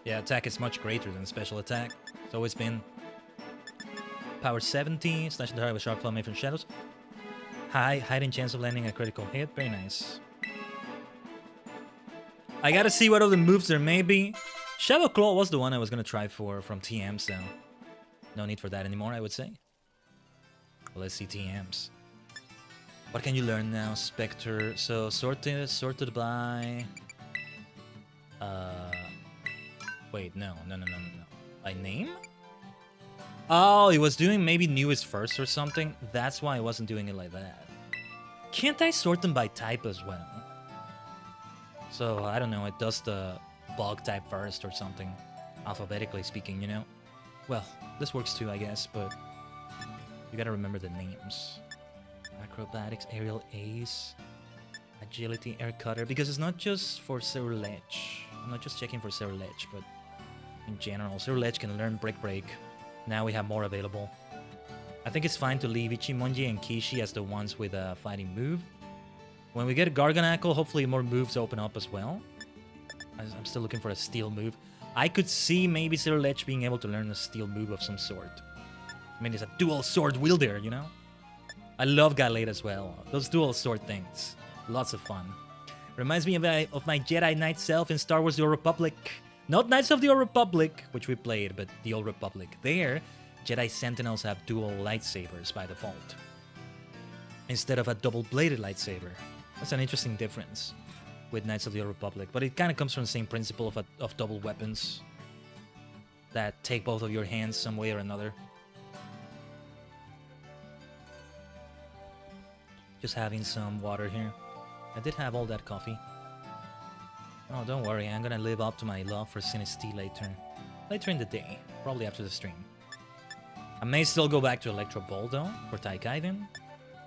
Yeah, attack is much greater than special attack. It's always been. Power 70, slash the target with Sharp Claw made from shadows. Hiding chance of landing a critical hit. Very nice. I gotta see what other moves there may be. Shadow Claw was the one I was gonna try for from TM, so no need for that anymore, I would say. Well, let's see TMs. What can you learn now? Spectre. So sorted by. Wait, no. By name? Oh, it was doing maybe newest first or something. That's why I wasn't doing it like that. Can't I sort them by type as well? So, I don't know, it does the bug type first or something. Alphabetically speaking, you know? Well, this works too, I guess, but you gotta remember the names. Acrobatics, Aerial Ace, Agility, Air Cutter, because it's not just for Cerulege. I'm not just checking for Cerulege, but in general, Cerulege can learn Brick Break. Now we have more available. I think it's fine to leave Ichimonji and Kishi as the ones with a fighting move. When we get a Garganacl, hopefully more moves open up as well. I'm still looking for a steel move. I could see maybe Cerulege being able to learn a steel move of some sort. I mean, it's a dual sword wielder, you know? I love Galate as well. Those dual sword things. Lots of fun. Reminds me of my Jedi Knight self in Star Wars The Old Republic. Not Knights of the Old Republic, which we played, but The Old Republic. There, Jedi Sentinels have dual lightsabers by default, instead of a double-bladed lightsaber. That's an interesting difference with Knights of the Old Republic, but it kind of comes from the same principle of double weapons that take both of your hands some way or another. Just having some water here. I did have all that coffee. Oh, don't worry, I'm gonna live up to my love for Sinistee later in the day, probably after the stream. I may still go back to Electro Ball though, for Khaiden,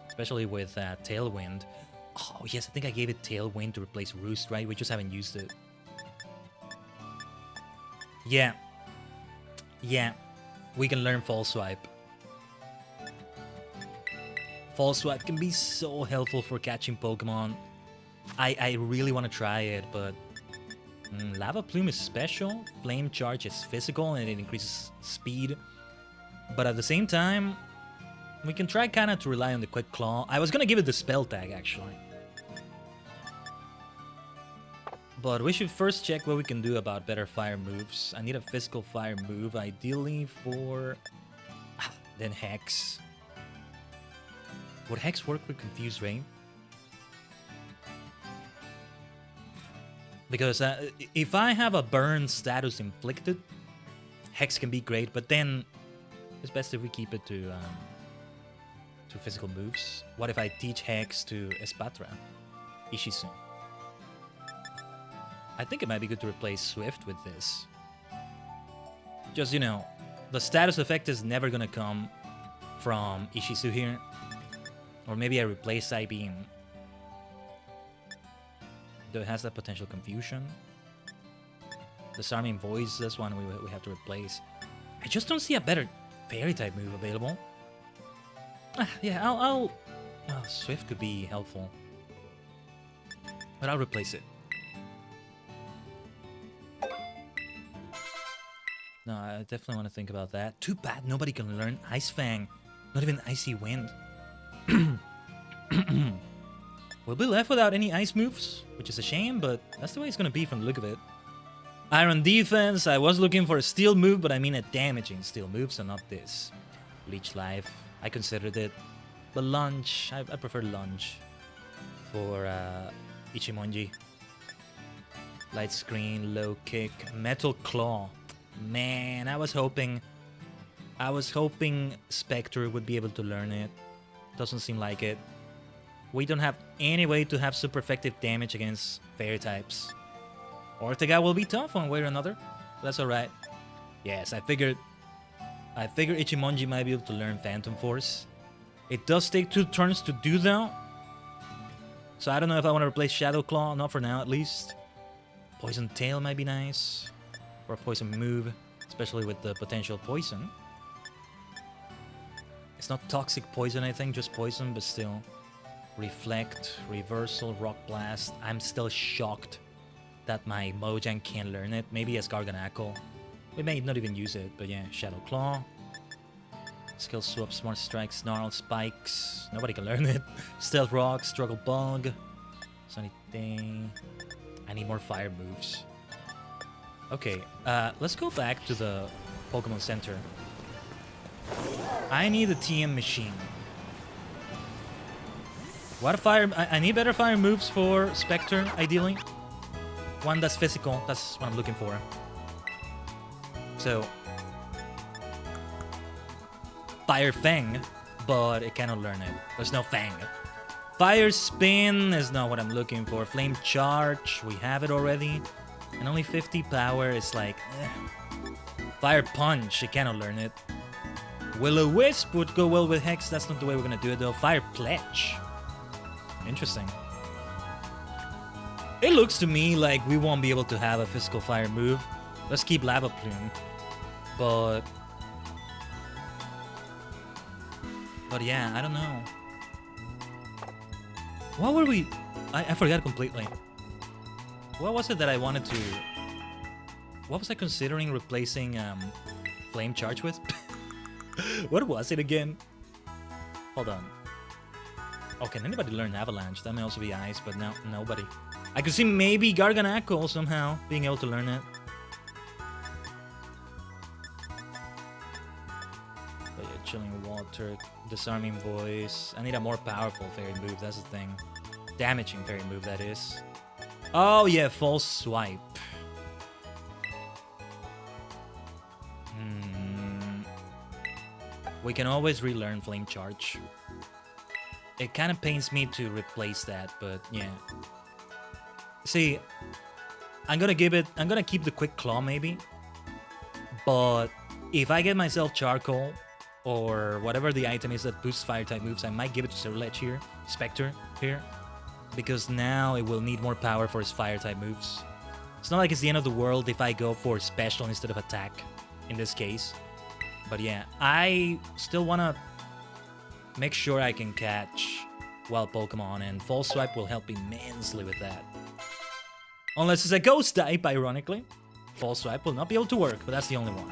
especially with Tailwind. Oh yes, I think I gave it Tailwind to replace Roost, right? We just haven't used it. Yeah, we can learn False Swipe. False Swipe can be so helpful for catching Pokemon. I really want to try it, but Lava Plume is special, Flame Charge is physical, and it increases speed. But at the same time, we can try kind of to rely on the Quick Claw. I was going to give it the Spell Tag, actually. But we should first check what we can do about better fire moves. I need a physical fire move, ideally for... then Hex. Would Hex work with Confused Rain? Because if I have a burn status inflicted, Hex can be great, but then it's best if we keep it to physical moves. What if I teach Hex to Espatra, Ishizu? I think it might be good to replace Swift with this. Just, you know, the status effect is never gonna come from Ishizu here. Or maybe I replace Psybeam. Though it has that potential confusion. Disarming Voice, that's one we have to replace. I just don't see a better Fairy-type move available. Yeah, I'll... Oh, Swift could be helpful. But I'll replace it. No, I definitely want to think about that. Too bad nobody can learn Ice Fang. Not even Icy Wind. We'll be left without any ice moves, which is a shame, but that's the way it's gonna be from the look of it. Iron Defense, I was looking for a steel move, but I mean a damaging steel move, so not this. Leech Life, I considered it. But Lunge, I prefer Lunge for Ichimonji. Light Screen, Low Kick, Metal Claw. Man, I was hoping Spectre would be able to learn it. Doesn't seem like it. We don't have any way to have super effective damage against fairy types. Ortega will be tough one way or another. That's alright. Yes, I figured Ichimonji might be able to learn Phantom Force. It does take 2 turns to do though. So I don't know if I want to replace Shadow Claw, not for now at least. Poison Tail might be nice. Or a poison move, especially with the potential poison. It's not toxic poison, I think, just poison, but still. Reflect, Reversal, Rock Blast. I'm still shocked that my Mojang can't learn it. Maybe as Garganacl. We may not even use it, but yeah, Shadow Claw. Skill Swap, Smart Strike, Snarl, Spikes. Nobody can learn it. Stealth Rock, Struggle Bug. Sunny Day. I need more fire moves. Okay, let's go back to the Pokemon Center. I need a TM machine. What fire? I need better fire moves for Spectre, ideally. One that's physical, that's what I'm looking for. So, Fire Fang, but it cannot learn it. There's no Fang. Fire Spin is not what I'm looking for. Flame Charge, we have it already. And only 50 power is like, Fire Punch, it cannot learn it. Will-O-Wisp would go well with Hex, that's not the way we're gonna do it though. Fire Pledge. Interesting. It looks to me like we won't be able to have a physical fire move. Let's keep Lava Plume. But yeah, I don't know. What were we... I forgot completely. What was it that I wanted to... What was I considering replacing Flame Charge with? What was it again? Hold on. Oh, can anybody learn Avalanche? That may also be Ice, but no, nobody. I could see maybe Garganacl somehow being able to learn it. But yeah, chilling water, disarming voice. I need a more powerful fairy move, that's the thing. Damaging fairy move, that is. Oh yeah, false swipe. We can always relearn Flame Charge. It kind of pains me to replace that, but yeah. See, I'm gonna keep the Quick Claw maybe. But if I get myself Charcoal, or whatever the item is that boosts fire type moves, I might give it to Cerulege here, Spectre here. Because now it will need more power for his fire type moves. It's not like it's the end of the world if I go for special instead of attack, in this case. But yeah, I still want to make sure I can catch wild Pokemon, and False Swipe will help immensely with that. Unless it's a Ghost type, ironically. False Swipe will not be able to work, but that's the only one.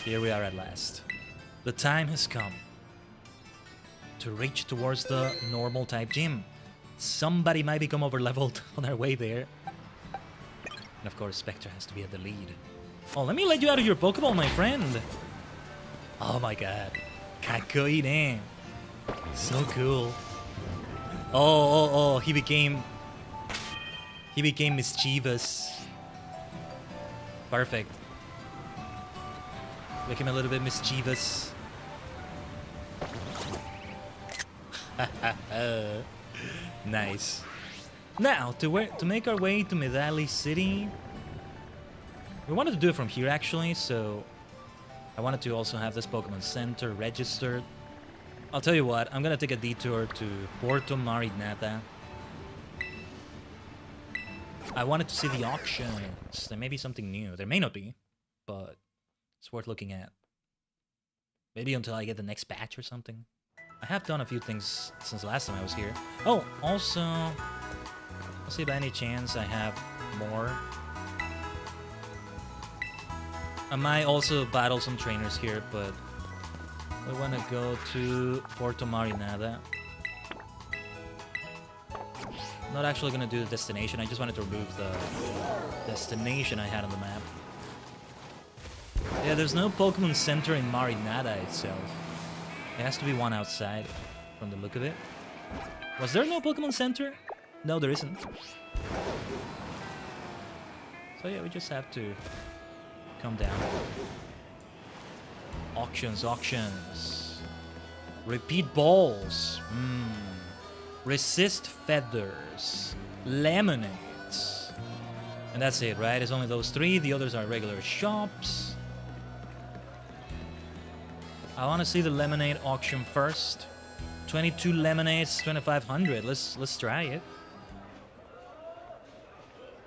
Here we are at last. The time has come to reach towards the normal type gym. Somebody might become overleveled on our way there. And of course, Spectre has to be at the lead. Oh, let me let you out of your Pokeball, my friend. Oh my god. Khaiden. So cool. Oh, he became mischievous. Perfect. Make him a little bit mischievous. Nice. Now, to make our way to Medali City, we wanted to do it from here actually, so I wanted to also have this Pokemon Center registered. I'll tell you what, I'm gonna take a detour to ℂ𝕠𝕟𝕤𝕒𝕒. I wanted to see the auctions. There may be something new. There may not be, but it's worth looking at. Maybe until I get the next batch or something. I have done a few things since last time I was here. Oh, also, let's see by any chance I have more. I might also battle some trainers here, but we want to go to ℂ𝕠𝕟𝕤𝕒𝕒. Not actually going to do the destination, I just wanted to remove the destination I had on the map. Yeah, there's no Pokemon Center in Marinada itself. There has to be one outside, from the look of it. Was there no Pokemon Center? No, there isn't. So yeah, we just have to come down. Auctions. Repeat balls. Resist feathers. Lemonades. And that's it, right? It's only those three. The others are regular shops. I want to see the lemonade auction first. 22 lemonades, 2,500. Let's try it.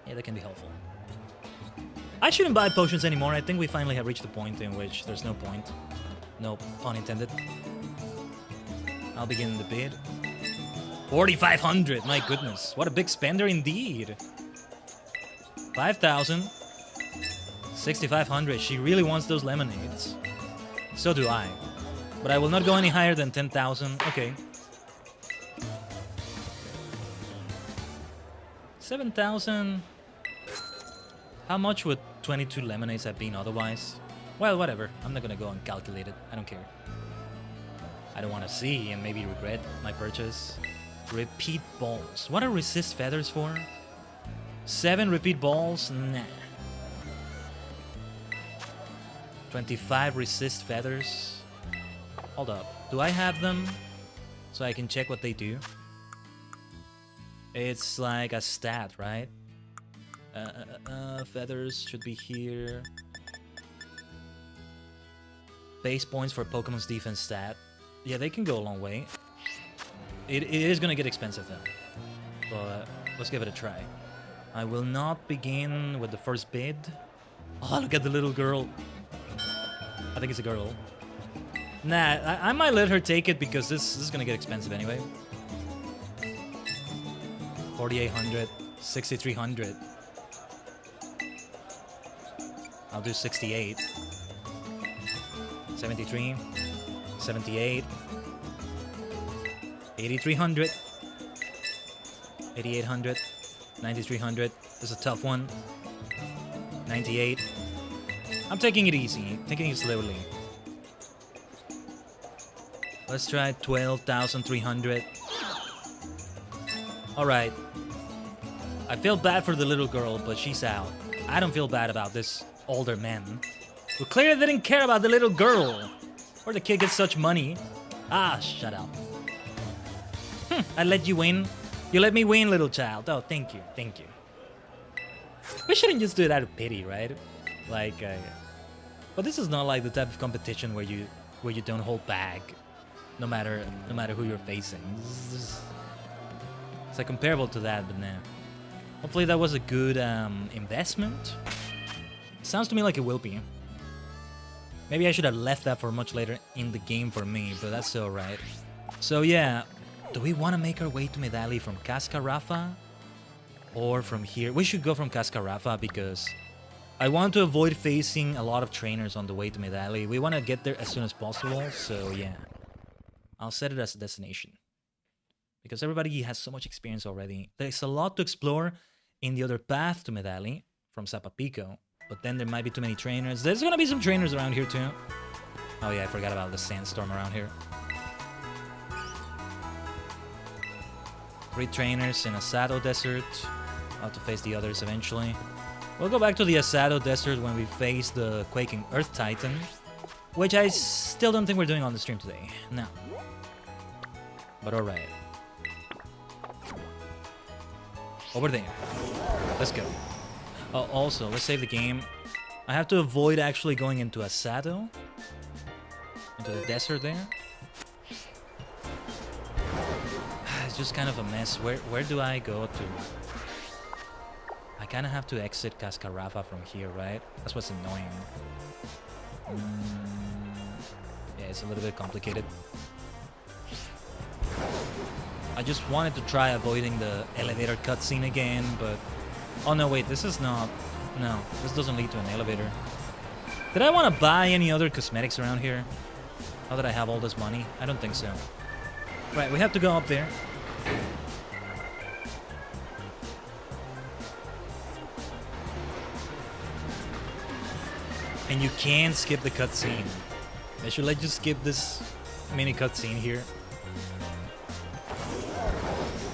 Yeah, that can be helpful. I shouldn't buy potions anymore. I think we finally have reached the point in which there's no point. No pun intended. I'll begin the bid. 4,500. My goodness, what a big spender indeed. 5,000. 6,500. She really wants those lemonades. So do I. But I will not go any higher than 10,000. Okay. 7,000. How much would 22 lemonades have been otherwise? Well, whatever. I'm not gonna go and calculate it. I don't care. I don't want to see and maybe regret my purchase. Repeat balls. What are resist feathers for? 7 repeat balls? Nah. 25 resist feathers. Hold up. Do I have them? So I can check what they do. It's like a stat, right? Feathers should be here. Base points for Pokemon's defense stat. Yeah, they can go a long way. It is gonna get expensive though. But let's give it a try. I will not begin with the first bid. Oh, look at the little girl. I think it's a girl. Nah, I might let her take it because this is gonna get expensive anyway. 4,800, 6,300. I'll do 68. 73, 78, 8,300. 8800, 9300. This is a tough one. 98. I'm taking it easy, taking it slowly. Let's try 12,300. Alright. I feel bad for the little girl, but she's out. I don't feel bad about this older man who clearly didn't care about the little girl. Or the kid gets such money. Ah, shut up. I let you win. You let me win, little child. Oh, thank you, thank you. We shouldn't just do it out of pity, right? Like, but this is not like the type of competition where you don't hold back, no matter who you're facing. It's like comparable to that, but nah. Hopefully that was a good investment. Sounds to me like it will be. Maybe I should have left that for much later in the game for me, but that's alright. So yeah, do we want to make our way to Medali from Cascarafa? Or from here? We should go from Cascarafa because I want to avoid facing a lot of trainers on the way to Medali. We want to get there as soon as possible, so yeah. I'll set it as a destination. Because everybody has so much experience already. There's a lot to explore in the other path to Medali from Zapapico. But then there might be too many trainers. There's gonna be some trainers around here too. Oh yeah, I forgot about the sandstorm around here. 3 trainers in Asado Desert. I'll have to face the others eventually. We'll go back to the Asado Desert when we face the Quaking Earth Titan. Which I still don't think we're doing on the stream today. No. But alright. Over there. Let's go. Oh, also, let's save the game. I have to avoid actually going into Asado. Into the desert there. It's just kind of a mess. Where do I go to? I kind of have to exit Cascarafa from here, right? That's what's annoying. Yeah, it's a little bit complicated. I just wanted to try avoiding the elevator cutscene again, but... Oh no, wait, this is not... No, this doesn't lead to an elevator. Did I want to buy any other cosmetics around here? Now that I have all this money? I don't think so. Right, we have to go up there. And you can skip the cutscene. They should let you skip this mini cutscene here.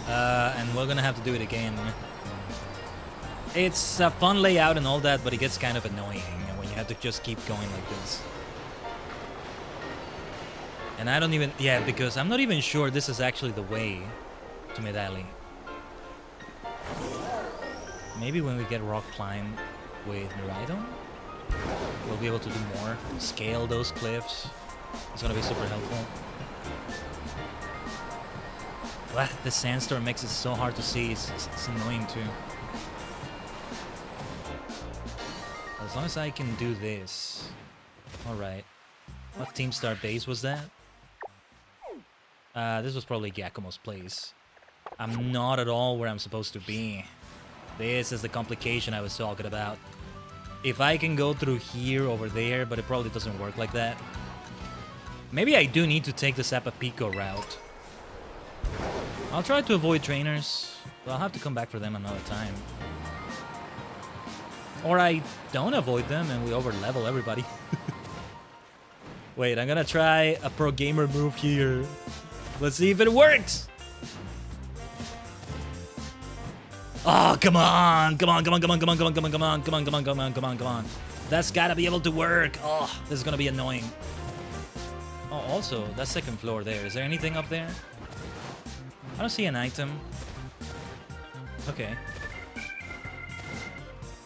And we're gonna have to do it again. It's a fun layout and all that, but it gets kind of annoying when you have to just keep going like this. And I don't even... Yeah, because I'm not even sure this is actually the way to Medali. Maybe when we get rock climb with Miraidon, we'll be able to do more. Scale those cliffs. It's gonna be super helpful. But the sandstorm makes it so hard to see. It's annoying too. As long as I can do this. Alright. What Team Star base was that? This was probably Giacomo's place. I'm not at all where I'm supposed to be. This is the complication I was talking about. If I can go through here, over there, but it probably doesn't work like that. Maybe I do need to take the Zapapico route. I'll try to avoid trainers, but I'll have to come back for them another time. Or I don't avoid them and we over-level everybody. Wait, I'm gonna try a pro gamer move here. Let's see if it works! Oh, come on! Come on, come on, come on, come on, come on, come on, come on, come on, come on, come on, come on, come on. That's gotta be able to work. Oh, this is gonna be annoying. Oh, also, that second floor there. Is there anything up there? I don't see an item. Okay.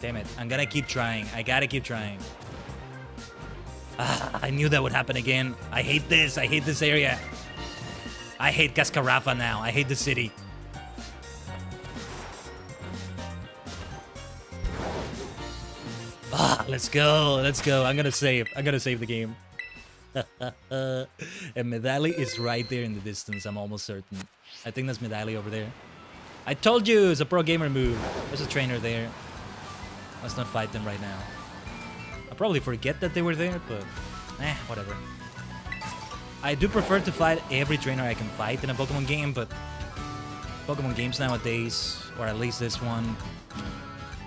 Damn it. I'm gonna keep trying. I gotta keep trying. Ah, I knew that would happen again. I hate this. I hate this area. I hate Cascarafa now. I hate the city. Ah, let's go. Let's go. I'm gonna save. I'm gonna save the game. And Medali is right there in the distance. I'm almost certain. I think that's Medali over there. I told you it's a pro gamer move. There's a trainer there. Let's not fight them right now. I'll probably forget that they were there, but whatever. I do prefer to fight every trainer I can fight in a Pokemon game, but Pokemon games nowadays, or at least this one,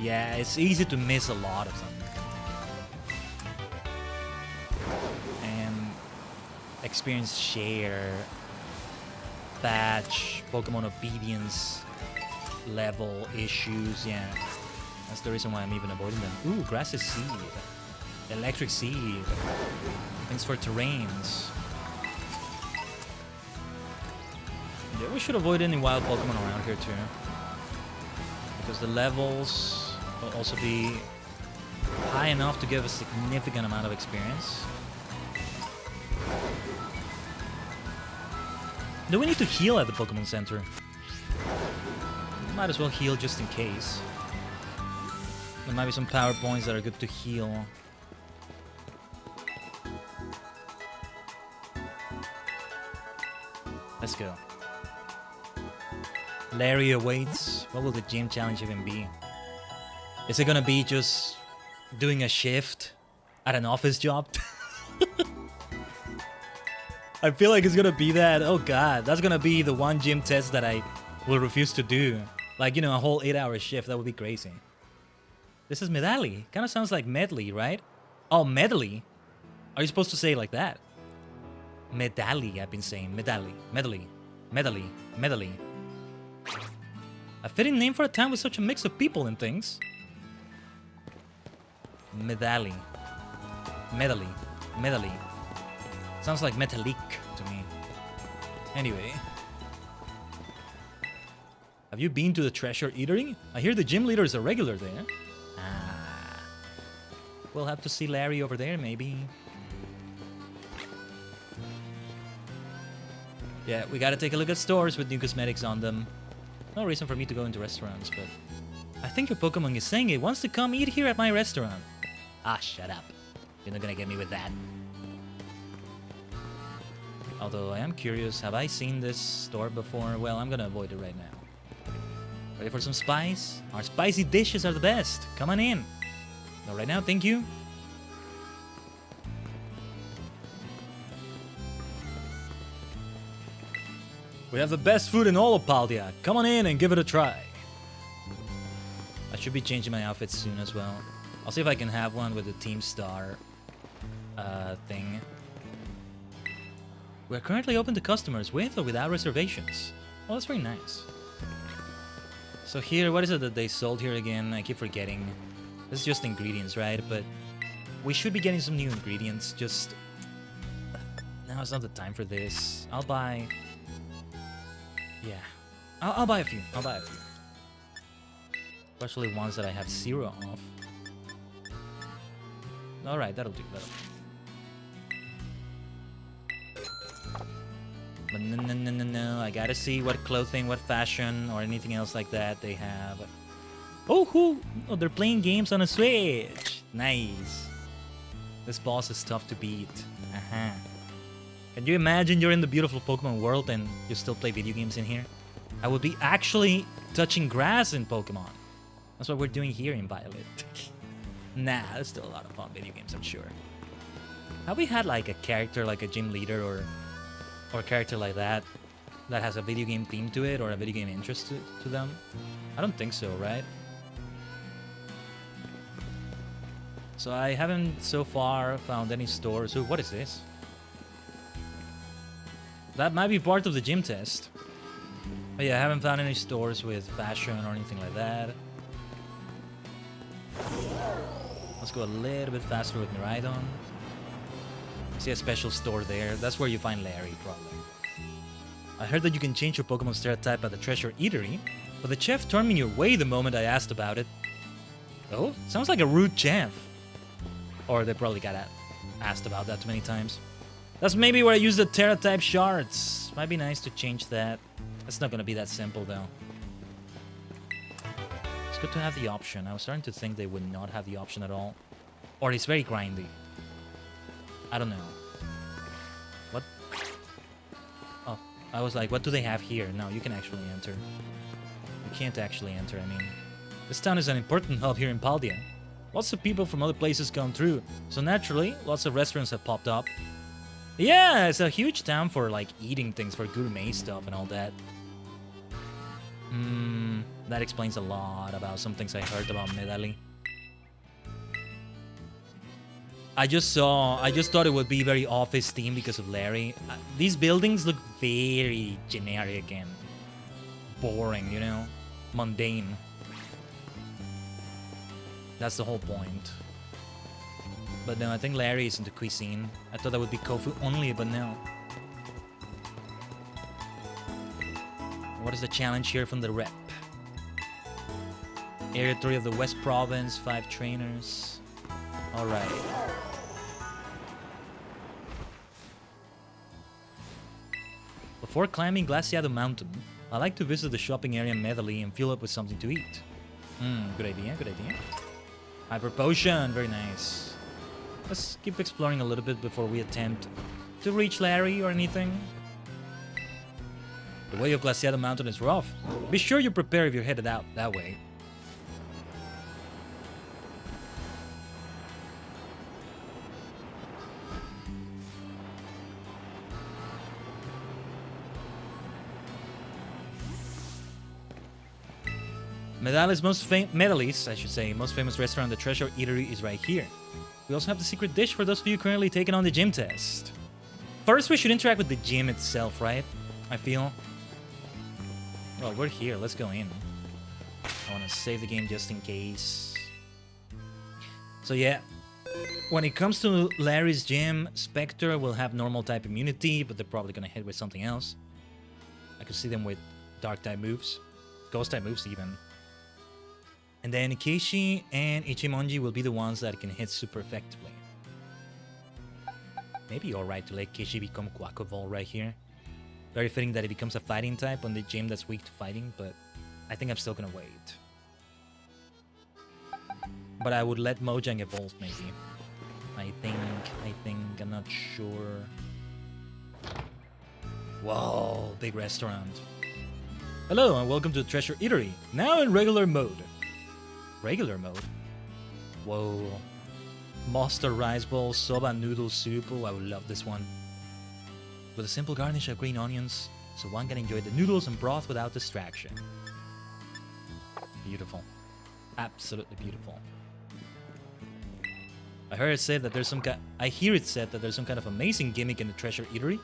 yeah, it's easy to miss a lot of them. And experience share, batch, Pokemon obedience, level issues, yeah. That's the reason why I'm even avoiding them. Ooh, Grass's Seed. Electric Seed. Thanks for terrains. Yeah, we should avoid any wild Pokemon around here too. Because the levels will also be high enough to give a significant amount of experience. Do we need to heal at the Pokemon Center? Might as well heal just in case. There might be some power points that are good to heal. Let's go. Larry awaits. What will the gym challenge even be? Is it gonna be just doing a shift at an office job? I feel like it's gonna be that. Oh god, that's gonna be the one gym test that I will refuse to do. Like, you know, a whole 8-hour shift. That would be crazy. This is Medali. Kind of sounds like medley, right? Oh, medley? Are you supposed to say it like that? Medali, I've been saying. Medali. Medley. Medali. Medali. A fitting name for a town with such a mix of people and things. Medali. Medali. Medali. Sounds like metallic to me. Anyway. Have you been to the Treasure Eatery? I hear the gym leader is a regular there. Ah. We'll have to see Larry over there, maybe. Yeah, we gotta take a look at stores with new cosmetics on them. No reason for me to go into restaurants, but... I think your Pokemon is saying it wants to come eat here at my restaurant. Ah, shut up. You're not gonna get me with that. Although, I am curious, have I seen this store before? Well, I'm gonna avoid it right now. Ready for some spice? Our spicy dishes are the best. Come on in. No, right now, thank you. We have the best food in all of Paldea. Come on in and give it a try. I should be changing my outfit soon as well. I'll see if I can have one with the Team Star thing. We're currently open to customers with or without reservations. Oh, that's very nice. So here, what is it that they sold here again? I keep forgetting. This is just ingredients, right? But we should be getting some new ingredients. Just... now it's not the time for this. I'll buy... yeah. I'll buy a few. I'll buy a few. Especially ones that I have 0 off. Alright, that'll do. That'll do. But no. I gotta see what clothing, what fashion, or anything else like that they have. Oh, they're playing games on a Switch. Nice. This boss is tough to beat. Can you imagine you're in the beautiful Pokemon world and you still play video games in here? I would be actually touching grass in Pokemon. That's what we're doing here in Violet. Nah, there's still a lot of fun video games, I'm sure. Have we had like a character like a gym leader or a character like that has a video game theme to it or a video game interest to them? I don't think so, right? So I haven't so far found any stores. Ooh, what is this? That might be part of the gym test. But yeah, I haven't found any stores with fashion or anything like that. Let's go a little bit faster with Miraidon. See a special store there. That's where you find Larry, probably. I heard that you can change your Pokemon stereotype at the Treasure Eatery, but the chef turned me your way the moment I asked about it. Oh, sounds like a rude chef. Or they probably got asked about that too many times. That's maybe where I use the Terra-type shards. Might be nice to change that. It's not gonna be that simple, though. It's good to have the option. I was starting to think they would not have the option at all. Or it's very grindy. I don't know. What? Oh, I was like, what do they have here? No, you can actually enter. You can't actually enter, I mean. This town is an important hub here in Paldea. Lots of people from other places come through, so naturally, lots of restaurants have popped up. Yeah, it's a huge town for, like, eating things, for gourmet stuff and all that. That explains a lot about some things I heard about Medali. I just thought it would be very office themed because of Larry. These buildings look very generic and boring, you know? Mundane. That's the whole point. But no, I think Larry is into cuisine. I thought that would be Kofu only, but no. What is the challenge here from the rep? Area 3 of the West Province, 5 trainers. Alright. Before climbing Glaciado Mountain, I like to visit the shopping area in Medali and fill up with something to eat. Good idea, good idea. Hyper Potion, very nice. Let's keep exploring a little bit before we attempt to reach Larry or anything. The way of Glaciado Mountain is rough. Be sure you prepare if you're headed out that way. Medali's most famous restaurant, the Treasure Eatery, is right here. We also have the secret dish for those of you currently taking on the gym test. First, we should interact with the gym itself, right? I feel. Well, we're here. Let's go in. I want to save the game just in case. So yeah, when it comes to Larry's gym, Spectre will have normal type immunity, but they're probably going to hit with something else. I could see them with dark type moves, ghost type moves even. And then Kishi and Ichimonji will be the ones that can hit super effectively. Maybe alright to let Kishi become Quackavol right here. Very fitting that it becomes a fighting type on the gym that's weak to fighting, but I think I'm still gonna wait. But I would let Mojang evolve maybe. I think, I'm not sure. Whoa, big restaurant. Hello and welcome to the Treasure Eatery, now in regular mode. Regular mode? Whoa. Monster rice bowl, soba noodle soup. Oh, I would love this one. With a simple garnish of green onions, so one can enjoy the noodles and broth without distraction. Beautiful. Absolutely beautiful. I hear it said that there's some kind of amazing gimmick in the Treasure Eatery.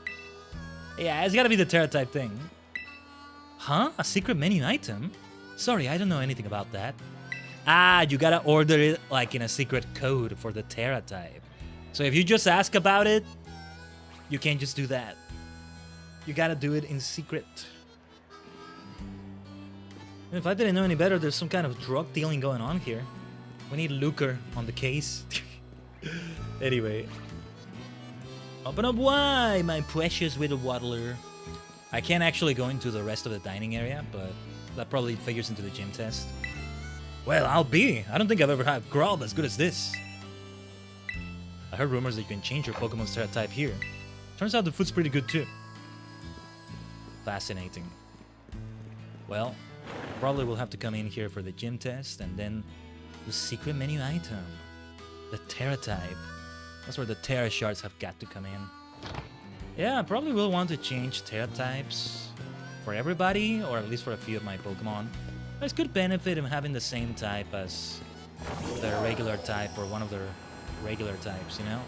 Yeah, it's gotta be the Terra type thing. Huh? A secret menu item? Sorry, I don't know anything about that. Ah, you gotta order it like in a secret code for the Terra type. So if you just ask about it, you can't just do that. You gotta do it in secret. If I didn't know any better, there's some kind of drug dealing going on here. We need Lucre on the case. Anyway. Open up wide, my precious little waddler. I can't actually go into the rest of the dining area, but that probably figures into the gym test. Well, I'll be. I don't think I've ever had grub as good as this. I heard rumors that you can change your Pokemon's Terra type here. Turns out the food's pretty good too. Fascinating. Well, probably we'll have to come in here for the gym test and then the secret menu item. The Terra type. That's where the Terra shards have got to come in. Yeah, I probably will want to change Terra types for everybody, or at least for a few of my Pokemon. There's good benefit in having the same type as their regular type or one of their regular types, you know?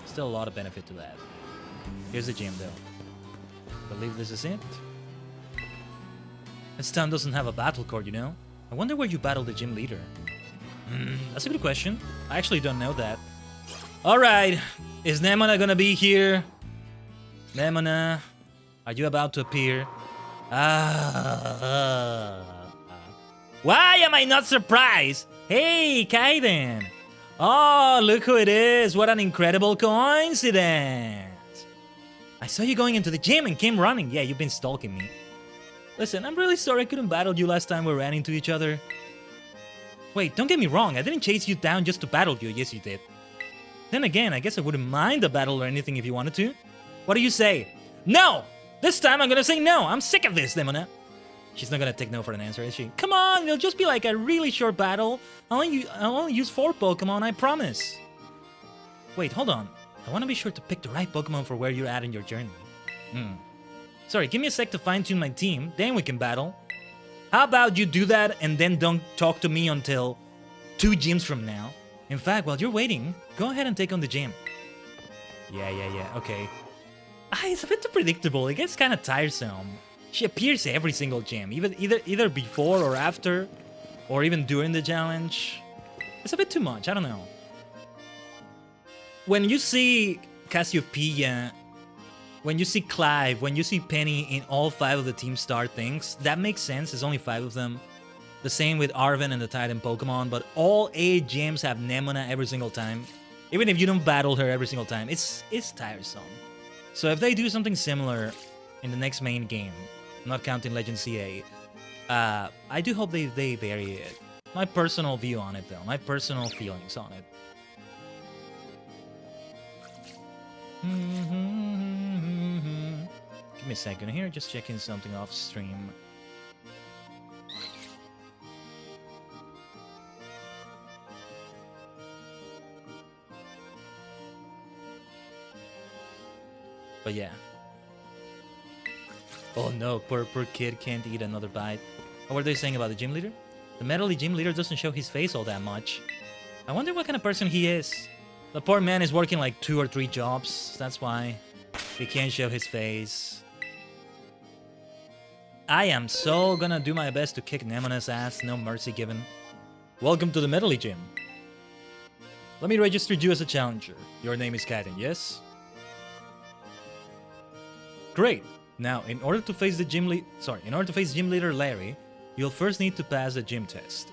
Still a lot of benefit to that. Here's the gym, though. I believe this is it. This town doesn't have a battle court, you know? I wonder where you battle the gym leader. That's a good question. I actually don't know that. Alright, is Nemona gonna be here? Nemona, are you about to appear? Why am I not surprised? Hey, Khaiden! Oh, look who it is! What an incredible coincidence! I saw you going into the gym and came running. Yeah, you've been stalking me. Listen, I'm really sorry I couldn't battle you last time we ran into each other. Wait, don't get me wrong. I didn't chase you down just to battle you. Yes, you did. Then again, I guess I wouldn't mind a battle or anything if you wanted to. What do you say? No! This time I'm gonna say no! I'm sick of this, Nemona! She's not gonna take no for an answer, is she? Come on, it'll just be like a really short battle. I'll only use 4 Pokemon, I promise. Wait, hold on. I wanna be sure to pick the right Pokemon for where you're at in your journey. Sorry, give me a sec to fine-tune my team, then we can battle. How about you do that and then don't talk to me until 2 gyms from now? In fact, while you're waiting, go ahead and take on the gym. Yeah, okay. It's a bit too predictable. It gets kind of tiresome. She appears every single gym, either before or after, or even during the challenge. It's a bit too much, I don't know. When you see Cassiopeia, when you see Clive, when you see Penny in all 5 of the Team Star things, that makes sense. There's only 5 of them. The same with Arven and the Titan Pokemon, but all 8 gyms have Nemona every single time. Even if you don't battle her every single time, it's tiresome. So if they do something similar in the next main game, not counting Legend CA, I do hope they vary it. My personal view on it, though. My personal feelings on it. Give me a second here, just checking something off stream. But yeah. Oh no, poor kid can't eat another bite. What were they saying about the gym leader? The medley gym leader doesn't show his face all that much. I wonder what kind of person he is. The poor man is working like 2 or 3 jobs. That's why he can't show his face. I am so gonna do my best to kick Nemona's ass. No mercy given. Welcome to the medley gym. Let me register you as a challenger. Your name is Khaiden, yes? Great. Now, in order to face gym leader Larry, you'll first need to pass a gym test.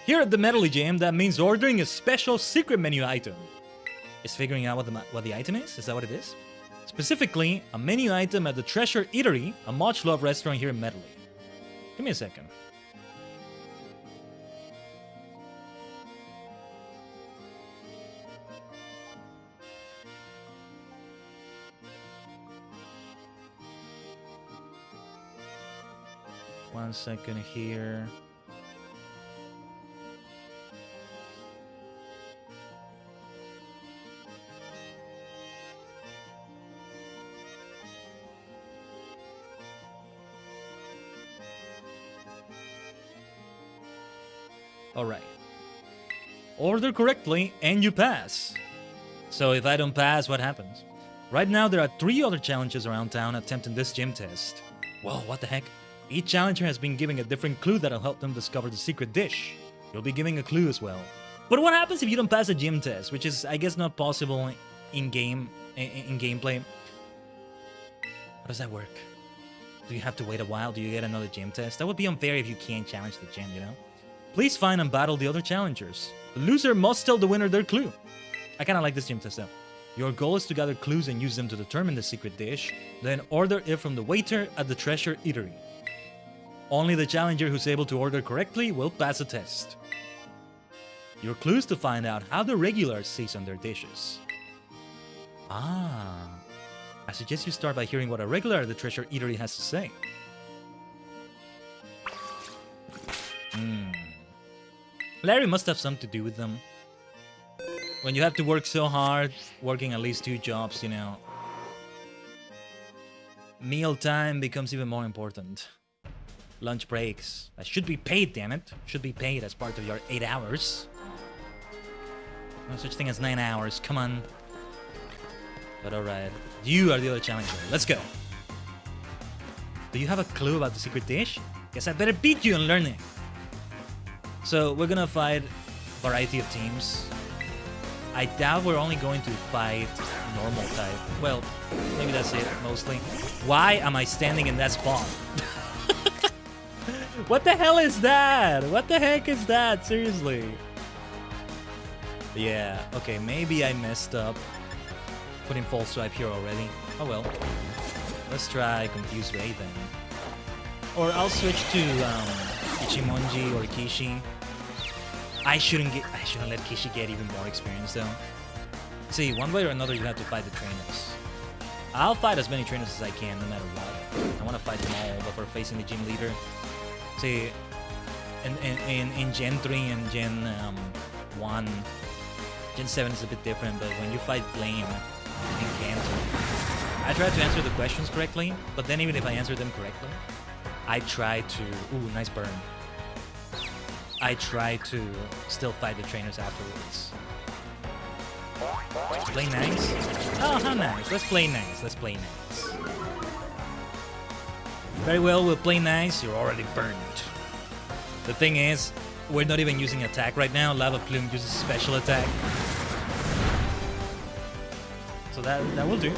Here at the medley gym, that means ordering a special secret menu item. Is figuring out what the item is? Is that what it is? Specifically, a menu item at the Treasure Eatery, a much-loved restaurant here in Medley. Give me a second. One second here. Alright. Order correctly and you pass. So if I don't pass, what happens? Right now there are 3 other challenges around town attempting this gym test. Whoa, what the heck? Each challenger has been giving a different clue that'll help them discover the secret dish. You'll be giving a clue as well. But what happens if you don't pass a gym test, which is, I guess, not possible in gameplay? How does that work? Do you have to wait a while? Do you get another gym test? That would be unfair if you can't challenge the gym, you know? Please find and battle the other challengers. The loser must tell the winner their clue. I kind of like this gym test though. Your goal is to gather clues and use them to determine the secret dish, then order it from the waiter at the Treasure Eatery. Only the challenger who's able to order correctly will pass the test. Your clue is to find out how the regulars season their dishes. Ah. I suggest you start by hearing what a regular at the Treasure Eatery has to say. Larry must have something to do with them. When you have to work so hard, working at least 2 jobs, you know, meal time becomes even more important. Lunch breaks. That should be paid, damn it. Should be paid as part of your 8 hours. No such thing as 9 hours, come on. But alright, you are the other challenger. Let's go. Do you have a clue about the secret dish? Guess I better beat you and learn it. So we're gonna fight a variety of teams. I doubt we're only going to fight normal type. Well, maybe that's it, mostly. Why am I standing in that spot? What the hell is that? What the heck is that? Seriously. Yeah, okay, maybe I messed up putting false swipe here already. Oh well. Let's try Confused Way then. Or I'll switch to Ichimonji or Kishi. I shouldn't let Kishi get even more experience though. See, one way or another you have to fight the trainers. I'll fight as many trainers as I can no matter what. I want to fight them all before facing the gym leader. See, in Gen 3 and Gen 1, Gen 7 is a bit different, but when you fight Blame in Canton, I try to answer the questions correctly, but then even if I answer them correctly, I try to... Ooh, nice burn. I try to still fight the trainers afterwards. Play nice? Oh, how nice. Let's play nice. Let's play nice. Very well, we'll play nice. You're already burned. The thing is, we're not even using attack right now. Lava Plume uses special attack. So that will do.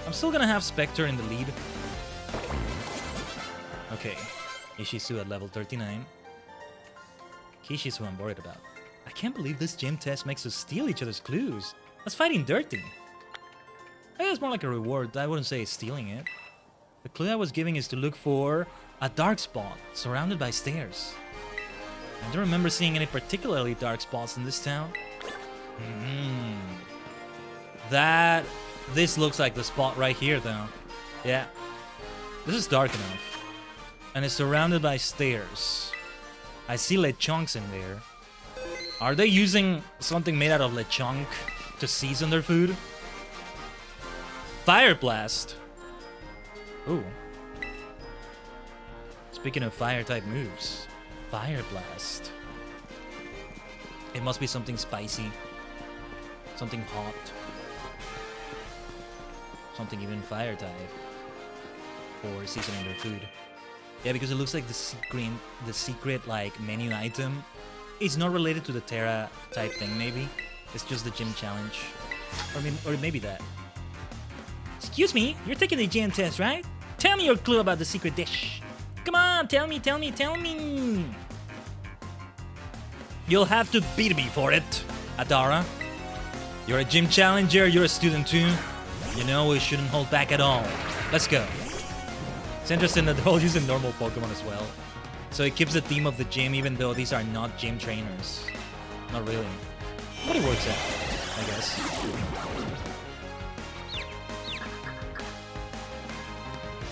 I'm still gonna have Spectre in the lead. Okay. Ishizu at level 39. Kishi's who I'm worried about. I can't believe this gym test makes us steal each other's clues. That's fighting dirty. I think it's more like a reward. I wouldn't say stealing it. The clue I was giving is to look for a dark spot surrounded by stairs. I don't remember seeing any particularly dark spots in this town. This looks like the spot right here, though. Yeah. This is dark enough. And it's surrounded by stairs. I see lechonks in there. Are they using something made out of lechonk to season their food? Fire Blast. Ooh. Speaking of fire-type moves. Fire Blast. It must be something spicy. Something hot. Something even fire-type. For seasoning their food. Yeah, because it looks like the secret like menu item is not related to the Terra type thing, maybe. It's just the gym challenge. Or maybe that. Excuse me, you're taking the gym test, right? Tell me your clue about the secret dish. Come on, tell me. You'll have to beat me for it, Adara. You're a gym challenger, you're a student too. You know we shouldn't hold back at all. Let's go. It's interesting that they're all using normal Pokemon as well. So it keeps the theme of the gym even though these are not gym trainers. Not really. But it works out, I guess.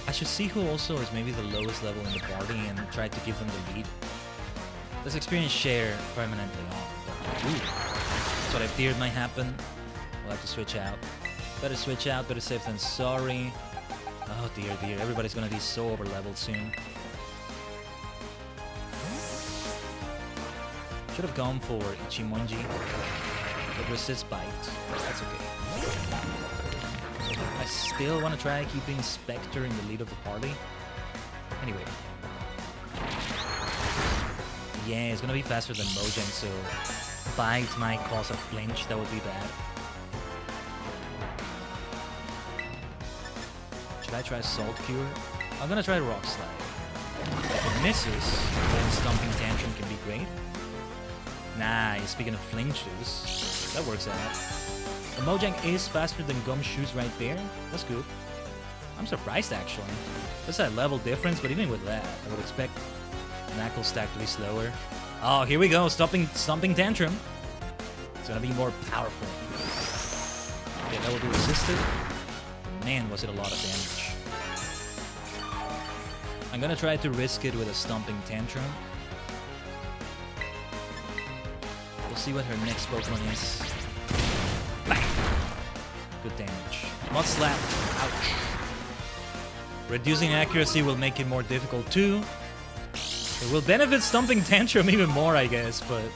I should see who also is maybe the lowest level in the party and try to give them the lead. Let's experience share permanently on. Ooh. That's what I feared might happen. We'll have to switch out. Better switch out, better safe than sorry. Oh dear, everybody's gonna be so over-leveled soon. Should have gone for Ichimonji. But resist bite. That's okay. I still want to try keeping Spectre in the lead of the party. Anyway. Yeah, it's gonna be faster than Mojang, so bite might cause a flinch. That would be bad. Should I try Salt Cure? I'm gonna try Rock Slide. If it misses, then Stomping Tantrum can be great. Nice, speaking of flinches, that works out. The Mojang is faster than Gumshoes right there. That's good. I'm surprised actually. That's a level difference, but even with that, I would expect Knuckle Stack to be slower. Oh, here we go, Stomping Tantrum. It's gonna be more powerful. Okay, that will be resisted. Man, was it a lot of damage. I'm gonna try to risk it with a Stomping Tantrum. We'll see what her next Pokemon is. Bang! Good damage. Mud Slap. Ouch. Reducing accuracy will make it more difficult too. It will benefit Stomping Tantrum even more, I guess, but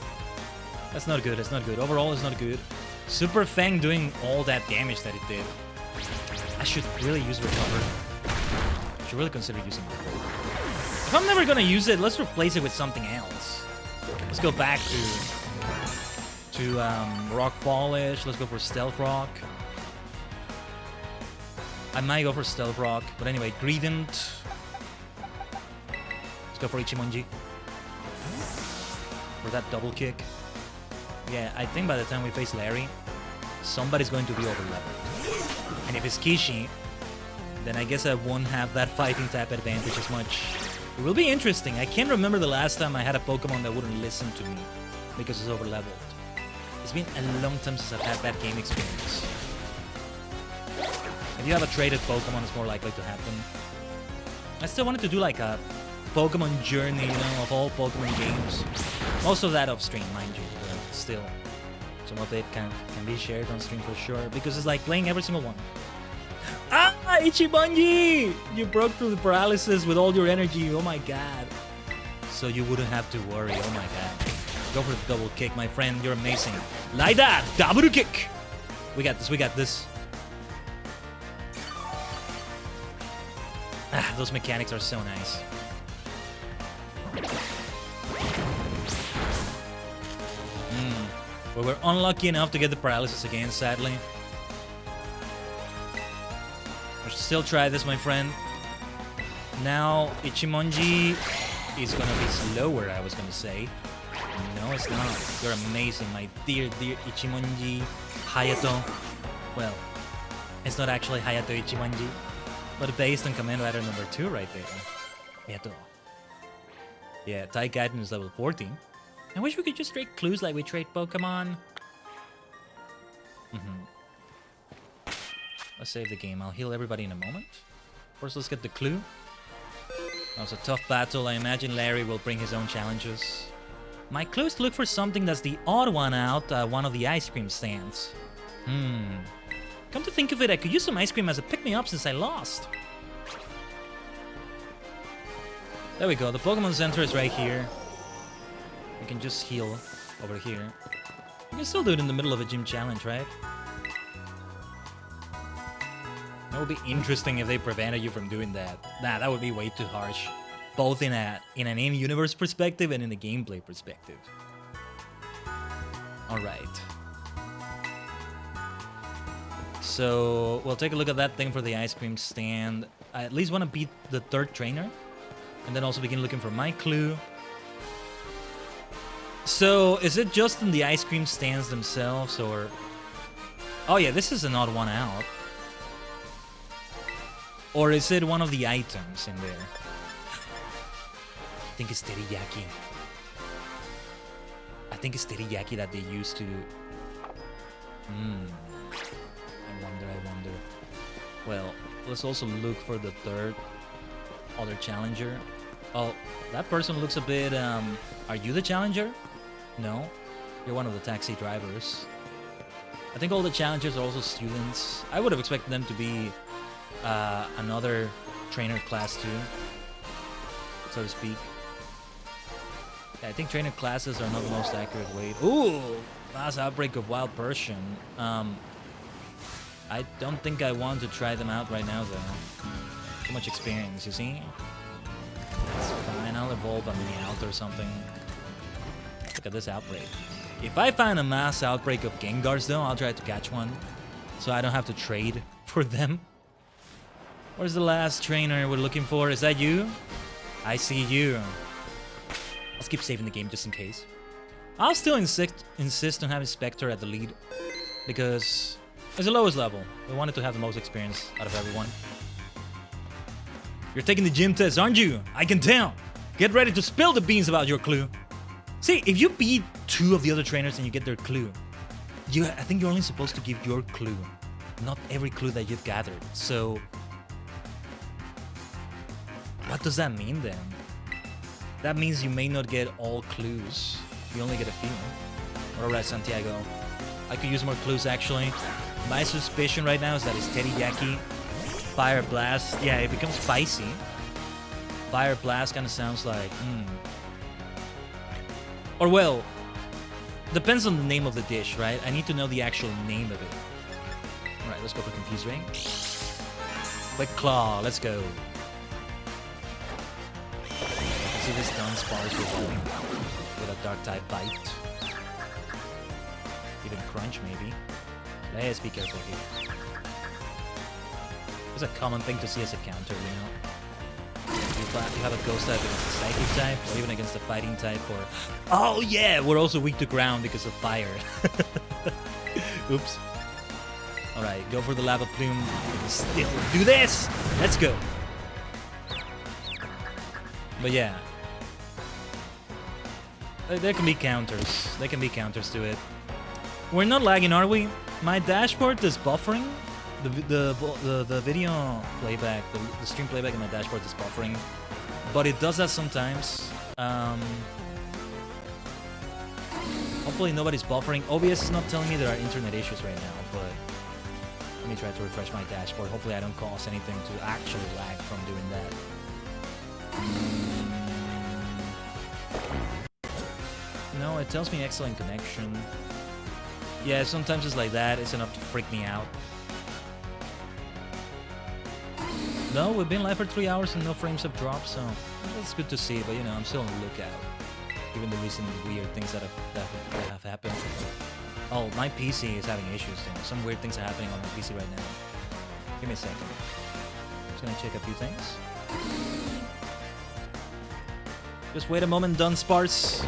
that's not good. That's not good. Overall, it's not good. Super Fang doing all that damage that it did. I should really use Recover. I should really consider using Recover. If I'm never gonna use it, let's replace it with something else. Let's go back to Rock Polish. Let's go for Stealth Rock. I might go for Stealth Rock, but anyway, Greedent. Let's go for Ichimonji. For that double kick. Yeah, I think by the time we face Larry, somebody's going to be over-leveled. And if it's Kishi, then I guess I won't have that fighting type advantage as much. It will be interesting. I can't remember the last time I had a Pokemon that wouldn't listen to me because it's over-leveled. It's been a long time since I've had that game experience. If you have a traded Pokemon, it's more likely to happen. I still wanted to do like a Pokemon journey, you know, of all Pokemon games. Most of that off stream, mind you, but still. Some of it can be shared on stream for sure, because it's like playing every single one. Ah, Ichimonji! You broke through the paralysis with all your energy. Oh my god. So you wouldn't have to worry. Oh my god. Go for the double kick, my friend. You're amazing. Like that. Double kick. We got this. We got this. Ah, those mechanics are so nice. But we're unlucky enough to get the paralysis again, sadly. I should still try this, my friend. Now, Ichimonji is gonna be slower, I was gonna say. No, it's not. You're amazing, my dear, dear Ichimonji Hayato. Well, it's not actually Hayato Ichimonji, but based on Command Rider number 2 right there. Hayato. Yeah, Khaiden is level 14. I wish we could just trade clues like we trade Pokemon. Let's save the game. I'll heal everybody in a moment. First, let's get the clue. That was a tough battle. I imagine Larry will bring his own challenges. My clue is to look for something that's the odd one out at one of the ice cream stands. Come to think of it, I could use some ice cream as a pick-me-up since I lost. There we go. The Pokemon Center is right here. You can just heal over here. You can still do it in the middle of a gym challenge, right? That would be interesting if they prevented you from doing that. Nah, that would be way too harsh. Both in an in-universe perspective and in a gameplay perspective. Alright. So, we'll take a look at that thing for the ice cream stand. I at least want to beat the 3rd trainer. And then also begin looking for my clue. So, is it just in the ice cream stands themselves, or... Oh yeah, this is an odd one out. Or is it one of the items in there? I think it's teriyaki. I think it's teriyaki that they used to... I wonder. Well, let's also look for the 3rd other challenger. Oh, that person looks a bit... Are you the challenger? No, you're one of the taxi drivers. I think all the challengers are also students. I would have expected them to be another trainer class too, so to speak. Yeah, I think trainer classes are not the most accurate way. Ooh, mass outbreak of wild Persian. I don't think I want to try them out right now though. Too much experience, you see? It's fine, I'll evolve on Meowth or something. Look at this outbreak. If I find a mass outbreak of Gengars though, I'll try to catch one. So I don't have to trade for them. Where's the last trainer we're looking for? Is that you? I see you. Let's keep saving the game just in case. I'll still insist on having Spectre at the lead. Because it's the lowest level. We wanted to have the most experience out of everyone. You're taking the gym test, aren't you? I can tell. Get ready to spill the beans about your clue. See, if you beat 2 of the other trainers and you get their clue, I think you're only supposed to give your clue, not every clue that you've gathered. So, what does that mean then? That means you may not get all clues. You only get a few. Alright, Santiago. I could use more clues actually. My suspicion right now is that it's teriyaki. Fire Blast. Yeah, it becomes spicy. Fire Blast kind of sounds like... Or well, depends on the name of the dish, right? I need to know the actual name of it. Alright, let's go for Confuse Ring. Wet Claw, let's go. See this stun spars with a dark type bite. Even crunch maybe. Let's be careful here. It's a common thing to see as a counter, you know? You have a ghost type against the psychic type, or even against the fighting type, or... Oh yeah, we're also weak to ground because of fire. Oops. Alright, go for the lava plume. Still do this! Let's go! But yeah. There can be counters. There can be counters to it. We're not lagging, are we? My dashboard is buffering. The video playback, the stream playback in my dashboard is buffering. But it does that sometimes. Hopefully nobody's buffering. OBS is not telling me there are internet issues right now, but Let me try to refresh my dashboard. Hopefully I don't cause anything to actually lag from doing that. No, it tells me excellent connection. Yeah, sometimes it's like that. It's enough to freak me out. No, we've been live for 3 hours and no frames have dropped, so that's good to see. But you know, I'm still on the lookout, given the recent weird things that have happened. Oh, my PC is having issues. You know, some weird things are happening on my PC right now. Give me a second. Just gonna check a few things. Just wait a moment, Dunsparce.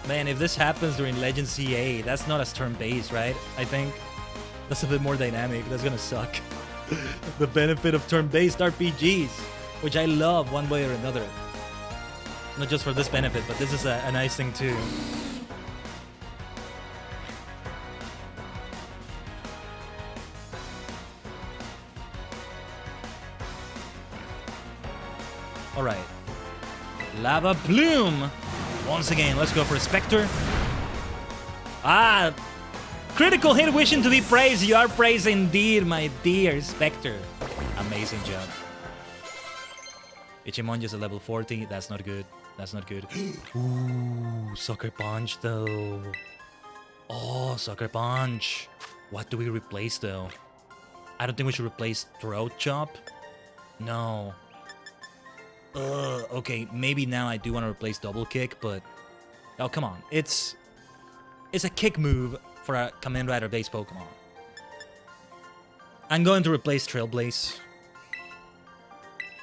Man, if this happens during Legend CA, that's not as turn-based, right? I think that's a bit more dynamic. That's gonna suck. The benefit of turn-based RPGs, which I love one way or another. Not just for this benefit, but this is a nice thing too. Alright. Lava Plume! Once again, let's go for a Spectre. Ah! Critical hit wishing to be praised. You are praised indeed, my dear Spectre. Amazing job. Ichimonji is a level 40. That's not good. That's not good. Ooh, Sucker Punch though. Oh, Sucker Punch. What do we replace though? I don't think we should replace Throat Chop. No. Okay, maybe now I do want to replace Double Kick, but... Oh, come on. It's a kick move for a Kamen Rider-based Pokemon. I'm going to replace Trailblaze.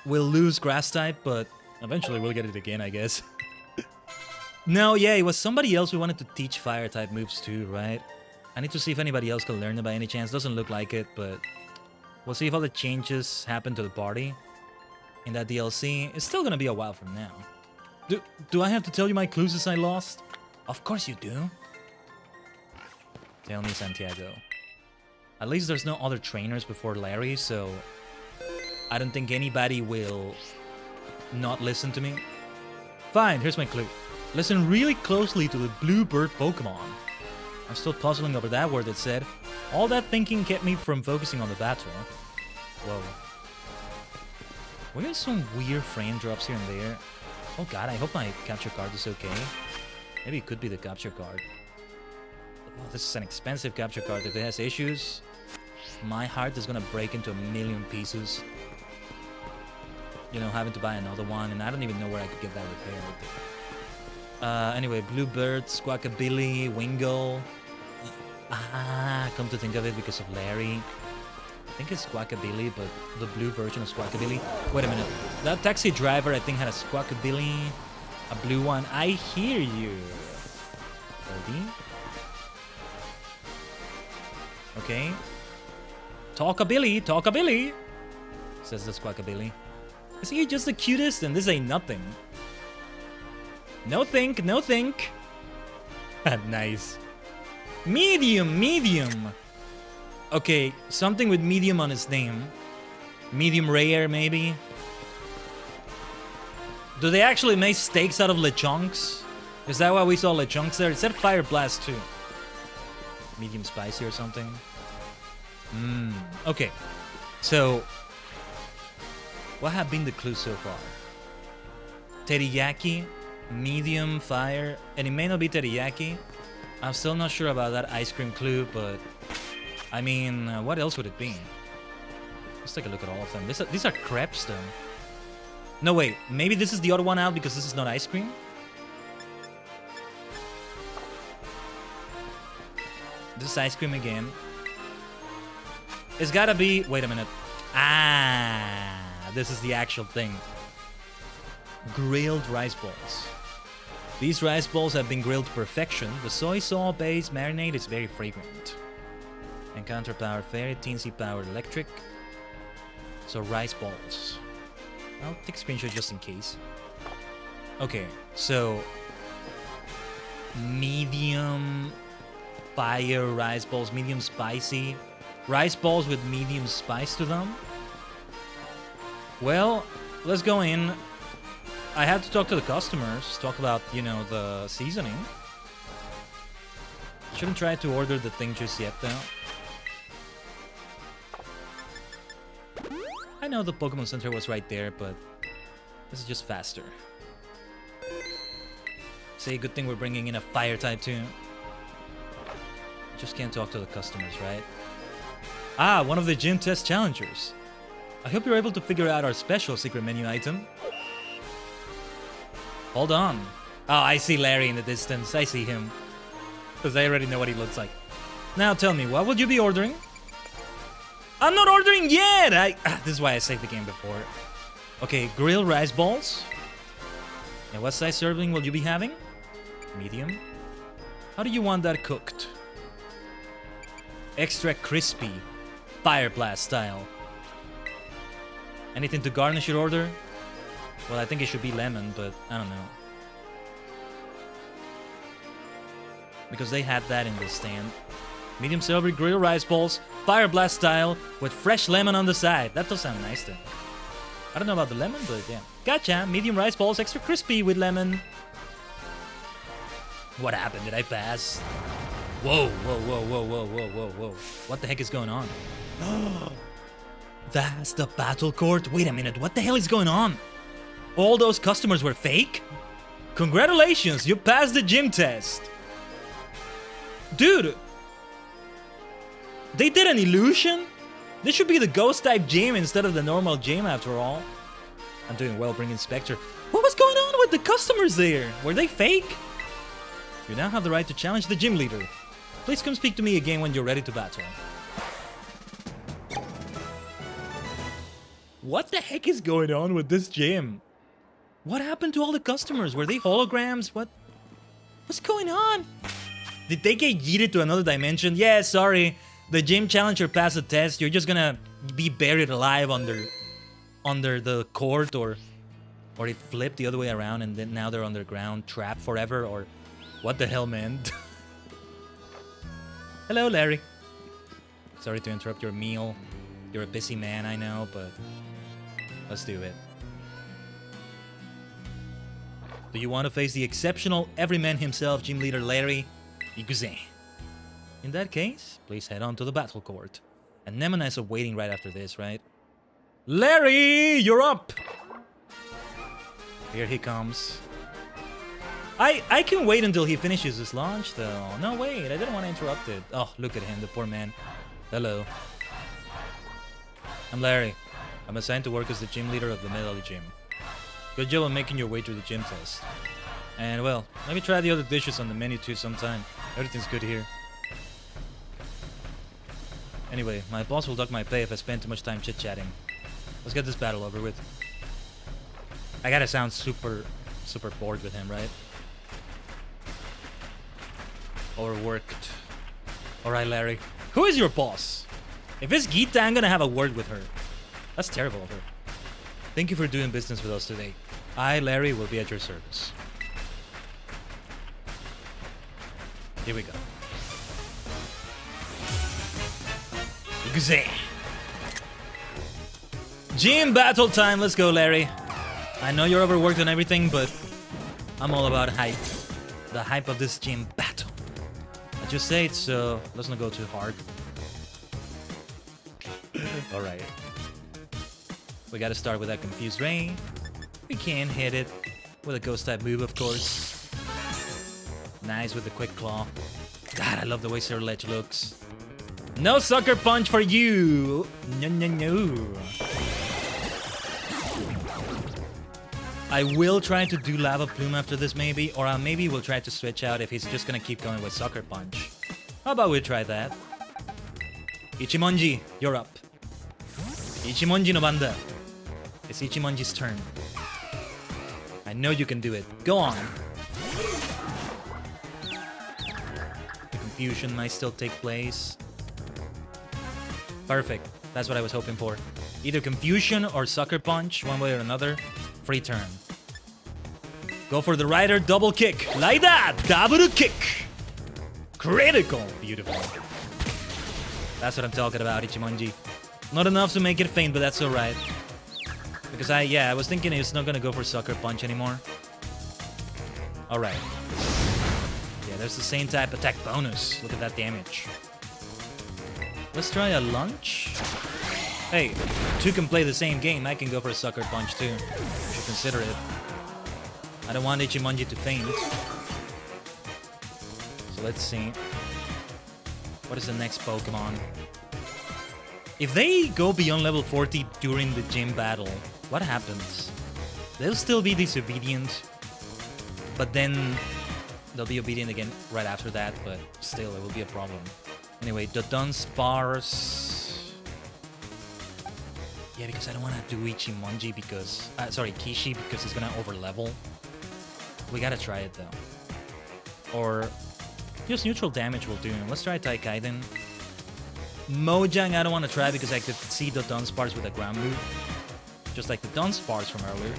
We'll lose Grass-type, but eventually we'll get it again, I guess. No, yeah, it was somebody else we wanted to teach Fire-type moves too, right? I need to see if anybody else can learn it by any chance. Doesn't look like it, but... We'll see if all the changes happen to the party in that DLC. It's still gonna be a while from now. Do I have to tell you my clues as I lost? Of course you do. Tell me, Santiago. At least there's no other trainers before Larry, so I don't think anybody will not listen to me. Fine, here's my clue. Listen really closely to the blue bird Pokemon. I'm still puzzling over that word that said, all that thinking kept me from focusing on the battle. Whoa. We have some weird frame drops here and there. Oh god, I hope my capture card is okay. Maybe it could be the capture card. Oh, this is an expensive capture card. If it has issues, my heart is gonna break into a million pieces. You know, having to buy another one, and I don't even know where I could get that repaired. Anyway, Bluebird, Squawkabilly, Wingull. Come to think of it, because of Larry. I think it's Squawkabilly, but the blue version of Squawkabilly. Wait a minute. That taxi driver, I think, had a Squawkabilly, a blue one. I hear you. Ready? Okay. Talkabilly, Talkabilly, says the Squawkabilly. Is he just the cutest? And this ain't nothing. No think, no think. Nice. Medium, medium. Okay, something with medium on his name. Medium rare, maybe? Do they actually make steaks out of lechonks? Is that why we saw lechonks there? It said Fire Blast too. Medium spicy or something? Okay. So, what have been the clues so far? Teriyaki, medium, fire, and it may not be teriyaki. I'm still not sure about that ice cream clue, but... I mean, what else would it be? Let's take a look at all of them. These are crepes, though. No, wait. Maybe this is the other one out because this is not ice cream? This is ice cream again. It's gotta be... Wait a minute. This is the actual thing. Grilled rice balls. These rice balls have been grilled to perfection. The soy sauce-based marinade is very fragrant. Encounter power fairy, teensy power electric. So rice balls. I'll take a screenshot just in case. Okay, so medium fire rice balls, medium spicy. Rice balls with medium spice to them. Well, let's go in. I have to talk to the customers, talk about, you know, the seasoning. Shouldn't try to order the thing just yet, though. I know the Pokemon Center was right there, but this is just faster. Say, good thing we're bringing in a fire type too. Just can't talk to the customers, right? Ah, one of the gym test challengers. I hope you're able to figure out our special secret menu item. Hold on. Oh, I see Larry in the distance. I see him. Because I already know what he looks like. Now tell me, what would you be ordering? I'm not ordering yet! This is why I saved the game before. Okay, grilled rice balls. And what size serving will you be having? Medium. How do you want that cooked? Extra crispy. Fire blast style. Anything to garnish your order? Well, I think it should be lemon, but I don't know. Because they had that in the stand. Medium savory grilled rice balls, fire blast style, with fresh lemon on the side. That does sound nice then. I don't know about the lemon, but yeah. Gotcha! Medium rice balls, extra crispy with lemon. What happened? Did I pass? Whoa, whoa, whoa, whoa, whoa, whoa, whoa, whoa. What the heck is going on? That's the battle court? Wait a minute, what the hell is going on? All those customers were fake? Congratulations, you passed the gym test. Dude! They did an illusion? This should be the ghost type gym instead of the normal gym after all. I'm doing well, bring Inspector. What was going on with the customers there? Were they fake? You now have the right to challenge the gym leader. Please come speak to me again when you're ready to battle. What the heck is going on with this gym? What happened to all the customers? Were they holograms? What's going on? Did they get yeeted to another dimension? Yeah, sorry. The gym challenger passed the test. You're just gonna be buried alive under the court, or it flipped the other way around and then now they're underground, trapped forever, or what the hell, man? Hello, Larry. Sorry to interrupt your meal. You're a busy man, I know, but let's do it. Do you want to face the exceptional everyman himself, gym leader Larry? Ikuze. In that case, please head on to the battle court. And Nemona is waiting right after this, right? Larry, you're up! Here he comes. I can wait until he finishes his launch, though. No, wait, I didn't want to interrupt it. Oh, look at him, the poor man. Hello. I'm Larry. I'm assigned to work as the gym leader of the Medley Gym. Good job on making your way through the gym test. And well, maybe try the other dishes on the menu too sometime. Everything's good here. Anyway, my boss will dock my pay if I spend too much time chit-chatting. Let's get this battle over with. I gotta sound super bored with him, right? Overworked. Alright, Larry. Who is your boss? If it's Gita, I'm gonna have a word with her. That's terrible of her. Thank you for doing business with us today. I, Larry, will be at your service. Here we go. Ikuze. Gym battle time. Let's go, Larry. I know you're overworked and everything, but I'm all about hype. The hype of this gym battle. I just say it, so let's not go too hard. Alright. We gotta start with that confused rain. We can hit it with a ghost type move, of course. Nice with the quick claw. God, I love the way Sir Ledge looks. No sucker punch for you! No, no, no. I will try to do Lava Plume after this maybe, or maybe we'll try to switch out if he's just gonna keep going with Sucker Punch. How about we try that? Ichimonji, you're up. Ichimonji no banda. It's Ichimonji's turn. I know you can do it. Go on. The confusion might still take place. Perfect. That's what I was hoping for. Either confusion or sucker punch, one way or another. Free turn. Go for the rider double kick. Like that! Double kick! Critical! Beautiful. That's what I'm talking about, Ichimonji. Not enough to make it faint, but that's alright. Because I was thinking he's not gonna go for sucker punch anymore. Alright. Yeah, there's the same type attack bonus. Look at that damage. Let's try a lunge. Hey, two can play the same game. I can go for a sucker punch too. You should consider it. I don't want Ichimonji to faint. So let's see. What is the next Pokemon? If they go beyond level 40 during the gym battle, what happens? They'll still be disobedient, but then they'll be obedient again right after that, but still it will be a problem. Anyway, the Dunsparce. Yeah, because I don't want to do Ichimonji because... sorry, Kishi, because it's going to overlevel. We gotta try it, though. Or... just neutral damage will do. Let's try Khaiden. Mojang, I don't want to try because I could see the Dunsparce with a ground move. Just like the Dunsparce from earlier.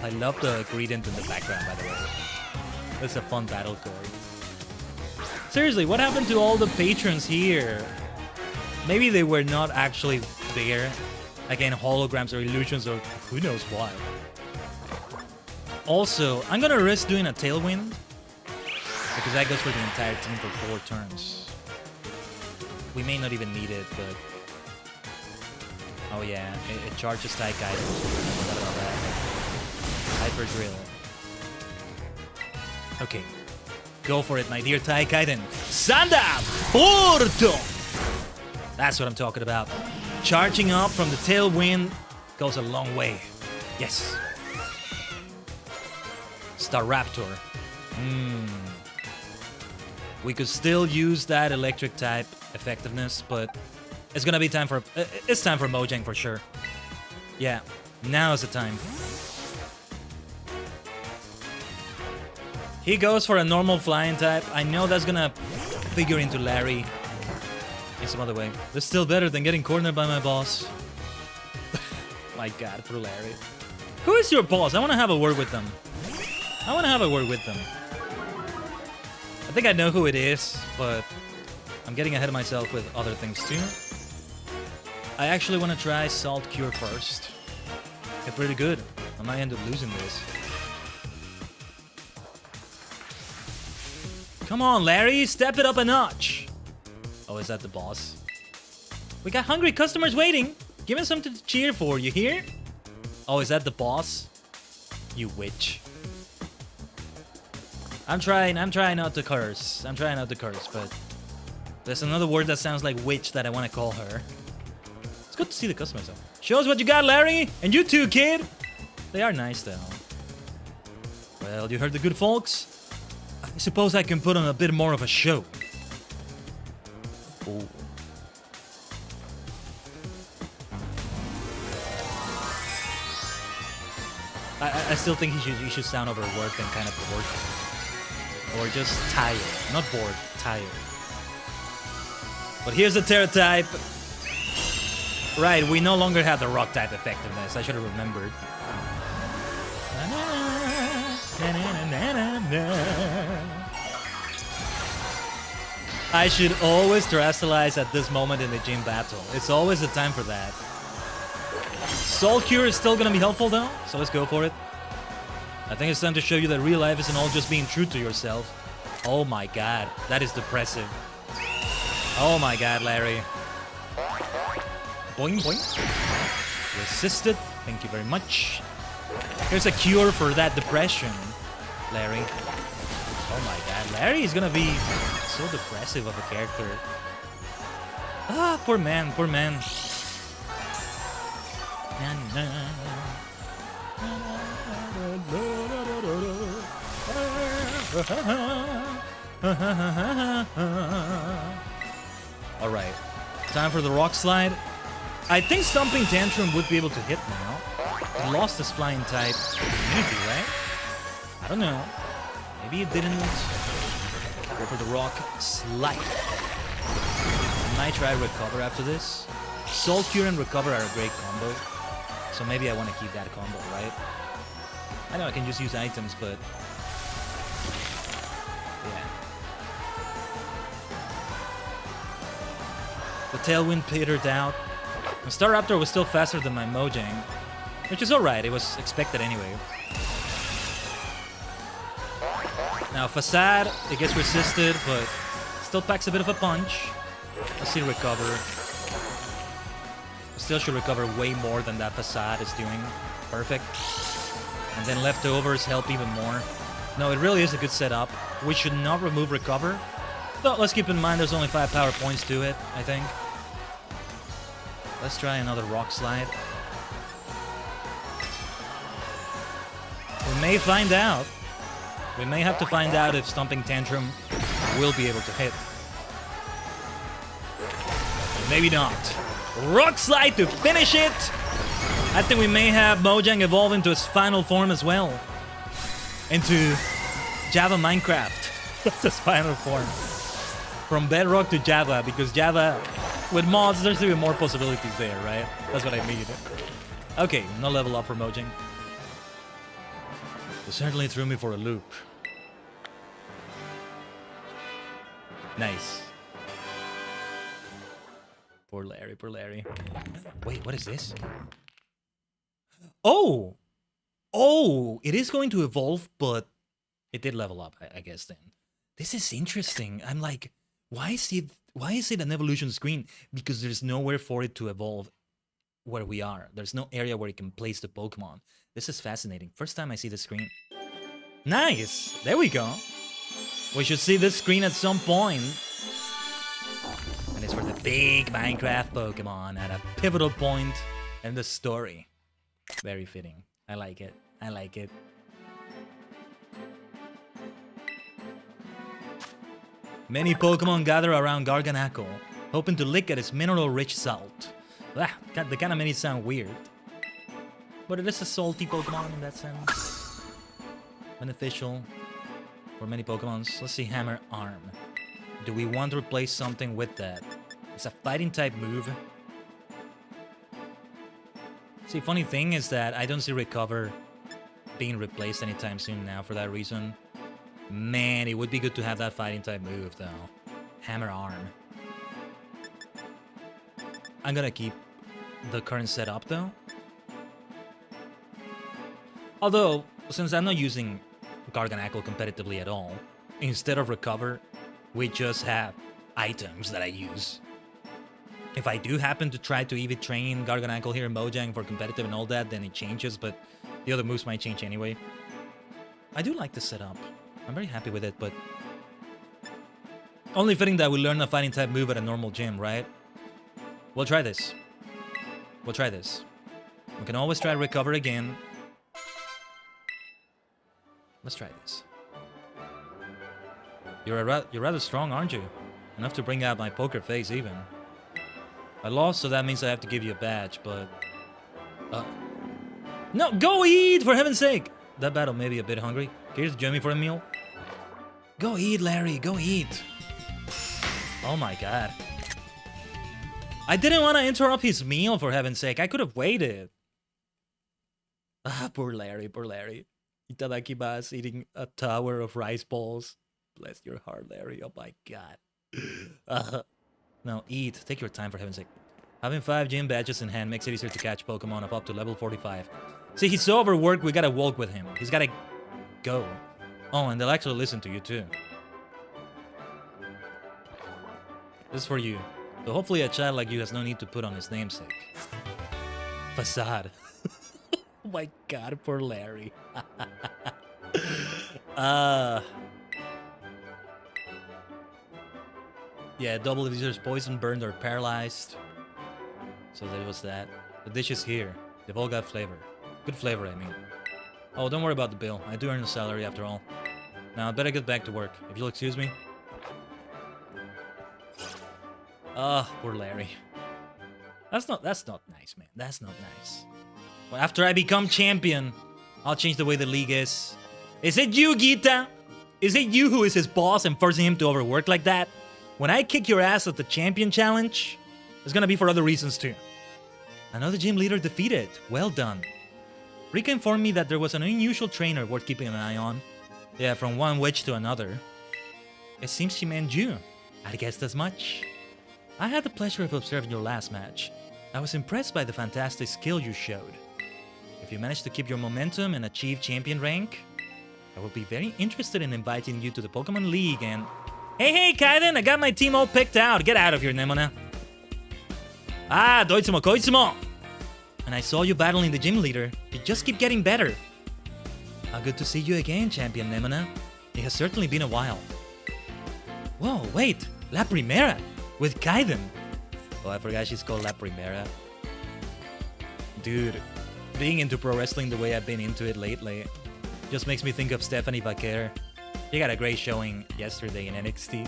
I love the gradient in the background, by the way. That's a fun battle chord. Seriously, what happened to all the patrons here? Maybe they were not actually there. Again, holograms or illusions or who knows what. Also, I'm gonna risk doing a Tailwind because that goes for the entire team for 4 turns. We may not even need it, but... oh yeah, it charges Type Guidance. Forgot about that. Hyper Drill. Okay. Go for it, my dear Tajigen. Sanda Porto! That's what I'm talking about. Charging up from the Tailwind goes a long way. Yes. Staraptor. We could still use that electric type effectiveness, but it's gonna be time for... it's time for Mojang for sure. Yeah, now is the time. He goes for a normal flying type. I know that's gonna figure into Larry in some other way. That's still better than getting cornered by my boss. My god, for Larry. Who is your boss? I want to have a word with them. I think I know who it is, but I'm getting ahead of myself with other things too. I actually want to try Salt Cure first. Get pretty good. I might end up losing this. Come on, Larry, step it up a notch. Oh, is that the boss? We got hungry customers waiting. Give us something to cheer for, you hear? Oh, is that the boss? You witch. I'm trying not to curse. But there's another word that sounds like witch that I want to call her. It's good to see the customers though. Show us what you got, Larry! And you too, kid! They are nice though. Well, you heard the good folks? I suppose I can put on a bit more of a show. Ooh. I still think he should sound overworked and kind of bored. Or just tired. Not bored, tired. But here's the Terra type. Right, we no longer have the rock type effectiveness. I should have remembered. I should always terrestrialize at this moment in the gym battle. It's always the time for that. Soul Cure is still gonna be helpful though, so let's go for it. I think it's time to show you that real life isn't all just being true to yourself. Oh my god, that is depressive. Oh my god, Larry. Boing boing. Resisted, thank you very much. Here's a cure for that depression, Larry. Oh my god, Larry is gonna be so depressive of a character. Ah, poor man, poor man. Alright, time for the rock slide. I think Stomping Tantrum would be able to hit now. It lost this flying type immunity, right? I don't know. Maybe it didn't. Go for the rock slide. I might try recover after this. Soul Cure and recover are a great combo. So maybe I want to keep that combo, right? I know I can just use items, but... yeah. The Tailwind petered out. The Staraptor was still faster than my Mojang, which is alright, it was expected anyway. Now Facade, it gets resisted, but still packs a bit of a punch. Let's see recover. still should recover way more than that facade is doing. Perfect. And then leftovers help even more. No, it really is a good setup. We should not remove recover. Though, let's keep in mind there's only 5 power points to it, I think. Let's try another rock slide. We may find out. We may have to find out if Stomping Tantrum will be able to hit. Maybe not. Rock slide to finish it! I think we may have ℠𝕠𝕟𝕤 evolve into its final form as well. Into Java Minecraft. That's its final form. From Bedrock to Java, because Java, with mods, there's even more possibilities there, right? That's what I mean. Okay, no level up for ℠𝕠𝕠𝕠𝕠. It certainly threw me for a loop. Nice. Poor Larry, poor Larry. Wait, what is this? Oh! Oh! It is going to evolve, but it did level up, I guess, then. This is interesting. I'm like, why is it an evolution screen? Because there's nowhere for it to evolve where we are. There's no area where it can place the Pokemon. This is fascinating. First time I see the screen. Nice! There we go. We should see this screen at some point. And it's for the big Minecraft Pokemon at a pivotal point in the story. Very fitting. I like it. I like it. Many Pokemon gather around Garganacl, hoping to lick at its mineral-rich salt. Ah, the kind of many sound weird. But it is a salty Pokemon in that sense. Beneficial for many Pokemons. Let's see Hammer Arm. Do we want to replace something with that? It's a fighting type move. See, funny thing is that I don't see Recover being replaced anytime soon now for that reason. Man, it would be good to have that fighting type move though. Hammer Arm. I'm gonna keep the current setup though. Although, since I'm not using Garganacl competitively at all, instead of Recover, we just have items that I use. If I do happen to try to EV train Garganacl here in ℠𝕠𝕠𝕠 for competitive and all that, then it changes, but the other moves might change anyway. I do like the setup. I'm very happy with it, but only fitting that we learn a fighting type move at a normal gym, right? We'll try this. We'll try this. We can always try Recover again. Let's try this. You're rather strong, aren't you? Enough to bring out my poker face, even. I lost, so that means I have to give you a badge, but... No, go eat, for heaven's sake! That battle may be a bit hungry. Here's Jimmy for a meal. Go eat, Larry, go eat! Oh my god. I didn't want to interrupt his meal, for heaven's sake. I could have waited. Ah, poor Larry, poor Larry. Itadakimasu eating a tower of rice balls. Bless your heart, Larry. Oh my god. No, eat. Take your time, for heaven's sake. Having 5 gym badges in hand makes it easier to catch Pokemon of up to level 45. See, he's so overworked, we gotta walk with him. He's gotta go. Oh, and they'll actually listen to you, too. This is for you. So hopefully a child like you has no need to put on his namesake. Facade. Oh my god, poor Larry. Yeah, double if users poison, burned, or paralyzed. So there was that. The dish is here. They've all got flavor. Good flavor, I mean. Oh, don't worry about the bill. I do earn a salary after all. Now, I better get back to work. If you'll excuse me. Ah, poor Larry. That's not nice, man. That's not nice. Well, after I become champion, I'll change the way the league is. Is it you, Gita? Is it you who is his boss and forcing him to overwork like that? When I kick your ass at the champion challenge, it's gonna be for other reasons too. Another gym leader defeated. Well done. Rika informed me that there was an unusual trainer worth keeping an eye on. Yeah, from one witch to another. It seems she meant you. I'd guessed as much. I had the pleasure of observing your last match. I was impressed by the fantastic skill you showed. If you manage to keep your momentum and achieve champion rank, I will be very interested in inviting you to the Pokemon League and... Hey, Khaiden, I got my team all picked out. Get out of here, Nemona. Ah, doitsumo koitsumo! And I saw you battling the gym leader. You just keep getting better. How good to see you again, Champion Nemona. It has certainly been a while. Whoa, wait! La Primera! With Khaiden! Oh, I forgot she's called La Primera. Dude, being into pro wrestling the way I've been into it lately just makes me think of Stephanie Vaquer. She got a great showing yesterday in NXT.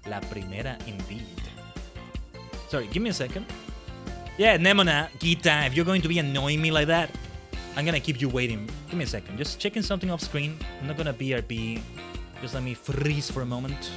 La Primera indeed. Sorry, give me a second. Yeah, Nemona, Gita, if you're going to be annoying me like that, I'm gonna keep you waiting. Give me a second. Just checking something off screen. I'm not gonna BRB. Just let me freeze for a moment.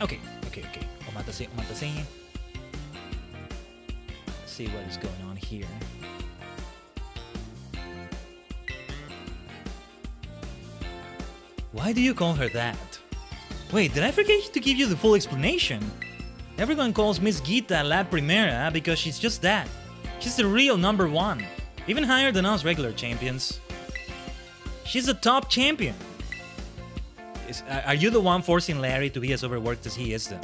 Okay. Omatase. Let's see what is going on here. Why do you call her that? Wait, did I forget to give you the full explanation? Everyone calls Miss Gita La Primera because she's just that. She's the real #1. Even higher than us regular champions. She's a top champion. Are you the one forcing Larry to be as overworked as he is then?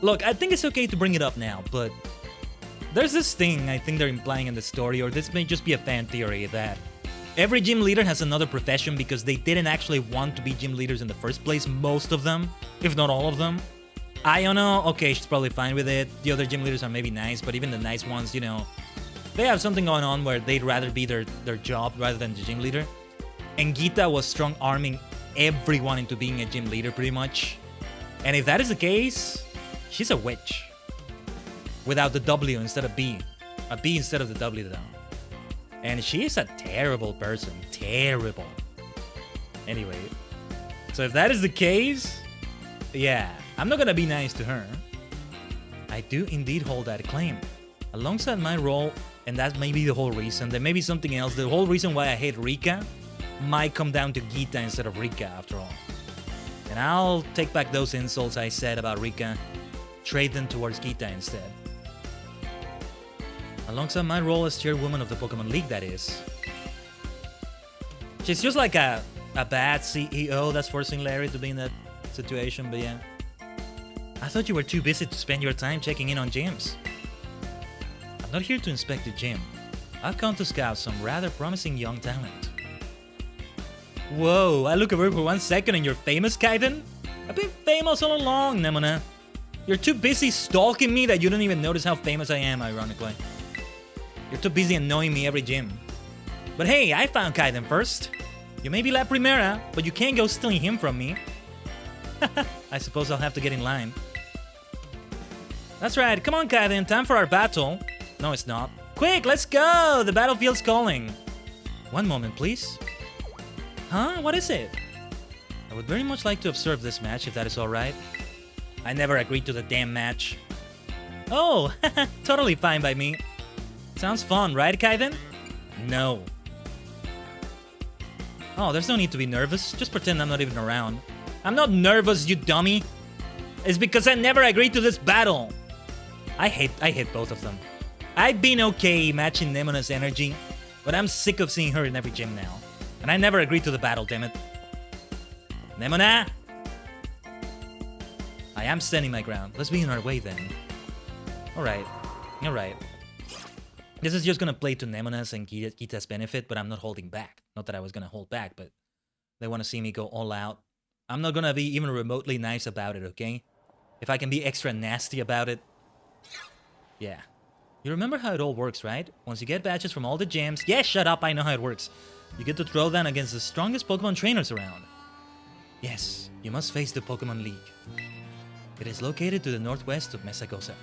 Look, I think it's okay to bring it up now, but there's this thing I think they're implying in the story, or this may just be a fan theory, that every gym leader has another profession because they didn't actually want to be gym leaders in the first place, most of them, if not all of them. Iono, okay, she's probably fine with it. The other gym leaders are maybe nice, but even the nice ones, you know, they have something going on where they'd rather be their job rather than the gym leader. And Gita was strong-arming everyone into being a gym leader pretty much. And if that is the case, she's a witch. Without the W instead of B. A B instead of the W though. And she is a terrible person. Terrible. Anyway. So if that is the case, yeah, I'm not gonna be nice to her. I do indeed hold that claim. Alongside my role, and that may be the whole reason, there may be something else, the whole reason why I hate Rika might come down to Gita instead of Rika after all. And I'll take back those insults I said about Rika, trade them towards Gita instead. Alongside my role as chairwoman of the Pokemon League, that is. She's just like a bad CEO that's forcing Larry to be in that situation, but yeah. I thought you were too busy to spend your time checking in on gyms. I'm not here to inspect the gym. I've come to scout some rather promising young talent. Whoa, I look over for 1 second and you're famous, Khaiden? I've been famous all along, Nemona. You're too busy stalking me that you don't even notice how famous I am, ironically. You're too busy annoying me every gym. But hey, I found Khaiden first. You may be La Primera, but you can't go stealing him from me. I suppose I'll have to get in line. That's right, come on Khaiden, time for our battle. No, it's not. Quick, let's go! The battlefield's calling. One moment, please. Huh? What is it? I would very much like to observe this match, if that is alright. I never agreed to the damn match. Oh, totally fine by me. Sounds fun, right, Khaiden? No. Oh, there's no need to be nervous. Just pretend I'm not even around. I'm not nervous, you dummy. It's because I never agreed to this battle. I hate both of them. I've been okay matching Nemona's energy, but I'm sick of seeing her in every gym now. And I never agreed to the battle, dammit. Nemona! I am standing my ground. Let's be in our way then. Alright. This is just gonna play to Nemona's and Gita's benefit, but I'm not holding back. Not that I was gonna hold back, but they want to see me go all out. I'm not gonna be even remotely nice about it, okay? If I can be extra nasty about it. Yeah. You remember how it all works, right? Once you get badges from all the gyms... Yeah, shut up, I know how it works. You get to throw down against the strongest Pokemon trainers around. Yes, you must face the Pokemon League. It is located to the northwest of Mesagosa.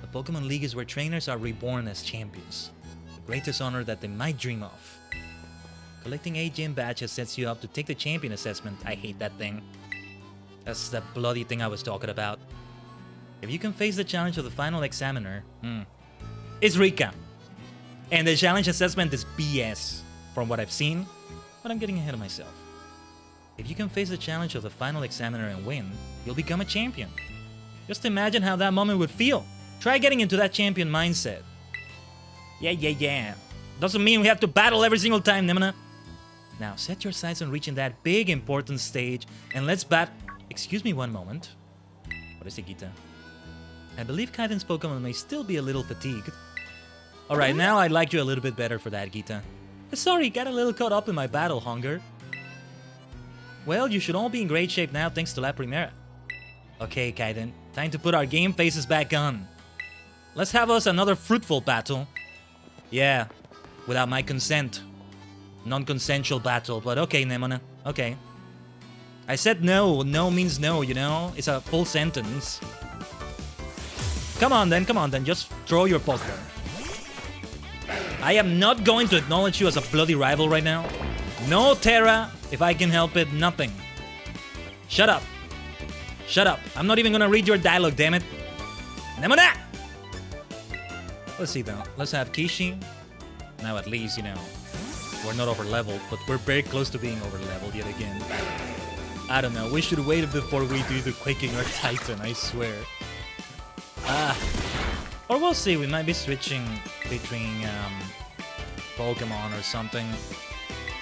The Pokemon League is where trainers are reborn as champions. The greatest honor that they might dream of. Collecting 8 gym badges sets you up to take the champion assessment. I hate that thing. That's the bloody thing I was talking about. If you can face the challenge of the final examiner... It's Rika. And the challenge assessment is BS from what I've seen, but I'm getting ahead of myself. If you can face the challenge of the final examiner and win, you'll become a champion. Just imagine how that moment would feel. Try getting into that champion mindset. Yeah. Doesn't mean we have to battle every single time, Nemona. Now, set your sights on reaching that big important stage, and let's bat... Excuse me one moment. What is it, Gita? I believe Khaiden's Pokemon may still be a little fatigued. Alright, now I like you a little bit better for that, Gita. Sorry, got a little caught up in my battle hunger. Well, you should all be in great shape now thanks to La Primera. Okay, Khaiden, time to put our game faces back on. Let's have us another fruitful battle. Yeah, without my consent. Non-consensual battle, but okay, Nemona, okay. I said no. No means no, you know? It's a full sentence. Come on then, just throw your Pokemon. I am not going to acknowledge you as a bloody rival right now. No Terra, if I can help it, nothing. Shut up. Shut up. I'm not even gonna read your dialogue, damn it. Nemona! Let's see though. Let's have Kishi. Now at least, you know, we're not over-leveled, but we're very close to being over-leveled yet again. I don't know, we should wait before we do the Quaking Earth Titan, I swear. Or we'll see, we might be switching between Pokemon or something.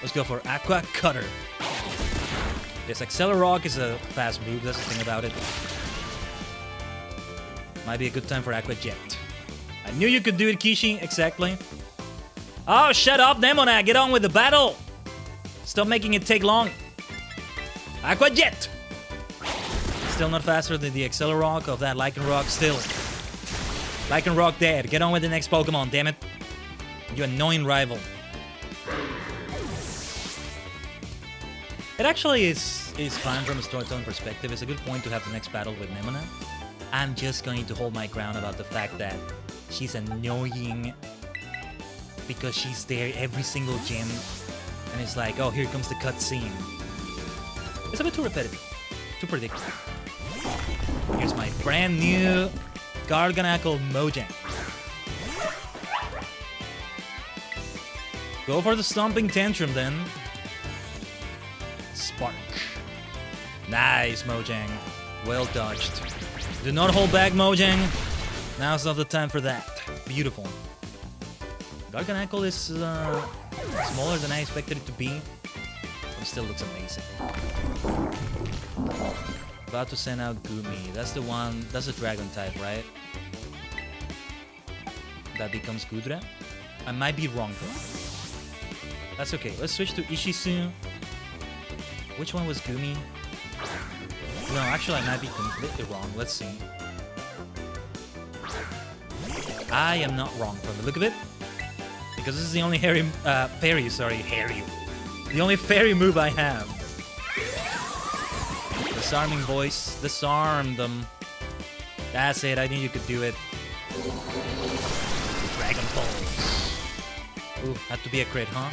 Let's go for Aqua Cutter. Yes, Accelerock is a fast move, that's the thing about it. Might be a good time for Aqua Jet. I knew you could do it, Kishi, exactly. Oh, shut up, Nemona, get on with the battle! Stop making it take long. Aqua Jet! Still not faster than the Accelerock of that Lycanroc, still. Lycanroc dead, get on with the next Pokemon, damn it. You annoying rival. It actually is fine from a storytelling perspective. It's a good point to have the next battle with Nemona. I'm just going to hold my ground about the fact that she's annoying because she's there every single gym, and it's like, oh, here comes the cutscene. It's a bit too repetitive, too predictable. Here's my brand new ℂ𝕠𝕟𝕠𝕟𝕤𝕠𝕠. Go for the stomping tantrum then. Spark. Nice, Mojang. Well dodged. Do not hold back, Mojang. Now's not the time for that. Beautiful. ℂ𝕠𝕠𝕠 is smaller than I expected it to be, but it still looks amazing. About to send out Gumi. That's the one, that's a dragon type, right? That becomes Gudra? I might be wrong though. That's okay. Let's switch to Ishizu. Which one was Gumi? No, actually I might be completely wrong. Let's see. I am not wrong from the look of it. Because this is the only The only fairy move I have. Disarming voice. Disarm them. That's it. I knew you could do it. Dragon Pulse. Ooh, had to be a crit, huh?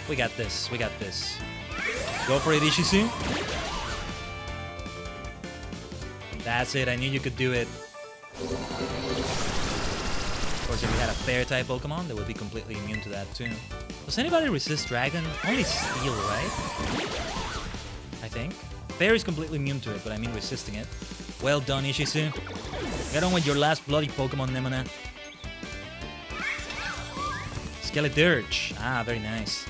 We got this. We got this. Go for it, Ishizu. That's it. I knew you could do it. Of course, if we had a fairy-type Pokemon, they would be completely immune to that, too. Does anybody resist Dragon? Only Steel, right? I think. Fairy's completely immune to it, but I mean resisting it. Well done, Ishizu. Get on with your last bloody Pokemon, Nemona. Skeledirge. Ah, very nice.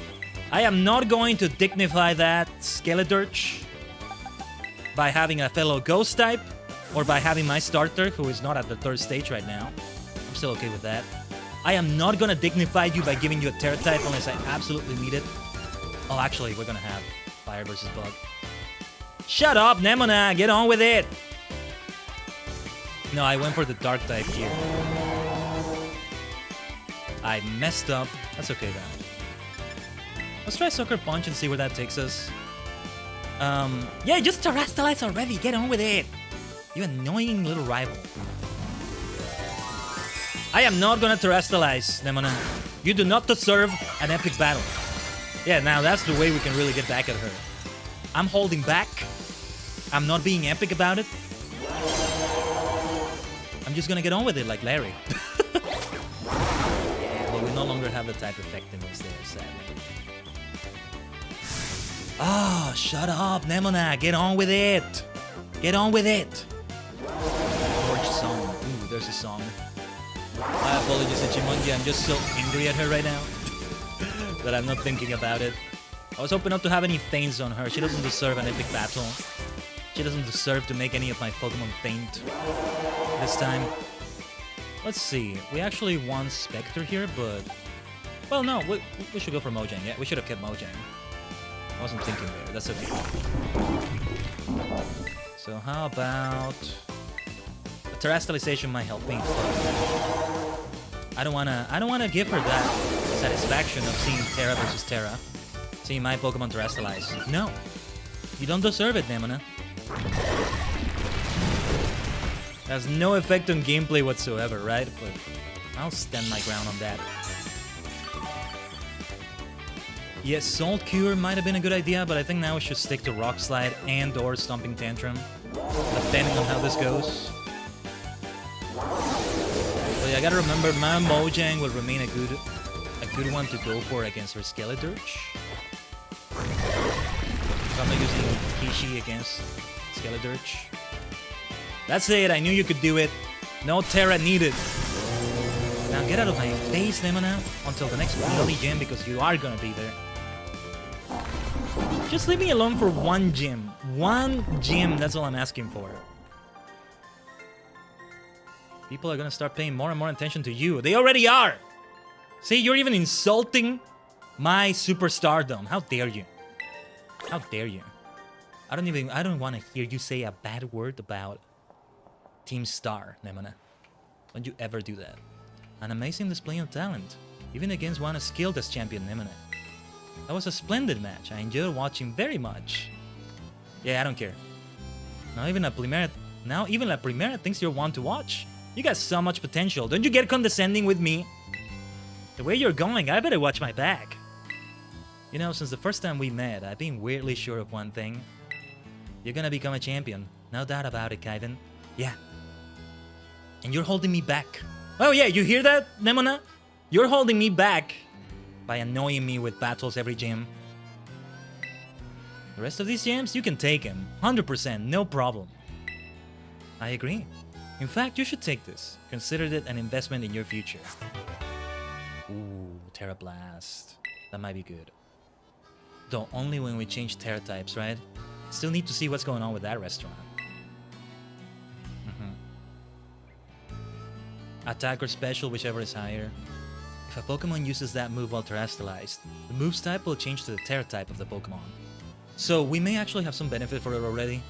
I am not going to dignify that Skeledirge by having a fellow Ghost type or by having my starter, who is not at the 3rd stage right now. I'm still okay with that. I am not gonna dignify you by giving you a Terra type unless I absolutely need it. Oh, actually, we're gonna have Fire versus Bug. Shut up, Nemona! Get on with it! No, I went for the Dark type here. I messed up. That's okay, though. Let's try Sucker Punch and see where that takes us. Yeah, just Terrastalize already! Get on with it! You annoying little rival. I am not gonna Terrastalize, Nemona. You do not deserve an epic battle. Yeah, now that's the way we can really get back at her. I'm holding back. I'm not being epic about it. I'm just gonna get on with it like Larry. Yeah, well, we no longer have the type effectiveness there, sadly. Ah, shut up, Nemona. Get on with it. Get on with it. George song. Ooh, there's a song. I apologize to Chimonji. I'm just so angry at her right now that I'm not thinking about it. I was hoping not to have any faints on her. She doesn't deserve an epic battle. She doesn't deserve to make any of my Pokemon faint this time. Let's see. We actually won Spectre here, but... Well, no. We should go for Mojang. Yeah, we should have kept Mojang. I wasn't thinking there. That's okay. So how about... The terrestrialization might help me, but I don't wanna give her that satisfaction of seeing Terra versus Terra. Seeing my Pokemon terrestrialize. No. You don't deserve it, Nemona. Has no effect on gameplay whatsoever, right? But I'll stand my ground on that. Yes, Salt Cure might have been a good idea, but I think now we should stick to Rock Slide and or Stomping Tantrum, depending on how this goes. But yeah, I gotta remember, my Mojang will remain a good one to go for against her Skeleturge. So I'm not using Kishi against Skeleturge. That's it, I knew you could do it. No Terra needed. Now get out of my face, Nemona, until the next Daily Gym, because you are gonna be there. Just leave me alone for one gym. One gym, that's all I'm asking for. People are gonna start paying more and more attention to you. They already are! See, you're even insulting my superstardom. How dare you? How dare you? I don't want to hear you say a bad word about Team Star, Nemona. Don't you ever do that. An amazing display of talent, even against one as skilled as Champion Nemona. That was a splendid match. I enjoyed watching very much. Yeah, I don't care. Now even La Primera thinks you're one to watch. You got so much potential. Don't you get condescending with me? The way you're going, I better watch my back. You know, since the first time we met, I've been weirdly sure of one thing. You're gonna become a champion. No doubt about it, Khaiden. Yeah. And you're holding me back. Oh yeah, you hear that, Nemona? You're holding me back by annoying me with battles every gym. The rest of these gyms, you can take them. 100%, no problem. I agree. In fact, you should take this. Consider it an investment in your future. Ooh, Terra Blast. That might be good. Though only when we change Terra types, right? Still need to see what's going on with that restaurant. Attack or special, whichever is higher. If a Pokemon uses that move while terrestrialized, the move's type will change to the Terra type of the Pokemon. So we may actually have some benefit for it already.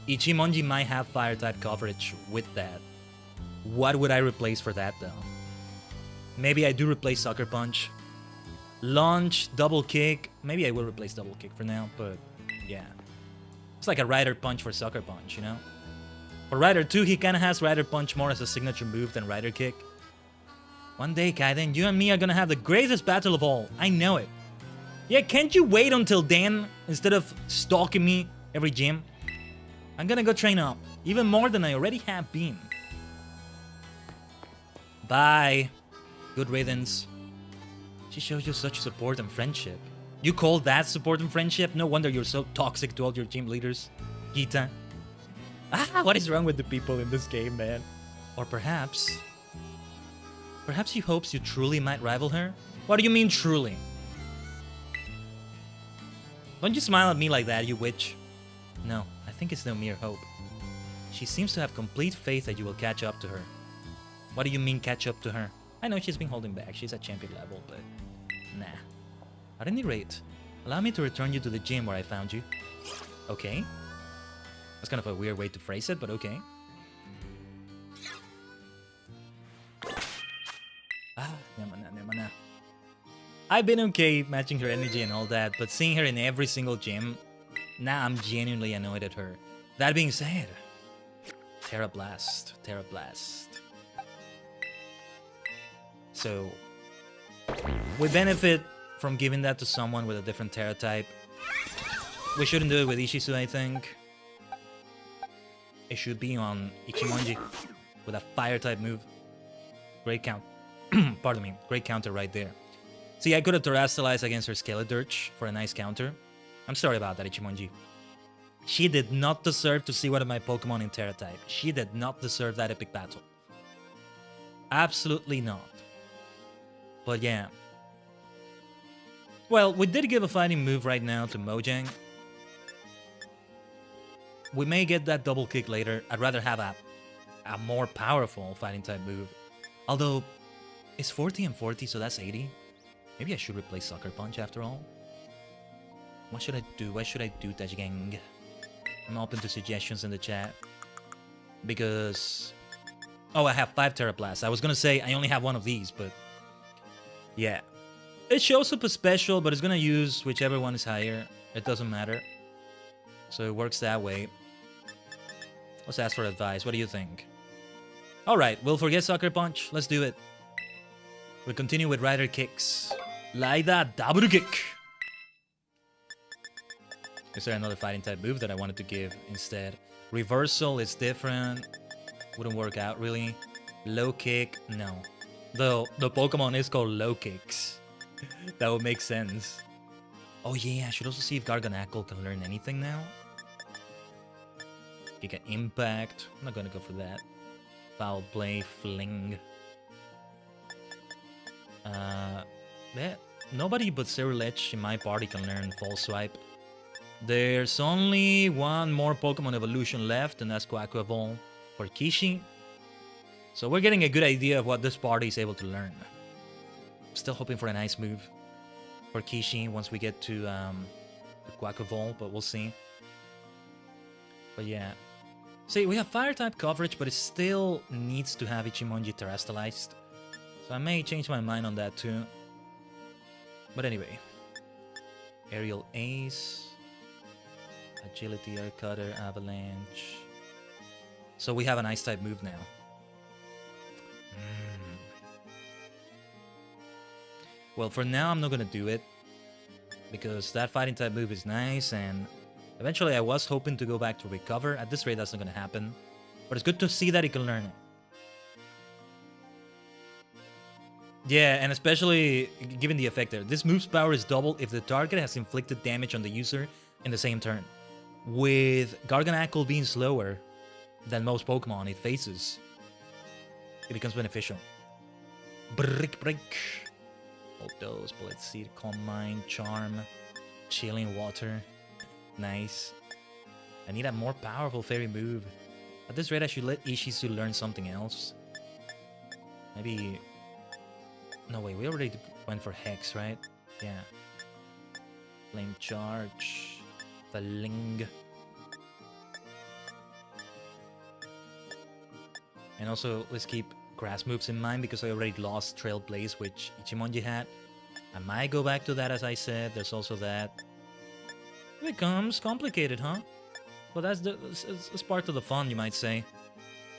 Ichimonji might have fire type coverage with that. What would I replace for that though? Maybe I do replace Sucker Punch. Launch, Double Kick. Maybe I will replace Double Kick for now, but yeah. It's like a Rider Punch for Sucker Punch, you know? For Rider 2, he kinda has Rider Punch more as a signature move than Rider Kick. One day, Khaiden, you and me are gonna have the greatest battle of all. I know it. Yeah, can't you wait until then instead of stalking me every gym? I'm gonna go train up, even more than I already have been. Bye. Good riddance. She shows you such support and friendship. You call that support and friendship? No wonder you're so toxic to all your gym leaders. Gita. Ah, what is wrong with the people in this game, man? Or perhaps he hopes you truly might rival her? What do you mean, truly? Don't you smile at me like that, you witch. No, I think it's no mere hope. She seems to have complete faith that you will catch up to her. What do you mean, catch up to her? I know she's been holding back. She's at champion level, but nah. At any rate, allow me to return you to the gym where I found you. Okay. That's kind of a weird way to phrase it, but okay. Ah, Nemona. I've been okay matching her energy and all that, but seeing her in every single gym, now I'm genuinely annoyed at her. That being said, Terra Blast. So, we benefit from giving that to someone with a different Terra type. We shouldn't do it with Ishizu, I think. It should be on Ichimonji with a fire type move. Great count. Pardon me. Great counter right there. See, I could have terrestrialized against her Skeledirge for a nice counter. I'm sorry about that, Ichimonji. She did not deserve to see one of my Pokemon in Terra type. She did not deserve that epic battle. Absolutely not. But yeah. Well, we did give a fighting move right now to Mojang. We may get that double kick later. I'd rather have a more powerful fighting type move. Although, it's 40 and 40, so that's 80. Maybe I should replace Sucker Punch after all. What should I do? What should I do, Tajigen? I'm open to suggestions in the chat. Because... Oh, I have 5 Terra Blasts. I was gonna say I only have one of these, but... Yeah. It shows up a special, but it's gonna use whichever one is higher. It doesn't matter. So it works that way. Let's ask for advice. What do you think? Alright, we'll forget Sucker Punch. Let's do it. We'll continue with Rider Kicks. Laida double kick. Is there another fighting type move that I wanted to give instead? Reversal is different. Wouldn't work out really. Low kick, no. Though the Pokemon is called Low Kicks. That would make sense. Oh yeah, I should also see if Garganacl can learn anything now. Giga Impact. I'm not gonna go for that. Foul Play, Fling. Nobody but Cerulege in my party can learn False Swipe. There's only one more Pokemon evolution left, and that's Quaquaval for Kishi. So we're getting a good idea of what this party is able to learn. Still hoping for a nice move for Kishi once we get to the Quaquaval, but we'll see. But yeah. See, we have Fire-type coverage, but it still needs to have Ichimonji terrestrialized. So I may change my mind on that too. But anyway. Aerial Ace. Agility, Air Cutter, Avalanche. So we have an Ice-type move now. Well, for now, I'm not gonna do it. Because that Fighting-type move is nice, and eventually I was hoping to go back to Recover. At this rate, that's not gonna happen. But it's good to see that he can learn it. Yeah, and especially given the effect there. This move's power is double if the target has inflicted damage on the user in the same turn. With Garganacl being slower than most Pokemon it faces, it becomes beneficial. Brick Break. All those, Bullet Seed, Calm Mind, Charm, Chilling Water. Nice. I need a more powerful fairy move. At this rate, I should let Ishizu learn something else. Maybe... No, wait, we already went for Hex, right? Yeah. Flame Charge. Fling. And also, let's keep grass moves in mind because I already lost Trailblaze, which Ichimonji had. I might go back to that, as I said. There's also that. It becomes complicated, huh? But that's part of the fun, you might say.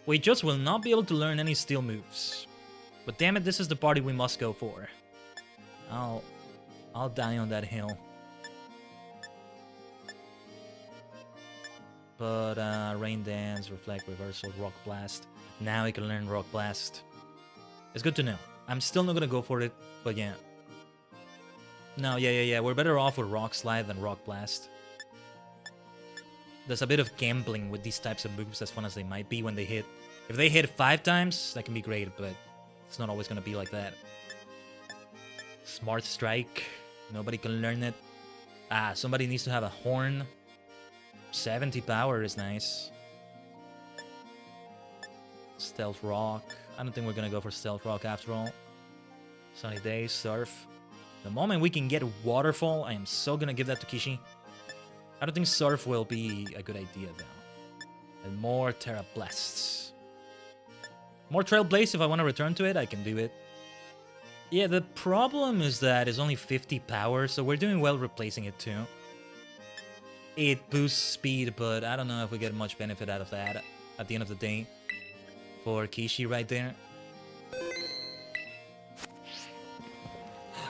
We just will not be able to learn any steel moves. But damn it, this is the party we must go for. I'll die on that hill. But Rain Dance, Reflect, Reversal, Rock Blast. Now he can learn Rock Blast. It's good to know. I'm still not gonna go for it, but yeah. No, yeah. We're better off with Rock Slide than Rock Blast. There's a bit of gambling with these types of moves, as fun as they might be when they hit. If they hit 5 times, that can be great, but it's not always gonna be like that. Smart Strike. Nobody can learn it. Ah, somebody needs to have a Horn. 70 power is nice. Stealth Rock. I don't think we're gonna go for Stealth Rock after all. Sunny Day, Surf. The moment we can get Waterfall, I am so gonna give that to Kishi. I don't think Surf will be a good idea though. And more Terra Blasts. More Trailblaze, if I want to return to it, I can do it. Yeah, the problem is that it's only 50 power, so we're doing well replacing it too. It boosts speed, but I don't know if we get much benefit out of that at the end of the day. For Kishi right there.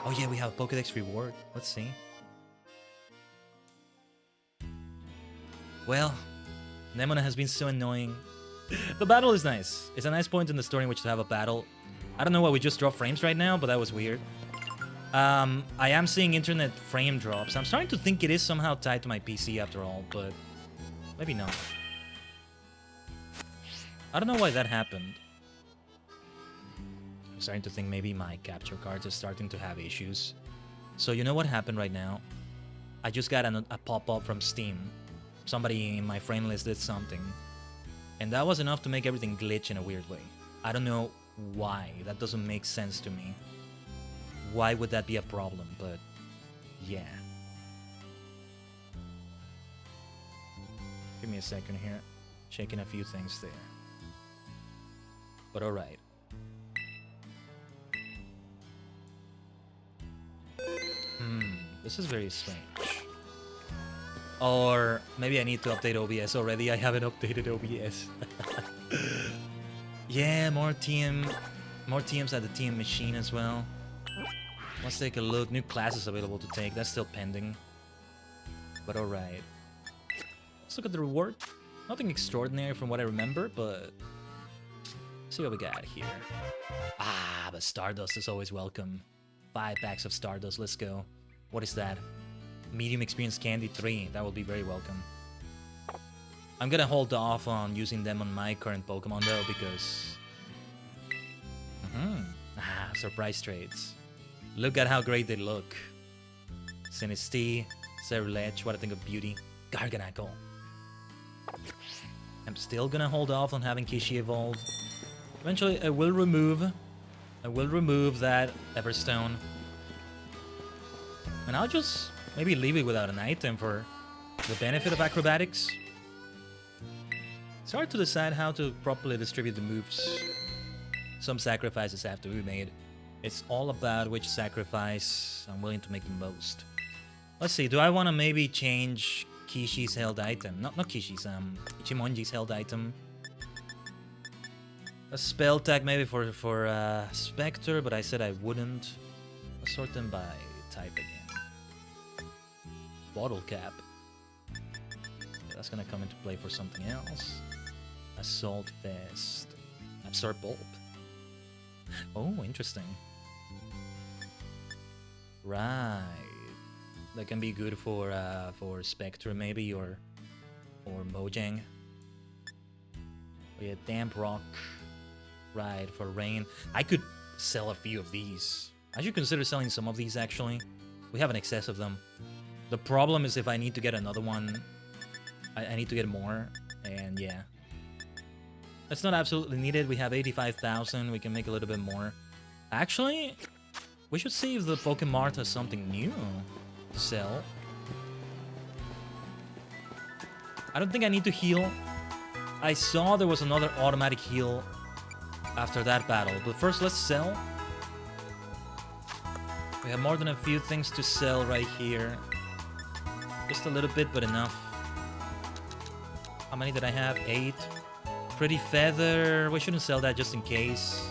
Oh yeah, we have a Pokédex reward. Let's see. Well, Nemona has been so annoying. The battle is nice. It's a nice point in the story in which to have a battle I don't know why we just dropped frames right now, but that was weird. I am seeing internet frame drops. I'm starting to think it is somehow tied to my PC after all, but maybe not. I don't know why that happened. I'm starting to think maybe my capture cards are starting to have issues. So you know what happened right now? I just got a pop-up from Steam. Somebody in my friend list did something. And that was enough to make everything glitch in a weird way. I don't know why. That doesn't make sense to me. Why would that be a problem? But yeah. Give me a second here. Checking a few things there. But alright. This is very strange. Or maybe I need to update OBS already. I haven't updated OBS. Yeah, more TMs at the TM machine as well. Let's take a look. New classes available to take. That's still pending. But alright. Let's look at the reward. Nothing extraordinary from what I remember, but see what we got here. Ah, but Stardust is always welcome. 5 packs of Stardust. Let's go. What is that? Medium experience candy 3. That will be very welcome. I'm gonna hold off on using them on my current Pokemon though, because... surprise trades. Look at how great they look. Sinistea, Cerulege, what I think of Beauty, Garganacl. I'm still gonna hold off on having Kishi evolve. Eventually I will remove that Everstone. And I'll just maybe leave it without an item for the benefit of acrobatics. It's hard to decide how to properly distribute the moves. Some sacrifices have to be made. It's all about which sacrifice I'm willing to make the most. Let's see, do I want to maybe change Kishi's held item? Not Kishi's, Ichimonji's held item. A spell tag maybe for Spectre, but I said I wouldn't. Let's sort them by type again. Bottle cap. That's gonna come into play for something else. Assault Vest. Absorb Bulb. Oh, interesting. Right. That can be good for Spectre maybe, or Mojang. We had Damp Rock. Right, for Rain. I could sell a few of these. I should consider selling some of these actually. We have an excess of them. The problem is if I need to get another one, I need to get more, and yeah. That's not absolutely needed. We have 85,000. We can make a little bit more. Actually, we should see if the Pokemart has something new to sell. I don't think I need to heal. I saw there was another automatic heal after that battle, but first let's sell. We have more than a few things to sell right here. Just a little bit, but enough. How many did I have? 8. Pretty Feather. We shouldn't sell that just in case.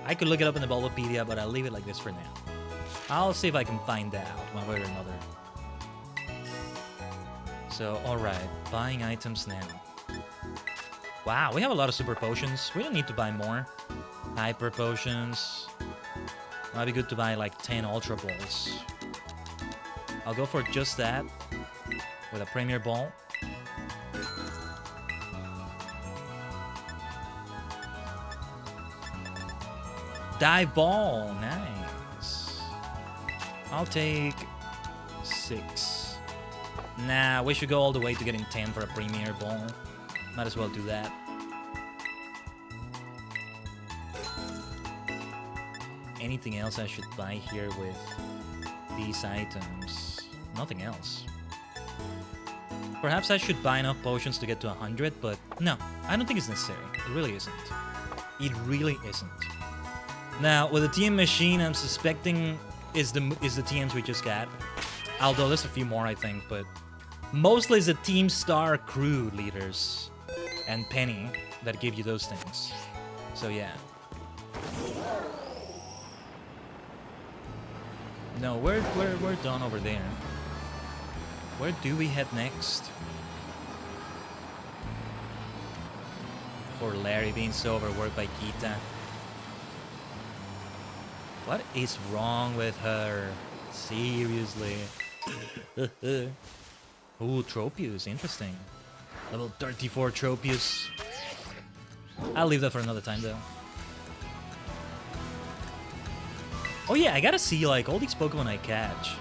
I could look it up in the Bulbapedia, but I'll leave it like this for now. I'll see if I can find out one way or another. So, alright. Buying items now. Wow, we have a lot of Super Potions. We don't need to buy more. Hyper Potions. Might be good to buy like 10 Ultra Balls. I'll go for just that. With a Premier Ball. Dive Ball, nice. I'll take 6. Nah, we should go all the way to getting 10 for a Premier Ball. Might as well do that. Anything else I should buy here with these items? Nothing else. Perhaps I should buy enough potions to get to 100, but no, I don't think it's necessary. It really isn't. It really isn't. Now, with the TM machine, I'm suspecting is the TMs we just got. Although there's a few more, I think, but mostly it's the Team Star crew leaders and Penny that give you those things. So yeah. No, we're done over there. Where do we head next? For Larry being so overworked by Kita. What is wrong with her? Seriously. Ooh, Tropius, interesting. Level 34 Tropius. I'll leave that for another time though. Oh yeah, I gotta see like all these Pokemon I catch.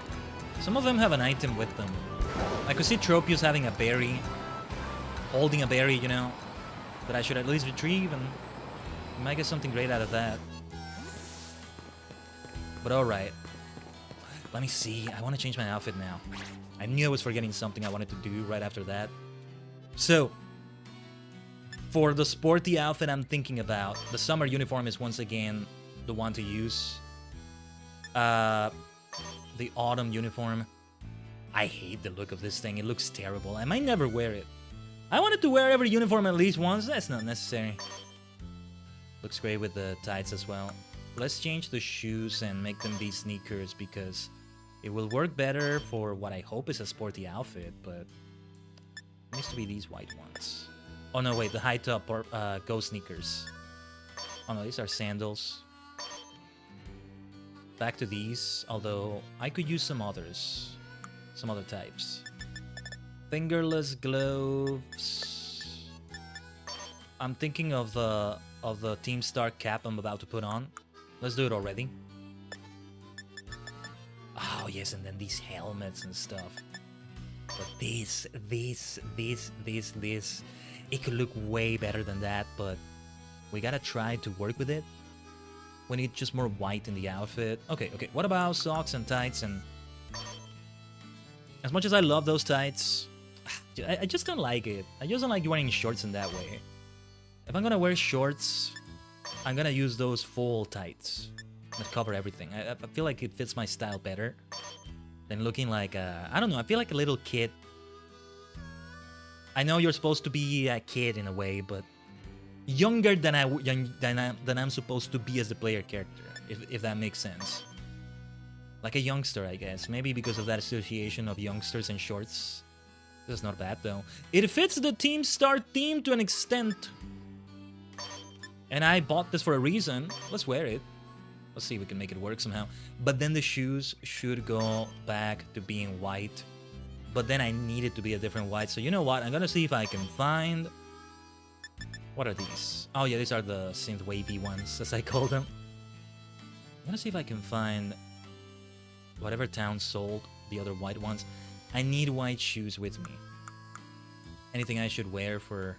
Some of them have an item with them. I could see Tropius having a berry. Holding a berry, you know. That I should at least retrieve and we might get something great out of that. But alright. Let me see. I want to change my outfit now. I knew I was forgetting something I wanted to do right after that. So, for the sporty outfit I'm thinking about, the summer uniform is once again the one to use. The autumn uniform. I hate the look of this thing. It looks terrible. I might never wear it. I wanted to wear every uniform at least once. That's not necessary. Looks great with the tights as well. Let's change the shoes and make them be sneakers because it will work better for what I hope is a sporty outfit, but it needs to be these white ones. Oh no, wait, the high top go sneakers. Oh no, these are sandals. Back to these, although I could use some others. Some other types. Fingerless gloves. I'm thinking of the Team Star cap I'm about to put on. Let's do it already. Oh yes, and then these helmets and stuff. But this, it could look way better than that, but we gotta try to work with it. We need just more white in the outfit. Okay, what about socks and tights? And as much as I love those tights, I just don't like it. I just don't like wearing shorts in that way. If I'm gonna wear shorts, I'm gonna use those full tights that cover everything. I feel like it fits my style better than looking like I don't know, I feel like a little kid. I know you're supposed to be a kid in a way, but younger than I'm supposed to be as the player character, if that makes sense. Like a youngster, I guess. Maybe because of that association of youngsters and shorts. This is not bad though. It fits the Team Star theme to an extent. And I bought this for a reason. Let's wear it. Let's see if we can make it work somehow. But then the shoes should go back to being white. But then I need it to be a different white. So you know what? I'm gonna see if I can find... What are these? Oh yeah, these are the synth wavy ones, as I call them. I'm gonna see if I can find whatever town sold the other white ones. I need white shoes with me. Anything I should wear for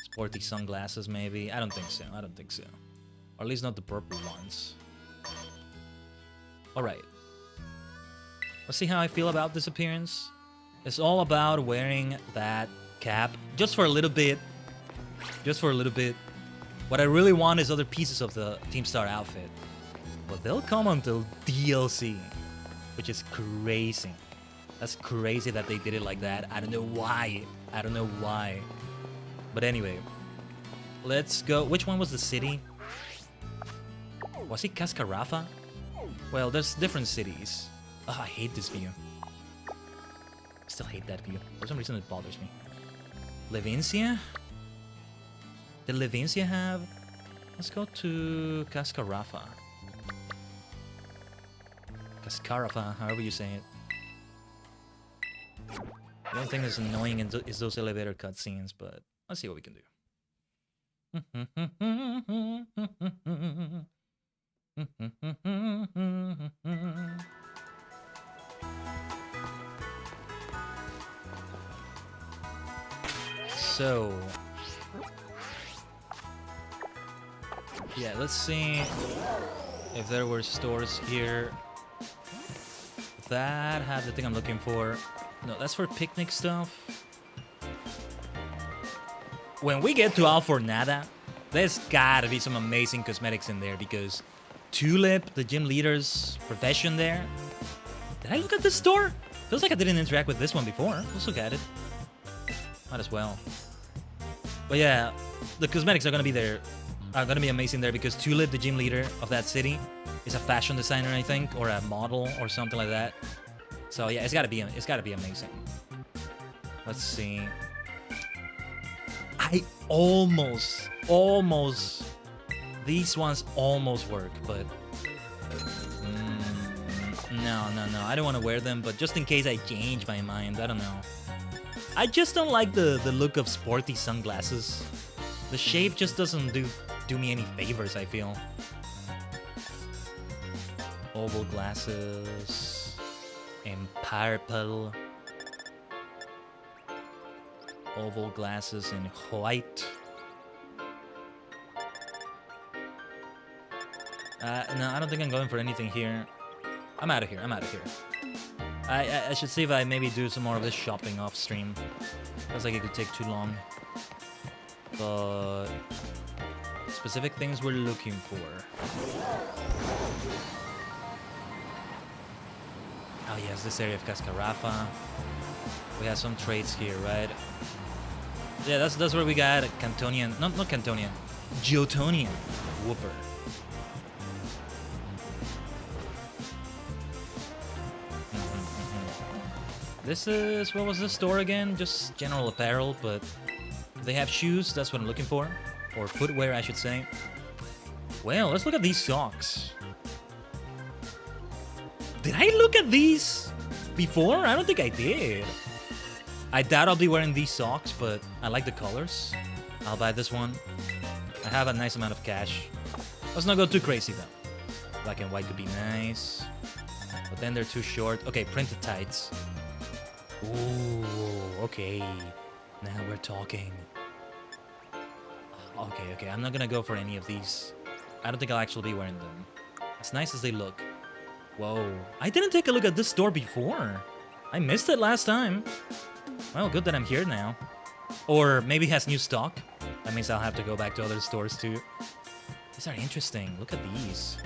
sporty sunglasses, maybe? I don't think so. I don't think so. Or at least not the purple ones. Alright. Let's see how I feel about this appearance. It's all about wearing that cap. Just for a little bit. Just for a little bit. What I really want is other pieces of the Team Star outfit. But they'll come until DLC. Which is crazy. That's crazy that they did it like that. I don't know why. I don't know why. But anyway. Let's go. Which one was the city? Was it Cascarafa? Well, there's different cities. Oh, I hate this view. I still hate that view. For some reason it bothers me. Levincia? Did Levincia have... Let's go to Cascarafa. Cascarafa, however you say it. The only thing that's annoying is those elevator cutscenes, but let's see what we can do. So... yeah, let's see if there were stores here that have the thing I'm looking for. No, that's for picnic stuff. When we get to Alfornada, there's gotta be some amazing cosmetics in there because Tulip, the gym leader's profession there. Did I look at this store? Feels like I didn't interact with this one before. Let's look at it. Might as well. But yeah, the cosmetics are gonna be there. Are gonna be amazing there because Tulip, the gym leader of that city, is a fashion designer, I think, or a model or something like that. So yeah, it's gotta be amazing. Let's see. I almost these ones almost work, but No. I don't want to wear them, but just in case I change my mind, I don't know. I just don't like the look of sporty sunglasses. The shape just doesn't do me any favors, I feel. Oval glasses in purple. Oval glasses in white. No, I don't think I'm going for anything here. I'm out of here. I should see if I maybe do some more of this shopping off stream. Feels like it could take too long. But specific things we're looking for. Oh yes, this area of Cascarafa. We have some traits here, right? Yeah, that's where we got a Cantonian. Not Cantonian. Geotonian Whooper. This is, what was this store again? Just general apparel, but they have shoes, that's what I'm looking for. Or footwear, I should say. Well, let's look at these socks. Did I look at these before? I don't think I did. I doubt I'll be wearing these socks, but I like the colors. I'll buy this one. I have a nice amount of cash. Let's not go too crazy, though. Black and white could be nice. But then they're too short. Okay, printed tights. Ooh, okay. Now we're talking. Okay. I'm not gonna go for any of these. I don't think I'll actually be wearing them. As nice as they look. Whoa. I didn't take a look at this store before. I missed it last time. Well, good that I'm here now. Or maybe it has new stock. That means I'll have to go back to other stores too. These are interesting. Look at these.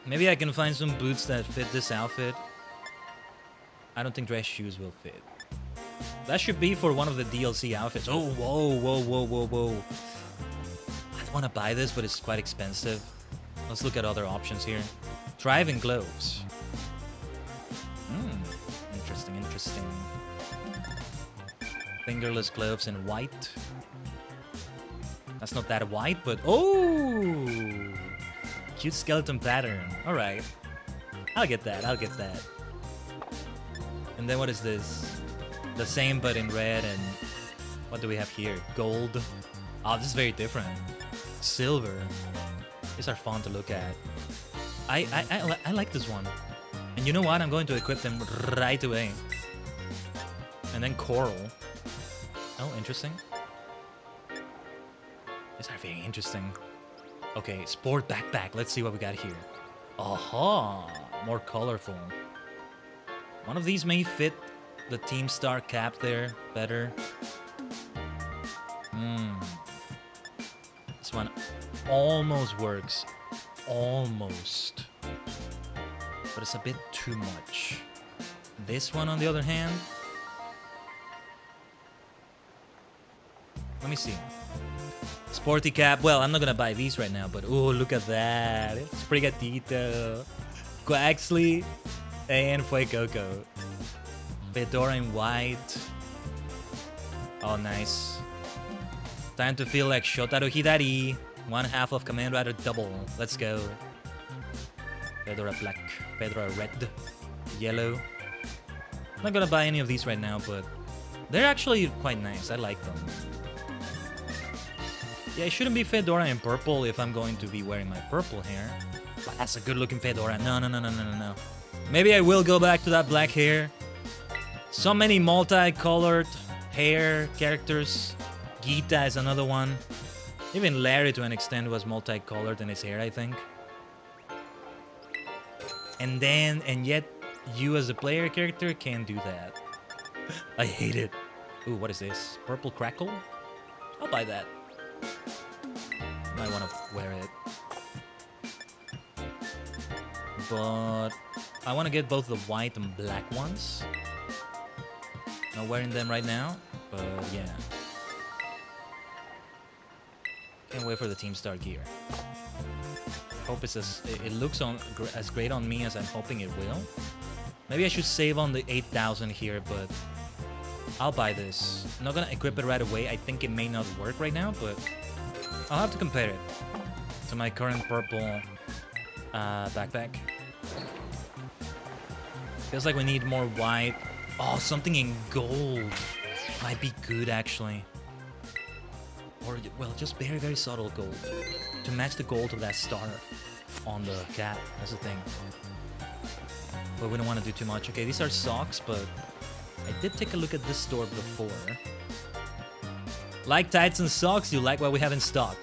Maybe I can find some boots that fit this outfit. I don't think dress shoes will fit. That should be for one of the DLC outfits. Oh, whoa. I want to buy this, but it's quite expensive. Let's look at other options here. Driving gloves. Interesting. Fingerless gloves in white. That's not that white, but oh! Cute skeleton pattern. Alright. I'll get that. And then what is this? The same but in red, and what do we have here? Gold. Oh, this is very different. Silver. These are fun to look at. I like this one. And you know what? I'm going to equip them right away. And then coral. Oh, interesting. These are very interesting. Okay, sport backpack. Let's see what we got here. Aha! More colorful. One of these may fit the Team Star cap there better. This one almost works. Almost. But it's a bit too much. This one, on the other hand... Let me see. Sporty cap. Well, I'm not gonna buy these right now, but oh, look at that. It's Sprigatito. Quaxley. And Fuecoco. Fedora in white. Oh, nice. Time to feel like Shotaro Hidari. One half of Kamen Rider Double. Let's go. Fedora black. Fedora red. Yellow. I'm not gonna buy any of these right now, but they're actually quite nice. I like them. Yeah, it shouldn't be Fedora in purple if I'm going to be wearing my purple hair. But that's a good looking Fedora. No. Maybe I will go back to that black hair. So many multicolored hair characters. Gita is another one. Even Larry, to an extent, was multicolored in his hair, I think. And yet, you as a player character can't do that. I hate it. Ooh, what is this? Purple Crackle? I'll buy that. Might want to wear it. But I want to get both the white and black ones. Not wearing them right now, but yeah. Can't wait for the Team Star gear. I hope it looks as great on me as I'm hoping it will. Maybe I should save on the 8,000 here, but I'll buy this. I'm not gonna equip it right away. I think it may not work right now, but I'll have to compare it to my current purple backpack. Feels like we need more white. Oh, something in gold might be good actually. Or, well, just very, very subtle gold to match the gold of that star on the cap. That's the thing. But we don't want to do too much. Okay, these are socks, but I did take a look at this store before. Like tights and socks, you like what we have in stock.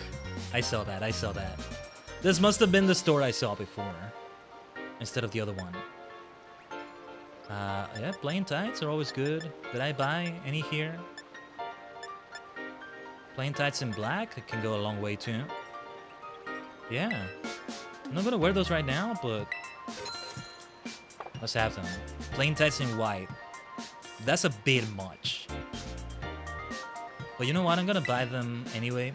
I saw that, I saw that. This must have been the store I saw before, instead of the other one. Yeah, plain tights are always good. Did I buy any here? Plain tights in black, it can go a long way too. Yeah. I'm not gonna wear those right now, but let's have them. Plain tights in white. That's a bit much. But you know what? I'm gonna buy them anyway.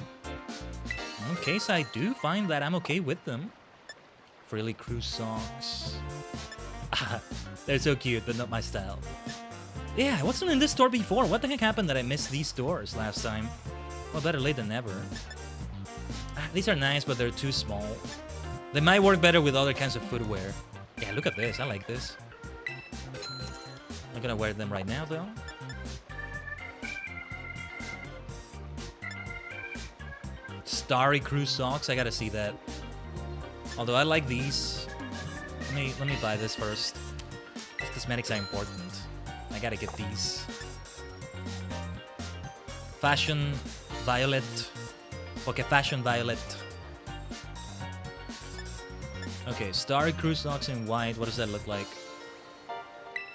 In case I do find that I'm okay with them. Frilly crew socks. They're so cute, but not my style. Yeah, I wasn't in this store before. What the heck happened that I missed these stores last time? Well, better late than never. These are nice, but they're too small. They might work better with other kinds of footwear. Yeah, look at this. I like this. I'm gonna wear them right now, though. Starry crew socks. I gotta see that. Although I like these. Let me buy this first. Cosmetics are important. I gotta get these. Fashion violet. Okay, fashion violet. Okay, starry crew socks in white. What does that look like?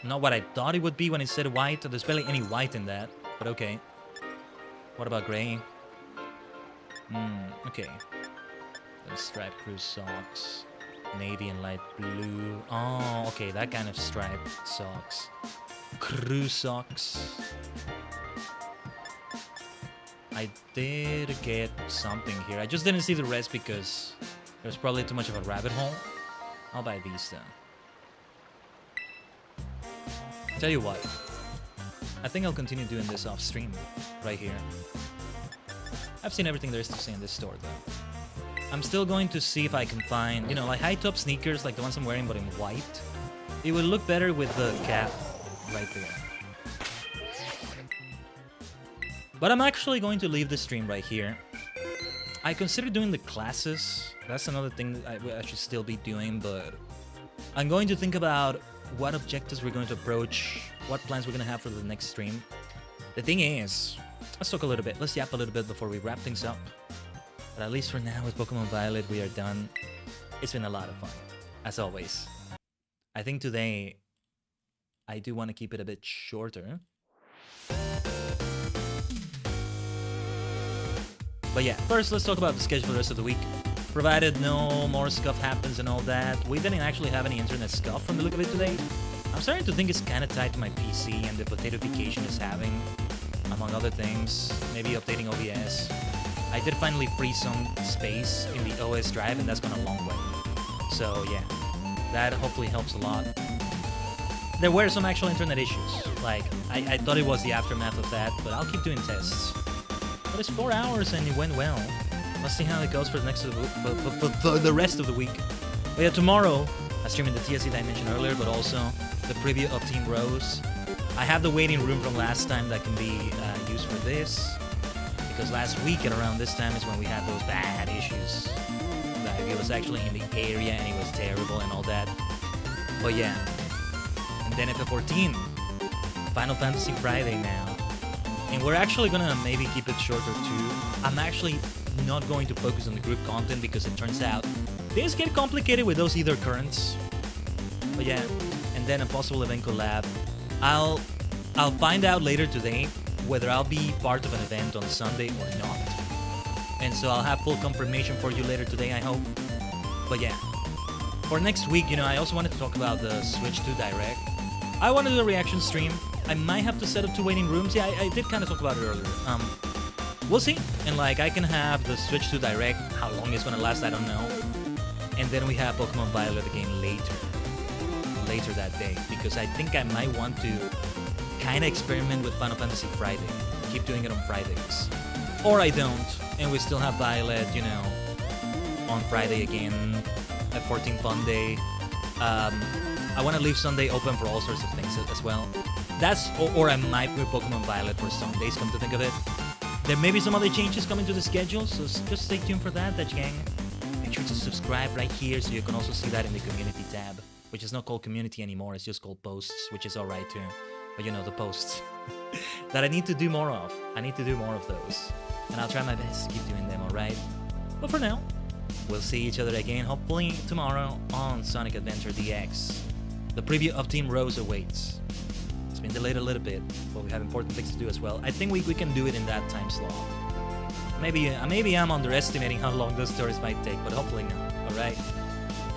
Not what I thought it would be when it said white. There's barely any white in that, but okay. What about gray? Okay. The striped crew socks. Navy and light blue. Oh, okay, that kind of striped socks. Crew socks. I did get something here. I just didn't see the rest because there's probably too much of a rabbit hole. I'll buy these then. Tell you what. I think I'll continue doing this off stream. Right here. I've seen everything there is to see in this store though. I'm still going to see if I can find, you know, like high top sneakers like the ones I'm wearing but in white. It would look better with the cap right there. But I'm actually going to leave the stream right here. I consider doing the classes. That's another thing that I should still be doing, but I'm going to think about what objectives we're going to approach, what plans we're going to have for the next stream. The thing is, let's talk a little bit. Let's yap a little bit before we wrap things up. But at least for now, with Pokemon Violet, we are done. It's been a lot of fun, as always. I think today, I do want to keep it a bit shorter. But yeah, first let's talk about the schedule for the rest of the week. Provided no more scuff happens and all that. We didn't actually have any internet scuff from the look of it today. I'm starting to think it's kind of tied to my PC and the potatofication it's having, among other things. Maybe updating OBS. I did finally free some space in the OS drive, and that's gone a long way. So yeah, that hopefully helps a lot. There were some actual internet issues. Like, I thought it was the aftermath of that, but I'll keep doing tests. But it's 4 hours and it went well. Let's see how it goes for the next of the rest of the week. But yeah, tomorrow I'm streaming the TSC that I mentioned earlier, but also the preview of Team Rose. I have the waiting room from last time that can be used for this, because last week at around this time is when we had those bad issues. Like, it was actually in the area and it was terrible and all that. But yeah, and then FF14, Final Fantasy Friday now. And we're actually gonna maybe keep it shorter too. I'm actually not going to focus on the group content because it turns out things get complicated with those Ether currents. But yeah, and then a possible event collab. I'll find out later today whether I'll be part of an event on Sunday or not. And so I'll have full confirmation for you later today, I hope. But yeah, for next week, you know, I also wanted to talk about the Switch 2 Direct. I want to do a reaction stream. I might have to set up 2 waiting rooms. Yeah, I did kind of talk about it earlier. We'll see. And like, I can have the Switch 2 Direct. How long it's gonna last, I don't know. And then we have Pokemon Violet again later that day, because I think I might want to kind of experiment with Final Fantasy Friday. Keep doing it on Fridays. Or I don't, and we still have Violet, you know, on Friday again. a 14 fun day. I want to leave Sunday open for all sorts of things as well. Or I might move Pokemon Violet for some days, come to think of it. There may be some other changes coming to the schedule, so just stay tuned for that, Tajigen. Make sure to subscribe right here so you can also see that in the community tab, which is not called community anymore, it's just called posts, which is alright too. But you know, the posts that I need to do more of. I need to do more of those. And I'll try my best to keep doing them, alright? But for now, we'll see each other again, hopefully tomorrow on Sonic Adventure DX. The preview of Team Rose awaits. It's been delayed a little bit, but we have important things to do as well. I think we can do it in that time slot. Maybe I'm underestimating how long those stories might take, but hopefully not, alright?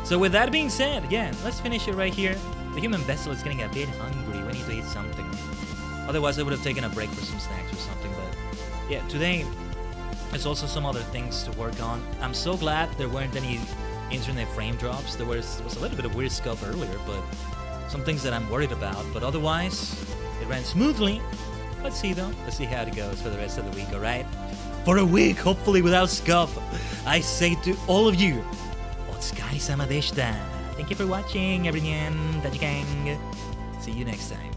So with that being said, yeah, let's finish it right here. The human vessel is getting a bit hungry. We need to eat something. Otherwise, I would have taken a break for some snacks or something, but yeah, today there's also some other things to work on. I'm so glad there weren't any internet frame drops. There was a little bit of weird stuff earlier, but some things that I'm worried about. But otherwise, it ran smoothly. Let's see though. Let's see how it goes for the rest of the week, alright? For a week, hopefully without scuff, I say to all of you, Otsukaresama deshita. Thank you for watching, everyone. Tajigen. See you next time.